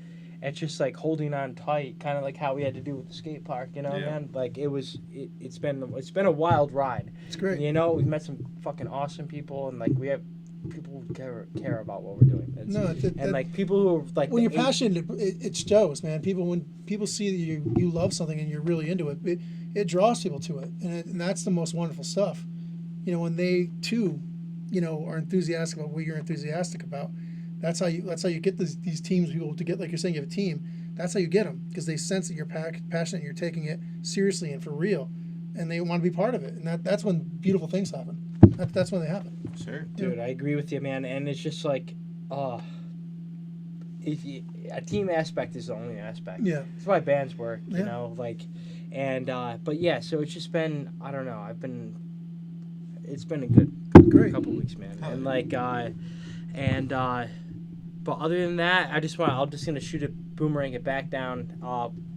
it's just like holding on tight, kind of like how we had to do with the skate park, you know, man. Like it's been a wild ride. It's great. You know, we've met some fucking awesome people, and like we have people who care about what we're doing. Like people who are like when you're passionate, it shows, man. When people see that you love something and you're really into it, it draws people to it, and that's the most wonderful stuff. You know, when they too, you know, are enthusiastic about what you're enthusiastic about. That's how you get these teams people to get, like you're saying, you have a team. That's how you get them, because they sense that you're passionate and you're taking it seriously and for real, and they want to be part of it. And that's when beautiful things happen. That's when they happen. Sure. Dude, I agree with you, man. And it's just like, a team aspect is the only aspect. Yeah. That's why bands work, you Yeah. know, like, and, but yeah, so it's just been, I don't know, it's been a good couple weeks, man. And like, but other than that, I'm just gonna shoot it, boomerang it back down.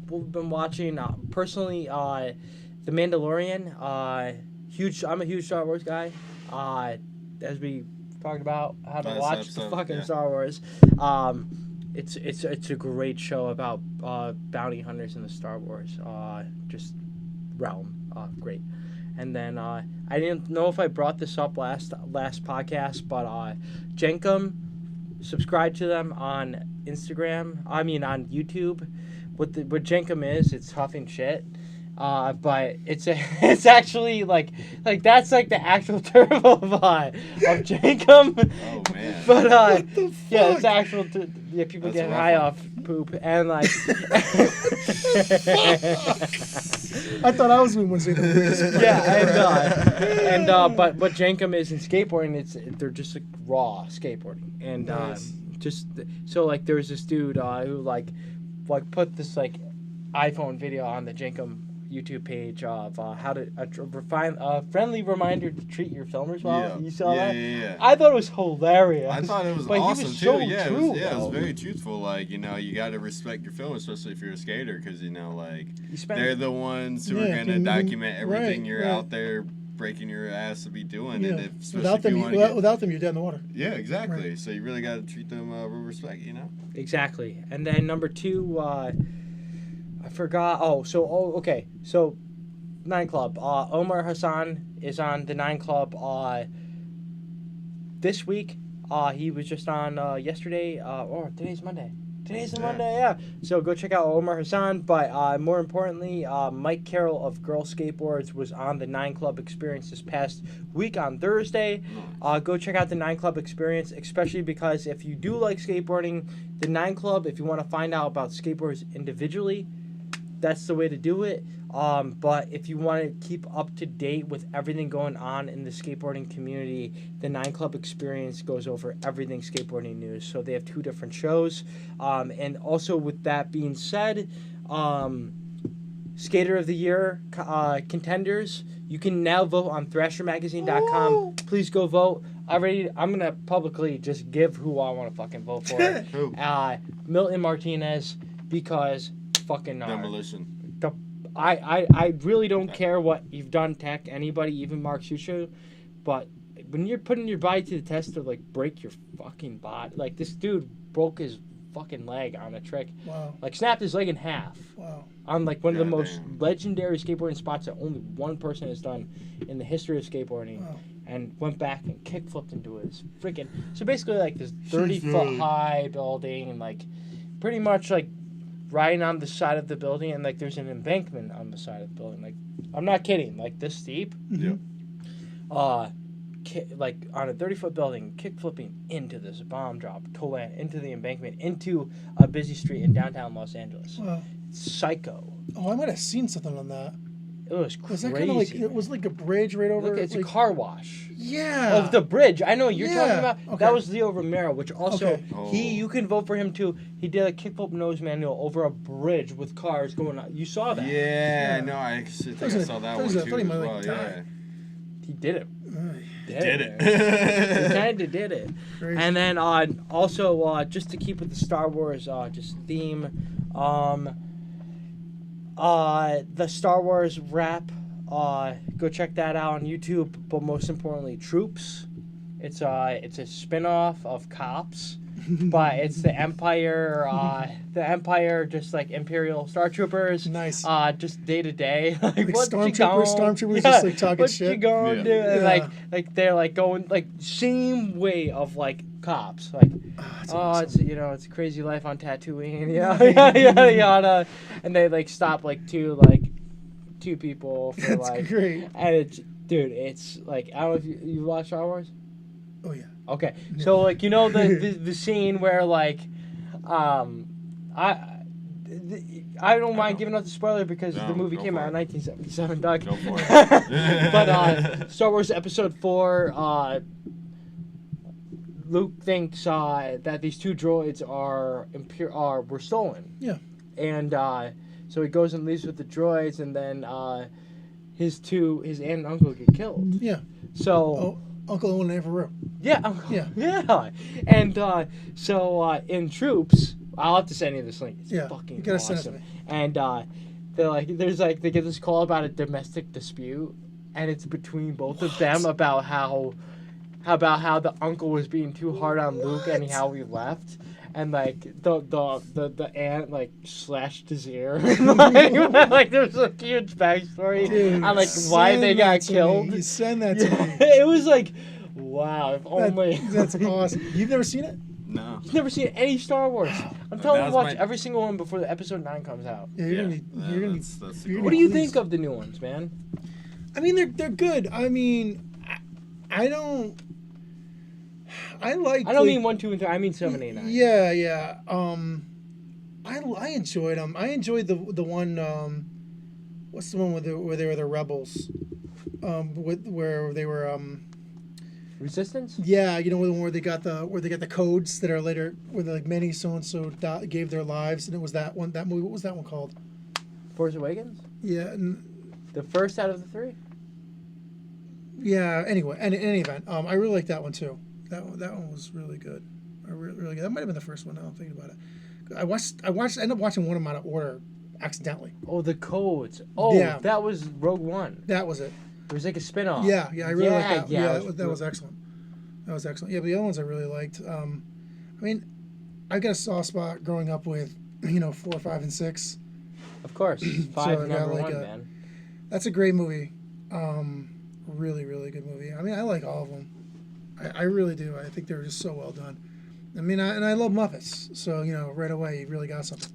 We've been watching, personally, The Mandalorian. I'm a huge Star Wars guy. As we talked about how to watch the fucking Star Wars. It's a great show about bounty hunters in the Star Wars just realm. Great. And then I didn't know if I brought this up last podcast, but Jenkum, subscribe to them on Instagram. I mean on YouTube. What Jenkum is, it's huffing shit. But it's actually like that's like the actual term of Jenkum. Oh man. But yeah, it's actual. People get high off poop and like. I thought I was the one to say the weirdest. Yeah, but what Jenkum is in skateboarding, they're just like raw skateboarding, and Nice. just so like there was this dude who like put this like iPhone video on the Jenkum YouTube page of how to refine a friendly reminder to treat your filmers well. Yeah. You saw that? Yeah. I thought it was hilarious. I thought it was but awesome he was too. so Yeah, true, it was though. very truthful. Like, you know, you got to respect your film, especially if you're a skater, because you know, like they're the ones who are gonna document everything you're out there breaking your ass to be doing. Yeah. And Without them, you're dead in the water. Yeah, exactly. Right. So you really got to treat them with respect, you know. Exactly. And then number 2, I forgot. Okay. So 9 Club. Omar Hassan is on the 9 Club this week. He was just on yesterday. Today's Monday. Today's Monday, yeah. So go check out Omar Hassan. But more importantly, Mike Carroll of Girl Skateboards was on the 9 Club Experience this past week on Thursday. Go check out the 9 Club Experience, especially because if you do like skateboarding, the 9 Club, if you want to find out about skateboards individually, that's the way to do it. But if you want to keep up to date with everything going on in the skateboarding community, the 9 Club Experience goes over everything skateboarding news. So they have 2 different shows. And also with that being said, Skater of the Year contenders, you can now vote on ThrasherMagazine.com. Ooh. Please go vote. I'm going to publicly just give who I want to fucking vote for. Who? Milton Martinez, because fucking Demolition. I really don't care what you've done to anybody, even Mark Sucho, but when you're putting your body to the test to like break your fucking body, like this dude broke his fucking leg on a trick. Wow. Like snapped his leg in half. Wow. On like one of the most Damn. legendary skateboarding spots that only one person has done in the history of skateboarding. Wow. And went back and kick flipped into his freaking, so basically like this 30-foot high building, and like pretty much like riding on the side of the building, and like there's an embankment on the side of the building. Like I'm not kidding, like this steep. Yeah. Like on a 30-foot building, kick flipping into this bomb drop, to land into the embankment, into a busy street in downtown Los Angeles. Wow. Psycho. Oh, I might have seen something on that. It was crazy. Was that kind of like it was like a bridge right over? Look, it's like, a car wash. Yeah. Oh, the bridge. I know what you're talking about. Okay. That was Leo Romero, which also Okay. you can vote for him too. He did a kickflip nose manual over a bridge with cars going on. You saw that? Yeah, no, I actually think I saw that one too as well. Yeah. He did it. Did it. He kind of did it. Crazy. And then also just to keep with the Star Wars just theme, the Star Wars rap. Go check that out on YouTube. But most importantly, Troops. It's a spin-off of Cops, but it's the Empire. The Empire, just like Imperial Star Troopers. Nice. Just day to day, like what Stormtroopers just like talking shit. What you going to do? And Yeah. like they're like going like same way of like Cops. Like awesome. it's a crazy life on Tatooine. Yeah, yada. And they like stop like two people for That's like great. and it's like I don't know if you watch Star Wars. Oh yeah. Okay, so like the scene where like I don't mind giving out the spoiler because the movie came out in 1977, Doug. Go for it. But Star Wars Episode 4, Luke thinks that these two droids were stolen. Yeah. And so he goes and leaves with the droids, and then his aunt and uncle get killed. Yeah. So. Uncle Owen and Avery. Yeah. Yeah. And so in Troops, I'll have to send you this link. It's fucking you gotta awesome. send it to me. And they get this call about a domestic dispute, and it's between both of them about how the uncle was being too hard on Luke and how he left. And like the aunt like slashed his ear. like there's a huge backstory on like why they got killed. You send that to me. It was like, wow, if only. That's awesome. You've never seen it? No. You've never seen any Star Wars. I'm telling you to watch my- every single one before the episode 9 comes out. Yeah, you're gonna be. That's you're What do you think of the new ones, man? I mean, they're good. I mean, I don't. I like. I don't mean 1, 2, and 3. I mean 7, 8, 9. Yeah. I enjoyed them. I enjoyed the one. What's the one where they were the rebels? Where they were. Resistance? Yeah, the one where they got the codes that are later where like many so and so gave their lives, and it was that one. That movie. What was that one called? Force Awakens? Yeah. The first out of the 3? Yeah. Anyway, in any event, I really liked that one too. That one was really good. Really good. That might have been the first one. Now I'm thinking about it. I ended up watching one of them out of order accidentally. Oh, the codes. Oh, Yeah. that was Rogue One. That was it. It was like a spin-off. Yeah, I really liked that. Yeah, that was excellent. That was excellent. Yeah, but the other ones I really liked. I mean, I got a soft spot growing up with 4, 5, and 6. Of course. 5 I got number like 1, man. That's a great movie. Really, really good movie. I mean, I like all of them. I really do. I think they were just so well done. I mean, I love Muppets, so right away you really got something.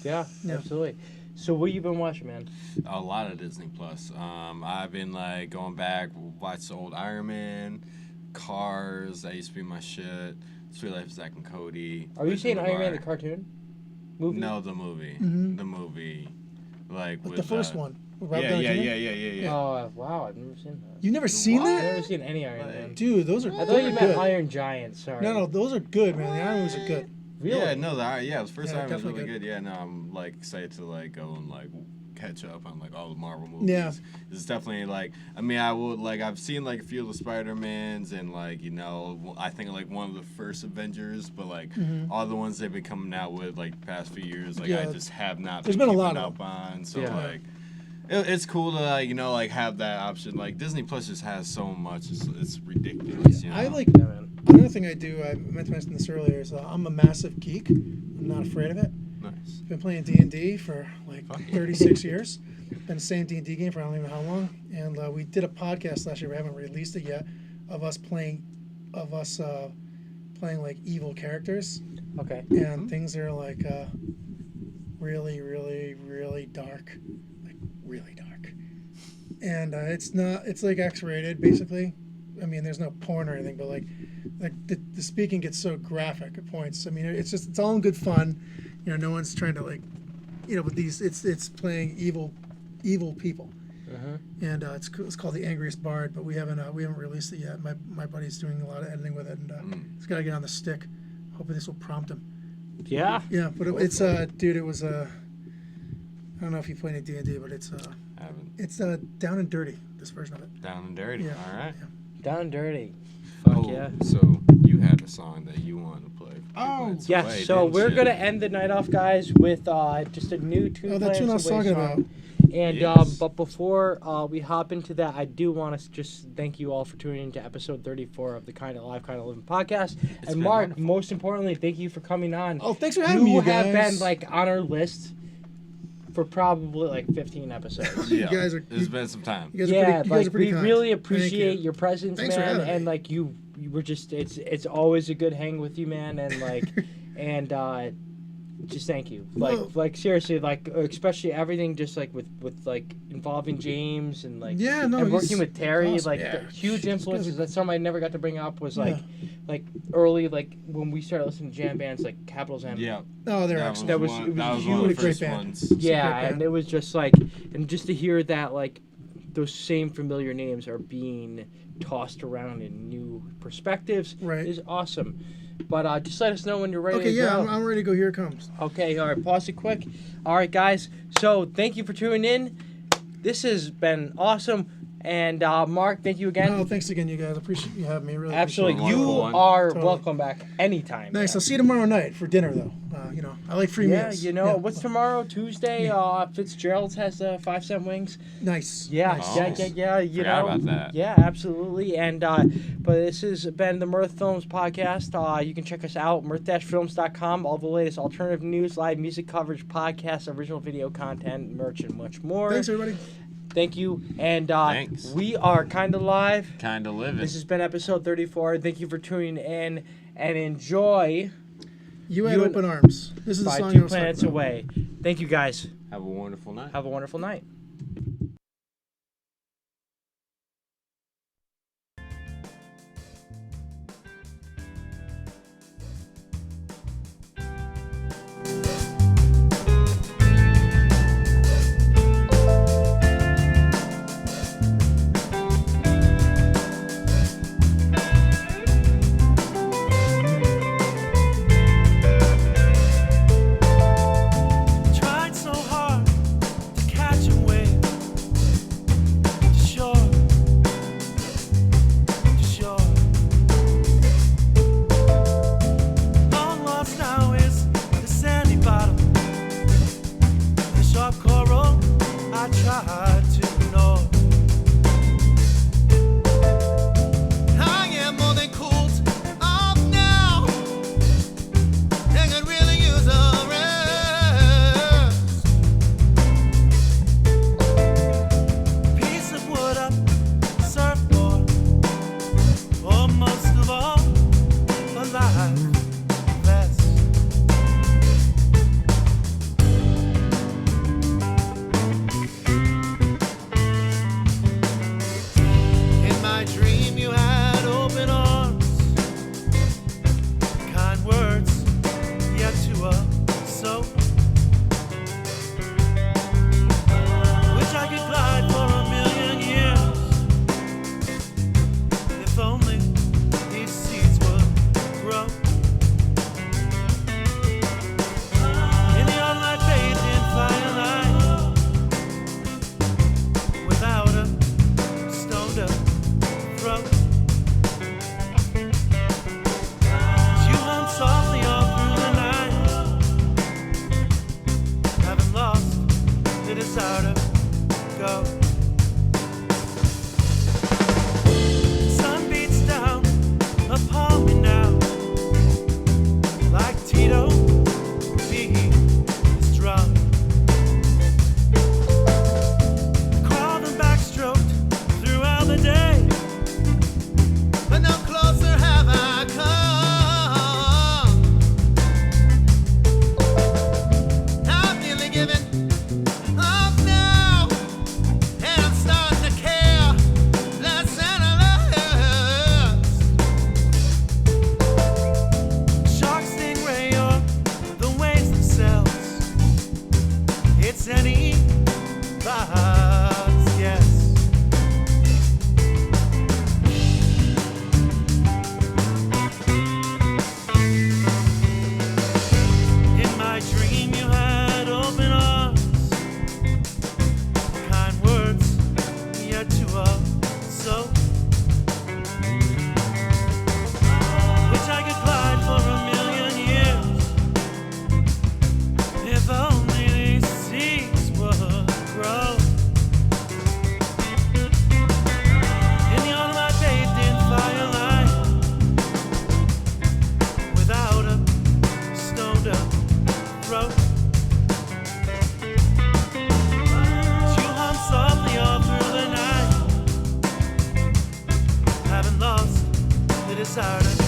Yeah, absolutely. So what you been watching, man? A lot of Disney Plus. I've been like going back, watch the old Iron Man, Cars. That used to be my shit. Sweet Life of Zack and Cody. Are you saying Iron Man the cartoon? Movie? No, the movie. Mm-hmm. The movie, like with the first one. with Robert Yeah. Downey Jr.? Oh, wow, I've never seen that. You've never seen What? I've that? never seen any Iron Man. Dude, those are I thought those you are meant good. Iron Giant, sorry. No, those are good, man. The Iron Movies are good. Really? Yeah, no, the first Yeah, time was really definitely good. Yeah, no, I'm like excited to like go and like catch up on like all the Marvel movies. Yeah. It's definitely like I would like I've seen like a few of the Spider-Mans and like I think like one of the first Avengers, but like all the ones they've been coming out with like the past few years, like I Yeah. just have not. There's been a keeping lot of up on. So Yeah. like. It's cool to like have that option. Like Disney Plus just has so much. It's ridiculous. I like Yeah, man. another thing I do. I meant to mention this earlier. Is I'm a massive geek. I'm not afraid of it. Nice. Been playing D&D for like Fuck yeah. 36 years. Been the same D&D game for I don't even know how long. And we did a podcast last year. We haven't released it yet. Of us playing like evil characters Okay. and things that are like really, really, really dark, like really dark. And it's like X-rated basically. I mean, there's no porn or anything, but like the speaking gets so graphic at points. I mean, it's all in good fun. No one's trying to like but it's playing evil people. And it's called The Angriest Bard, but we haven't released it yet. My buddy's doing a lot of editing with it, and he's got to get on the stick. Hoping this will prompt him. Yeah. Yeah, but it's dude, it was I don't know if you play any D&D, but it's down and dirty. This version of it. Down and dirty. Yeah. All right. Yeah. Down and dirty. Fuck yeah. So you had a song that you wanted to play. Yes. So we're gonna end the night off, guys, with just a new tune. Oh, that tune I was talking about. And Yes. but before we hop into that, I do want to just thank you all for tuning into episode 34 of the Kind of Live, Kind of Living podcast. And been Mark, wonderful. most importantly, thank you for coming on. Oh, thanks for having me, You you have guys. been on our list for probably 15 episodes. Yeah. You guys are- It's been some time. You guys are pretty we kind. really Thank appreciate you. your presence, Thanks for man. having And me. you were just it's always a good hang with you, man. And and just thank you. Well- Seriously, especially everything just with involving James and Yeah, no, and working he's with Terry, awesome. the huge This influences. guy's a- That's something I never got to bring up was Yeah. early when we started listening to jam bands like Capital's M. Yeah. Oh, they're That excellent. That was- one, it was that was huge. one of the Great first band. ones. Yeah, Secret and band. it was just and just to hear that those same familiar names are being tossed around in new perspectives Right. is awesome. But just let us know when you're ready Okay, to yeah, go. I'm ready to go. Here it comes. Okay, all right, pause it quick. All right, guys. So thank you for tuning in. This has been awesome. And Mark, thank you again. Oh, thanks again, you guys. Appreciate you having me. Really Absolutely. appreciate You Wonderful one. are Totally. welcome back anytime. it. Nice. man. I'll see you tomorrow night for dinner, though. I like free Yeah, meals. what's tomorrow? Tuesday? Fitzgerald's has 5-cent wings. Nice. Yeah, Nice. yeah. You Forgot know, about that. Yeah, absolutely. And but this has been the Mirth Films podcast. You can check us out mirth-films.com. All the latest alternative news, live music coverage, podcasts, original video content, merch, and much more. Thanks, everybody. Thank you. And Thanks. we are Kind of Live. Kind of living. This has been episode 34. Thank you for tuning in and enjoy You had You open arms. This is the by song I Two was talking Planets about. Away. Thank you, guys. Have a wonderful night. Have a wonderful night. Tried so hard to catch a wave. Saratoga.